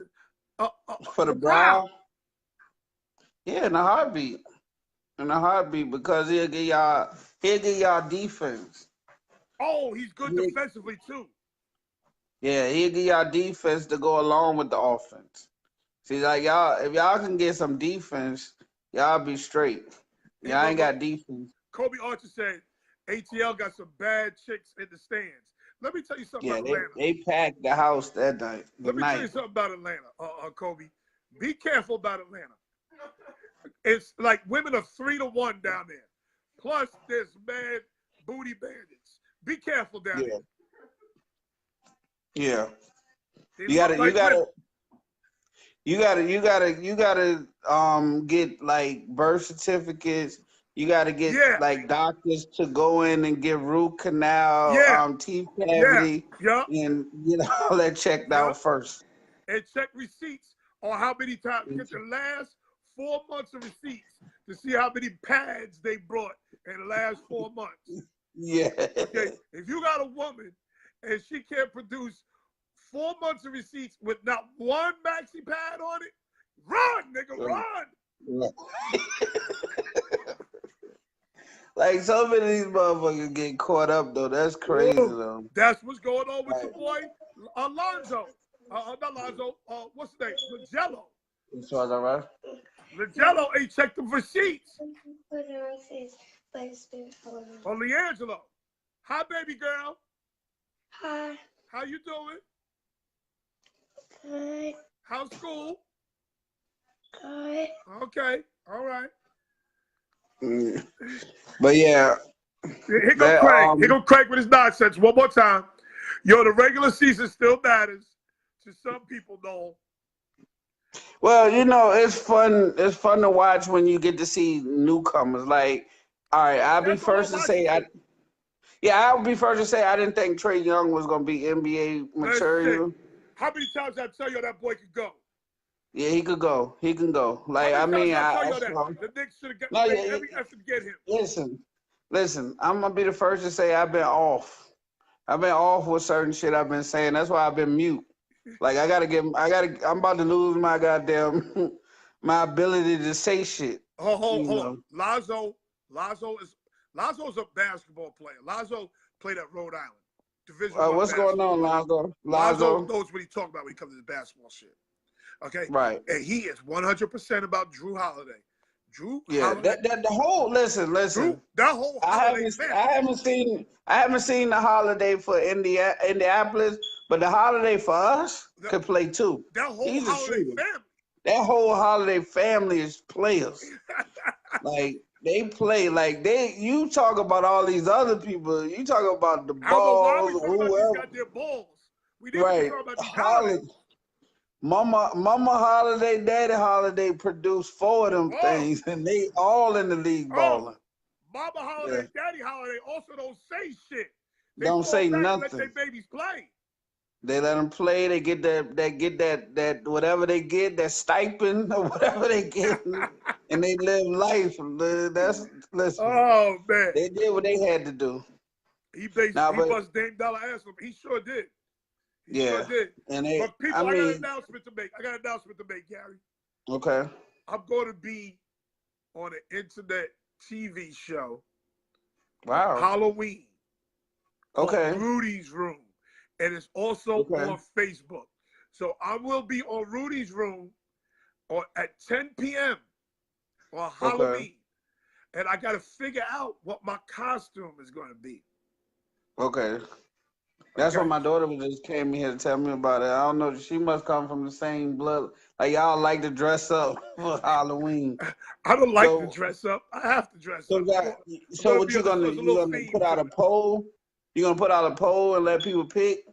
For the Brow, yeah, in a heartbeat. Because he'll get y'all defense. Oh, he's good defensively too. Yeah, he'll get y'all defense to go along with the offense. See, like y'all, if y'all can get some defense, y'all be straight. Y'all ain't got defense. Kobe Archer said ATL got some bad chicks in the stands. Let me tell you something about Atlanta. They packed the house that night. Let me tell you something about Atlanta, Kobe. Be careful about Atlanta. It's like women are 3-1 down there. Plus, there's mad booty bandits. Be careful down there. Yeah. You gotta get like birth certificates. You gotta get like doctors to go in and get root canal, teeth cavity, and get all that checked out first. And check receipts on how many times. Get the last 4 months of receipts to see how many pads they brought in the last 4 months. Yeah. Okay. If you got a woman and she can't produce 4 months of receipts with not one maxi pad on it, run, nigga, run. Like so many of these motherfuckers get caught up though. That's crazy though. That's what's going on with your boy Alonzo. Not Alonzo. What's his name? Lagello. You saw that right? Lagello ain't checked the receipts. Oh, Leangelo. Hi, baby girl. Hi. How you doing? Good. How's school? Good. Okay. All right. But yeah. Here go Craig. Here go Craig with his nonsense. One more time. Yo, the regular season still matters to some people, though. Well, it's fun. It's fun to watch when you get to see newcomers. Like, all right, I'll be first to say I'll be first to say I didn't think Trae Young was gonna be NBA material. How many times I tell you that boy could go? Yeah, he could go. He can go. Like, I mean, the Knicks should have got every effort to get him. Listen. I'm gonna be the first to say I've been off. I've been off with certain shit I've been saying. That's why I've been mute. Like I'm about to lose my goddamn my ability to say shit. Hold on. Lazo's a basketball player. Lazo played at Rhode Island. Division what's going on, Lazo? Lazo knows what he's talking about when he comes to the basketball shit. Okay? Right. And he is 100% about Drew Holiday. Holiday. The whole listen. Drew, that whole Holiday I haven't seen the Holiday for Indianapolis, but the Holiday for us could play too. That whole Holiday family. That whole Holiday family is players. Like They play like they. You talk about all these other people. You talk about the I don't know why we balls, talking about these whoever. goddamn balls. We need to be Right. talking about these Holiday. holidays. Mama Holiday, Daddy Holiday produced 4 of them Oh, things, and they all in the league oh. balling. Mama Yeah. Holiday, Daddy Holiday also don't say shit. They Don't fall say back and let nothing. their babies play. They let them play. They get that whatever they get, that stipend or whatever they get, and they live life. That's listen. Oh man, They did what they had to do. he Now, but bust Dame Dollar ass up. He sure did. He sure yeah, did. and they. But people, I I got an mean, announcement to make. Gary. okay, I'm going to be on an internet TV show on wow, Halloween called okay, Rudy's Room, and it's also okay, on Facebook. So I will be on Rudy's Room at 10 p.m. on okay, Halloween, and I got to figure out what my costume is going to be. okay. That's what Okay, my daughter just came here to tell me about it. I don't know. She must come from the same blood. Like y'all like to dress up for Halloween. I don't like to So, dress up. I have to dress so, up. got, I'm so going to what be you on this. gonna There's a you little gonna theme put to out a it. poll? You gonna put out a poll and let people pick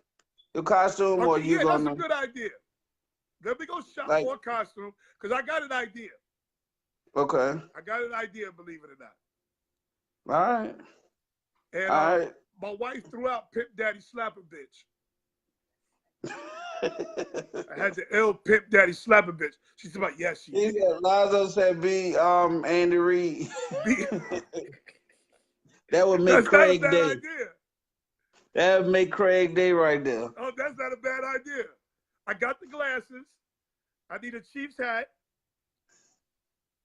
your costume, or Okay, you yeah, that's a gonna good idea. Let me go shop like? for a costume because I got an idea. Okay, I got an idea, believe it or not. all right, And all right. my wife threw out Pimp Daddy Slap a Bitch. I had the ill Pimp Daddy Slap a Bitch. She said, "About yes, she He did." said, Lazo said, "Be Andy Reid." Be- That would make that's not a Craig bad day. idea. That would make Craig day right there. Oh, that's not a bad idea. I got the glasses. I need a Chiefs hat,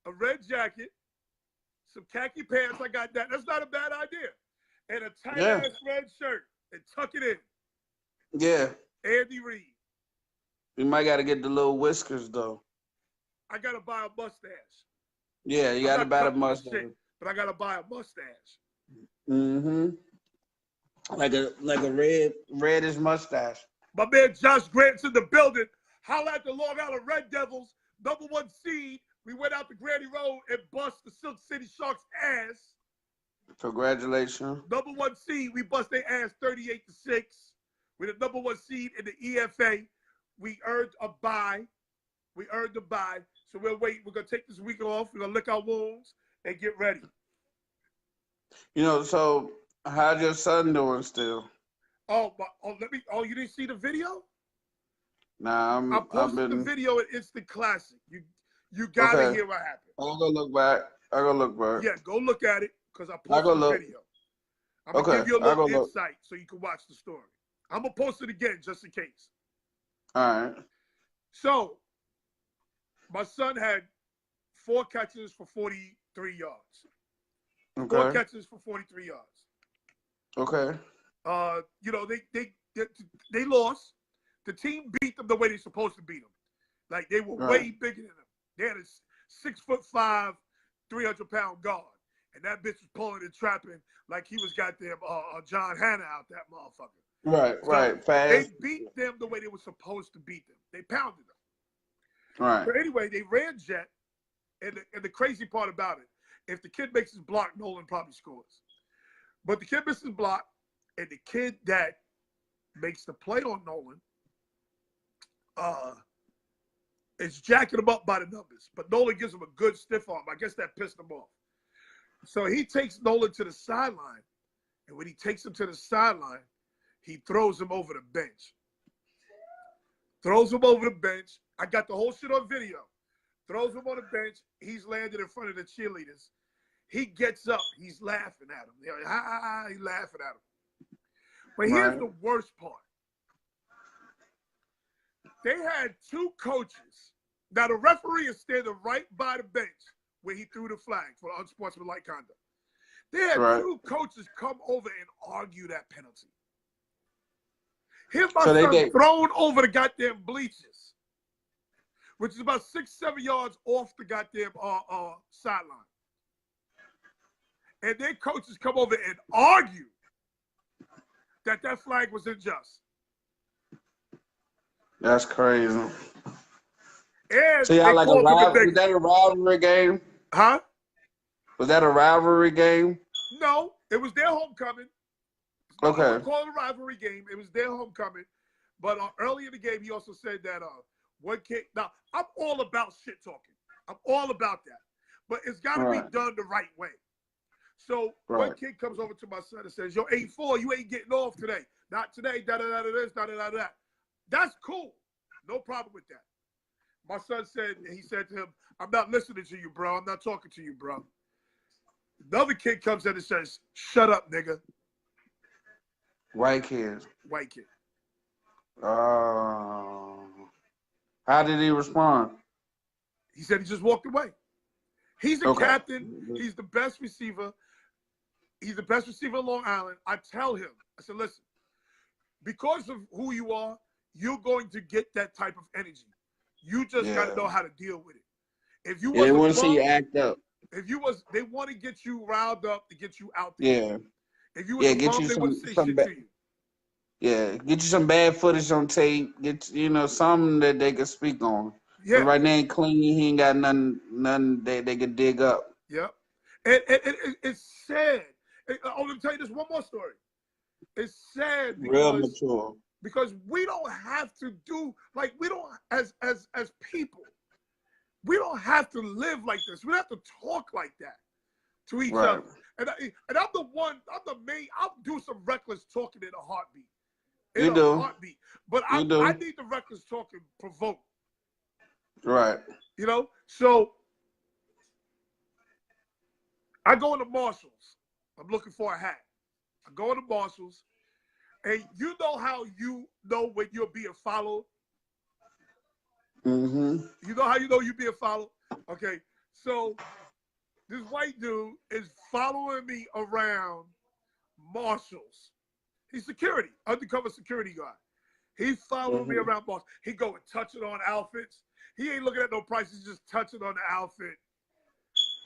a red jacket, some khaki pants. I got that. That's not a bad idea. And a tight Yeah, ass red shirt and tuck it in. yeah. Andy Reid. You might got to get the little whiskers though. I gotta buy a mustache. Yeah, you I'm got to not buy the cut for this mustache. shit, but I gotta buy a mustache. Mm-hmm. Like a reddish mustache. My man Josh Grant's in the building. Holla at the Long Island Red Devils, #1 seed. We went out to Granny Road and bust the Silk City Sharks' ass. Congratulations. #1 seed, we bust their ass 38-6. We're the #1 seed in the EFA. We earned a bye. So we're waiting. We're gonna take this week off. We're gonna lick our wounds and get ready. You know, so how's your son doing still? You didn't see the video? Nah, I I've posted the been video at Instant Classic. You gotta okay. hear what happened. I'll go look back. Yeah, go look at it because I I'll go posted the look. video. I'm gonna Okay, give you a I'll little go look. insight so you can watch the story. I'm gonna post it again just in case. All right. So, my son had 4 catches for 43 yards. 4 Okay. catches for 43 yards. Okay. You know, they lost. The team beat them the way they're supposed to beat them. Like they were Right. way bigger than them. They had a 6'5", 300-pound guard, and that bitch was pulling and trapping like he was goddamn John Hanna out that motherfucker. Right. So Right. they Fast. beat them the way they were supposed to beat them. They pounded them. Right. But anyway, they ran jet, and the crazy part about it, if the kid makes his block, Nolan probably scores. But the kid misses block, and the kid that makes the play on Nolan is jacking him up by the numbers. But Nolan gives him a good stiff arm. I guess that pissed him off. So he takes Nolan to the sideline, and when he takes him to the sideline, he throws him over the bench. I got the whole shit on video. Throws him on the bench. He's landed in front of the cheerleaders. He gets up. He's laughing at him. They're like, he's laughing at him. But here's the worst part. They had 2 coaches. Now, the referee is standing right by the bench where he threw the flag for unsportsmanlike conduct. They had 2 coaches come over and argue that penalty. Here's my son thrown over the goddamn bleachers, which is about 6-7 yards off the goddamn sideline. And their coaches come over and argue that flag was unjust. That's crazy. And so y'all like is that a rivalry game? Huh? Was that a rivalry game? No, it was their homecoming. Okay. I would call it a rivalry game. It was their homecoming. But early in the game, he also said that one kid. Now, I'm all about shit talking. I'm all about that. But it's got to be done the right way. So one kid comes over to my son and says, "Yo, 8-4, you ain't getting off today. Not today. Da da da da this, da da da da." That's cool. No problem with that. My son said, he said to him, "I'm not listening to you, bro. I'm not talking to you, bro." Another kid comes in and says, "Shut up, nigga." White kid. White kid. How did he respond? He said he just walked away. He's a captain. He's the best receiver. He's the best receiver in Long Island. I tell him, I said, listen, because of who you are, you're going to get that type of energy. You just got to know how to deal with it. If you they want to see you act up. If you was, they want to get you riled up to get you out there. Yeah. If you was a bum, they wouldn't say shit to you. Yeah, get you some bad footage on tape. Get something that they can speak on. Yeah. Right now, he clean. He ain't got nothing they can dig up. Yep. And it's sad. Let me tell you this one more story. It's sad because, real mature. Because we don't have to do like we don't as people. We don't have to live like this. We don't have to talk like that to each other. And I'm the one. I'm the main. I'll do some reckless talking in a heartbeat. In a heartbeat. But I need the reckless talking provoked. Right. You know, so I go into Marshalls. I'm looking for a hat. I go into Marshalls, and you know how you know when you're being followed? Mm-hmm. You know how you know you're being followed? Okay, so this white dude is following me around Marshalls. He's security, undercover security guard. He's following me around Marshalls. He go and touching on outfits. He ain't looking at no prices, just touching on the outfit.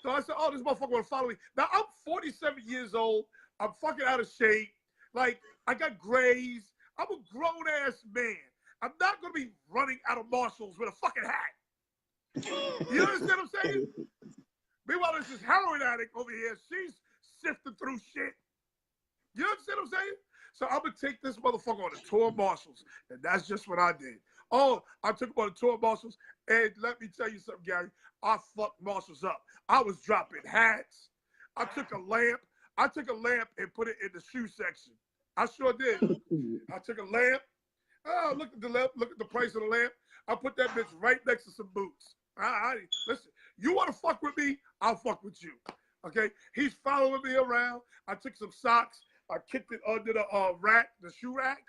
So I said, oh, this motherfucker want to follow me. Now, I'm 47 years old. I'm fucking out of shape. Like, I got grays. I'm a grown-ass man. I'm not going to be running out of Marshalls with a fucking hat. You understand what I'm saying? Meanwhile, there's this heroin addict over here. She's sifting through shit. You understand what I'm saying? So I'm going to take this motherfucker on a tour of Marshalls. And that's just what I did. Oh, I took him on a tour of Marshalls. And let me tell you something, Gary. I fucked Marshalls up. I was dropping hats. I took a lamp. And put it in the shoe section. I sure did. I took a lamp. Oh, look at the lamp. Look at the price of the lamp. I put that bitch right next to some boots. Listen, you want to fuck with me? I'll fuck with you. Okay? He's following me around. I took some socks. I kicked it under the rack, the shoe rack.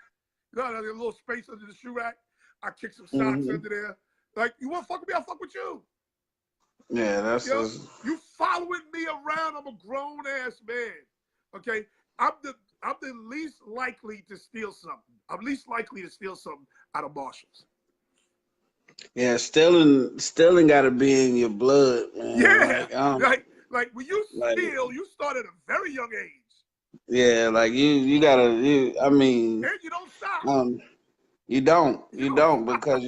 You know, there's a little space under the shoe rack. I kicked some socks under there. Like, you want to fuck with me? I'll fuck with you. Yeah, that's you following me around. I'm a grown ass man. Okay, I'm the least likely to steal something. I'm least likely to steal something out of Marshalls. Yeah, stealing got to be in your blood, man. Yeah, like when you steal, you start at a very young age. Yeah, like you gotta. I mean, and you don't stop. You don't because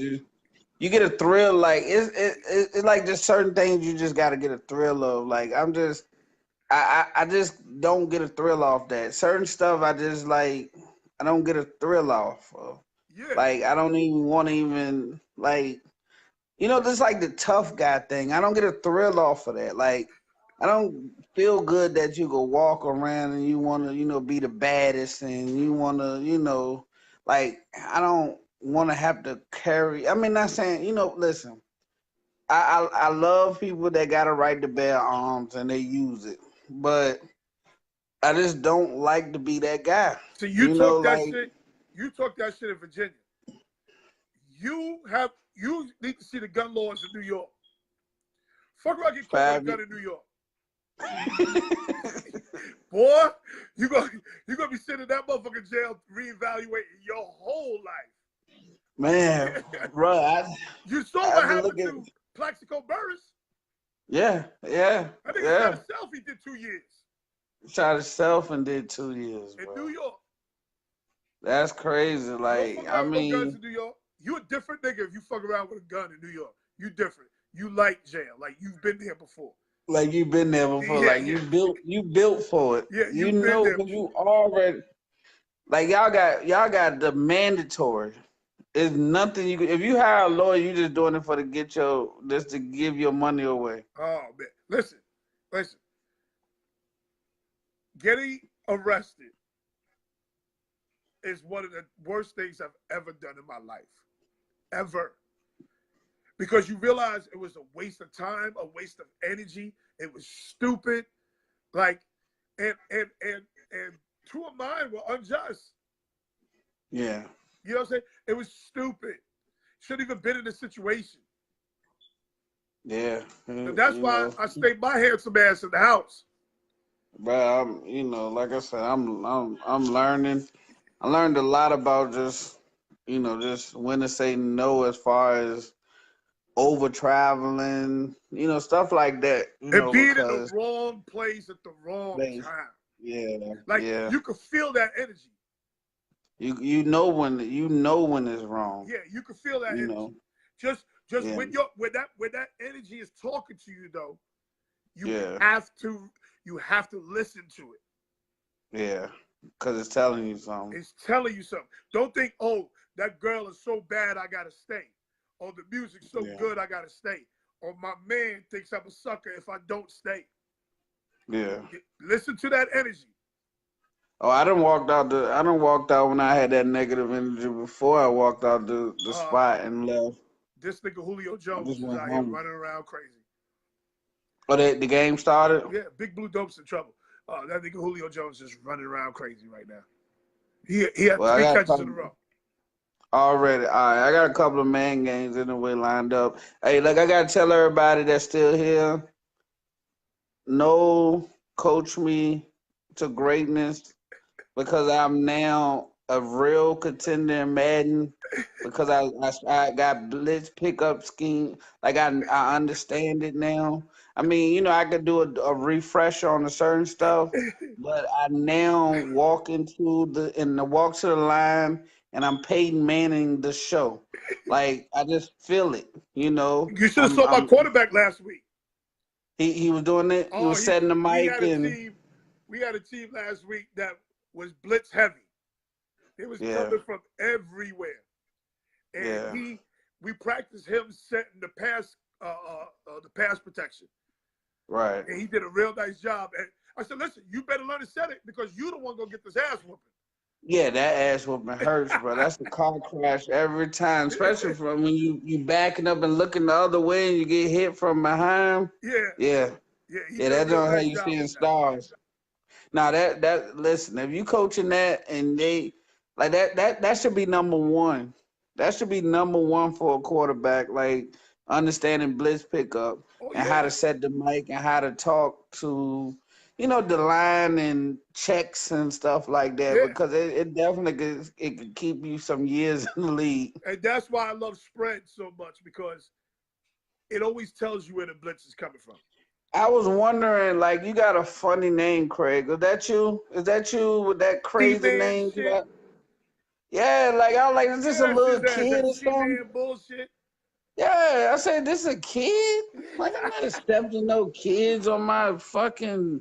you get a thrill. Like it's like just certain things you just got to get a thrill of. Like I just don't get a thrill off that. Certain stuff I just like I don't get a thrill off of. Yeah. Like I don't even want to even like just like the tough guy thing. I don't get a thrill off of that. Like I don't feel good that you go walk around and you want to be the baddest and you want to like I don't want to have to carry. I mean, not saying listen. I love people that got a right to bear arms and they use it. But I just don't like to be that guy. So you talk that shit. You talk that shit in Virginia. You need to see the gun laws in New York. Fuck around, get caught with a gun in New York. Boy, you gonna be sitting in that motherfucking jail reevaluating your whole life. Man, bro, you saw what happened to Plaxico Burress. Yeah. I think he shot himself. He did 2 years. Shot himself and did 2 years, in bro. New York. That's crazy. Like, I mean, guns in New York. You a different nigga if you fuck around with a gun in New York. You different. You like jail. Like you've been there before. Like you been there before. Yeah, Like yeah. you built for it. Yeah, You you've been know, there. because you already like y'all got the mandatory. There's nothing you can. If you hire a lawyer, you just doing it for to get just to give your money away. Oh man, listen. Getting arrested is one of the worst things I've ever done in my life, ever. Because you realize it was a waste of time, a waste of energy. It was stupid. Like, and two of mine were unjust. Yeah. You know what I'm saying? It was stupid. Shouldn't even been in this situation. Yeah. And that's why I stayed my handsome ass in the house. But like I said, I'm learning. I learned a lot about just when to say no as far as over traveling, stuff like that. And being in the Because wrong place at the wrong time. yeah, Like yeah. you could feel that energy. You know when it's wrong. Yeah, you can feel that energy. Just yeah. when that energy is talking to you though, you have to listen to it. Yeah, because it's telling you something. It's telling you something. Don't think, oh, that girl is so bad, I gotta stay. Or the music's so good, I gotta stay. Or my man thinks I'm a sucker if I don't stay. Yeah. Listen to that energy. Oh, I done walked out when I had that negative energy before I walked out the spot and left. This nigga Julio Jones is out here running around crazy. Oh, the game started? Yeah, Big Blue Dope's in trouble. That nigga Julio Jones is running around crazy right now. He had 3 catches in a row. Already. All right, I got a couple of man games in the way lined up. Hey, look, I got to tell everybody that's still here, no, coach me to greatness because I'm now a real contender in Madden because I got blitz pickup scheme. Like I understand it now. I mean, I could do a refresh on a certain stuff, but I now walk into the walk to the line and I'm Peyton Manning the show. Like I just feel it, You should have saw my quarterback last week. He was doing it. He was setting the mic we had a team last week that was blitz heavy. It was coming from everywhere. And we practiced him setting the pass protection. Right. And he did a real nice job. And I said, listen, you better learn to set it because you the one gonna get this ass whooping. Yeah, that ass whooping hurts, bro. That's the car crash every time, especially from when you backing up and looking the other way and you get hit from behind. Yeah. That don't have you seeing stars. Now that listen, if you coaching that and they like that should be number one. That should be number one for a quarterback, like understanding blitz pickup and how to set the mic and how to talk to the line and checks and stuff like that because it definitely could keep you some years in the league. And that's why I love spread so much because it always tells you where the blitz is coming from. I was wondering, like, you got a funny name, Craig. Is that you? Is that you with that crazy name? Yeah, like I was like, is this a little kid or something? Bullshit. Yeah, I said, this a kid? Like, I'm not accepting no kids on my fucking,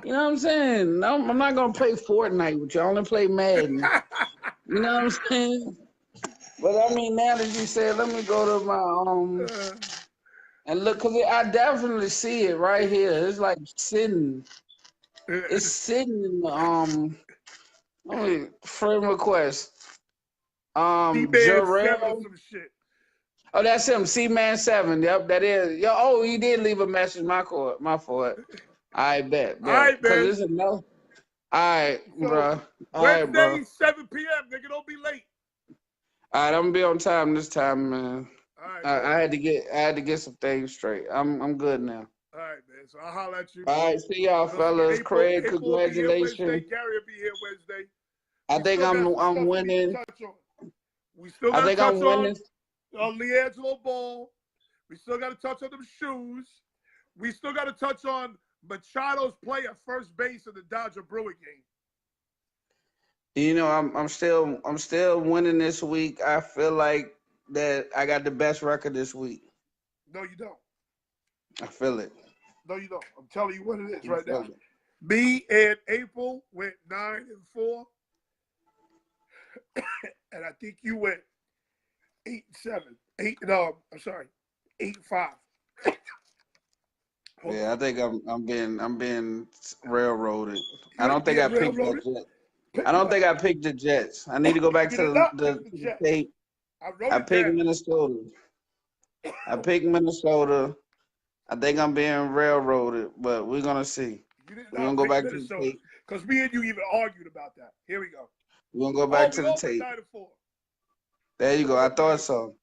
you know what I'm saying? No, I'm not going to play Fortnite with you. I only play Madden. You know what I'm saying? But, I mean, now that you said, let me go to my, and look, because I definitely see it right here. It's like sitting. It's sitting in the, friend request. Jarrell. Some shit. Oh, that's him. C-Man 7. Yep, that is. Yo, oh, he did leave a message. My fault. I bet. All right, man. Because it's enough. All right, so, bro. All Wednesday, right, bro. 7 p.m. Nigga, don't be late. All right, I'm gonna be on time this time, man. All right. I had to get some things straight. I'm good now. All right, man. So I'll holler at you. All right, see y'all, fellas. Craig, congratulations. Gary will be here Wednesday. I think I'm winning. We still got to touch on LiAngelo Ball. We still got to touch on them shoes. We still got to touch on Machado's play at first base in the Dodger Brewer game. I'm still winning this week. I feel like that I got the best record this week. No, you don't. I feel it. No, you don't. I'm telling you what it is right now. Me and April went 9-4. And I think you went 8-7. 8-5. Yeah, I think I'm being railroaded. I don't think I picked the Jets. I don't think I picked the Jets. I need to go back to the tape. I picked Minnesota. I picked Minnesota. I think I'm being railroaded, but we're gonna see. We're gonna go back to the tape. Because me and you even argued about that. Here we go. We're gonna go back to the tape. 9-4. There you go. I thought so.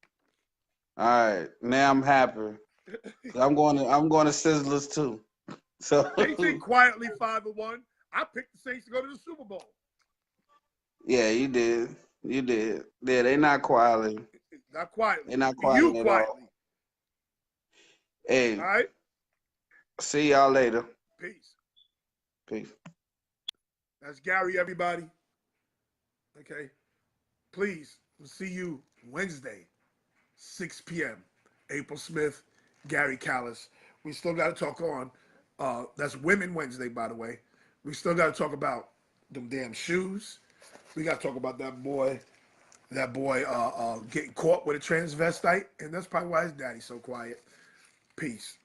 All right. Now I'm happy. I'm going to Sizzlers too. So They think quietly 5-1. I picked the Saints to go to the Super Bowl. Yeah, you did. You did. Yeah, they not quietly. Not quietly. They're not quietly You at quietly. all. Hey. All right. See y'all later. Peace. Peace. That's Gary, everybody. Okay. Please, we'll see you Wednesday, 6 p.m. April Smith, Gary Callis. We still got to talk on. That's Women Wednesday, by the way. We still got to talk about them damn shoes. We got to talk about that boy getting caught with a transvestite, and that's probably why his daddy's so quiet. Peace.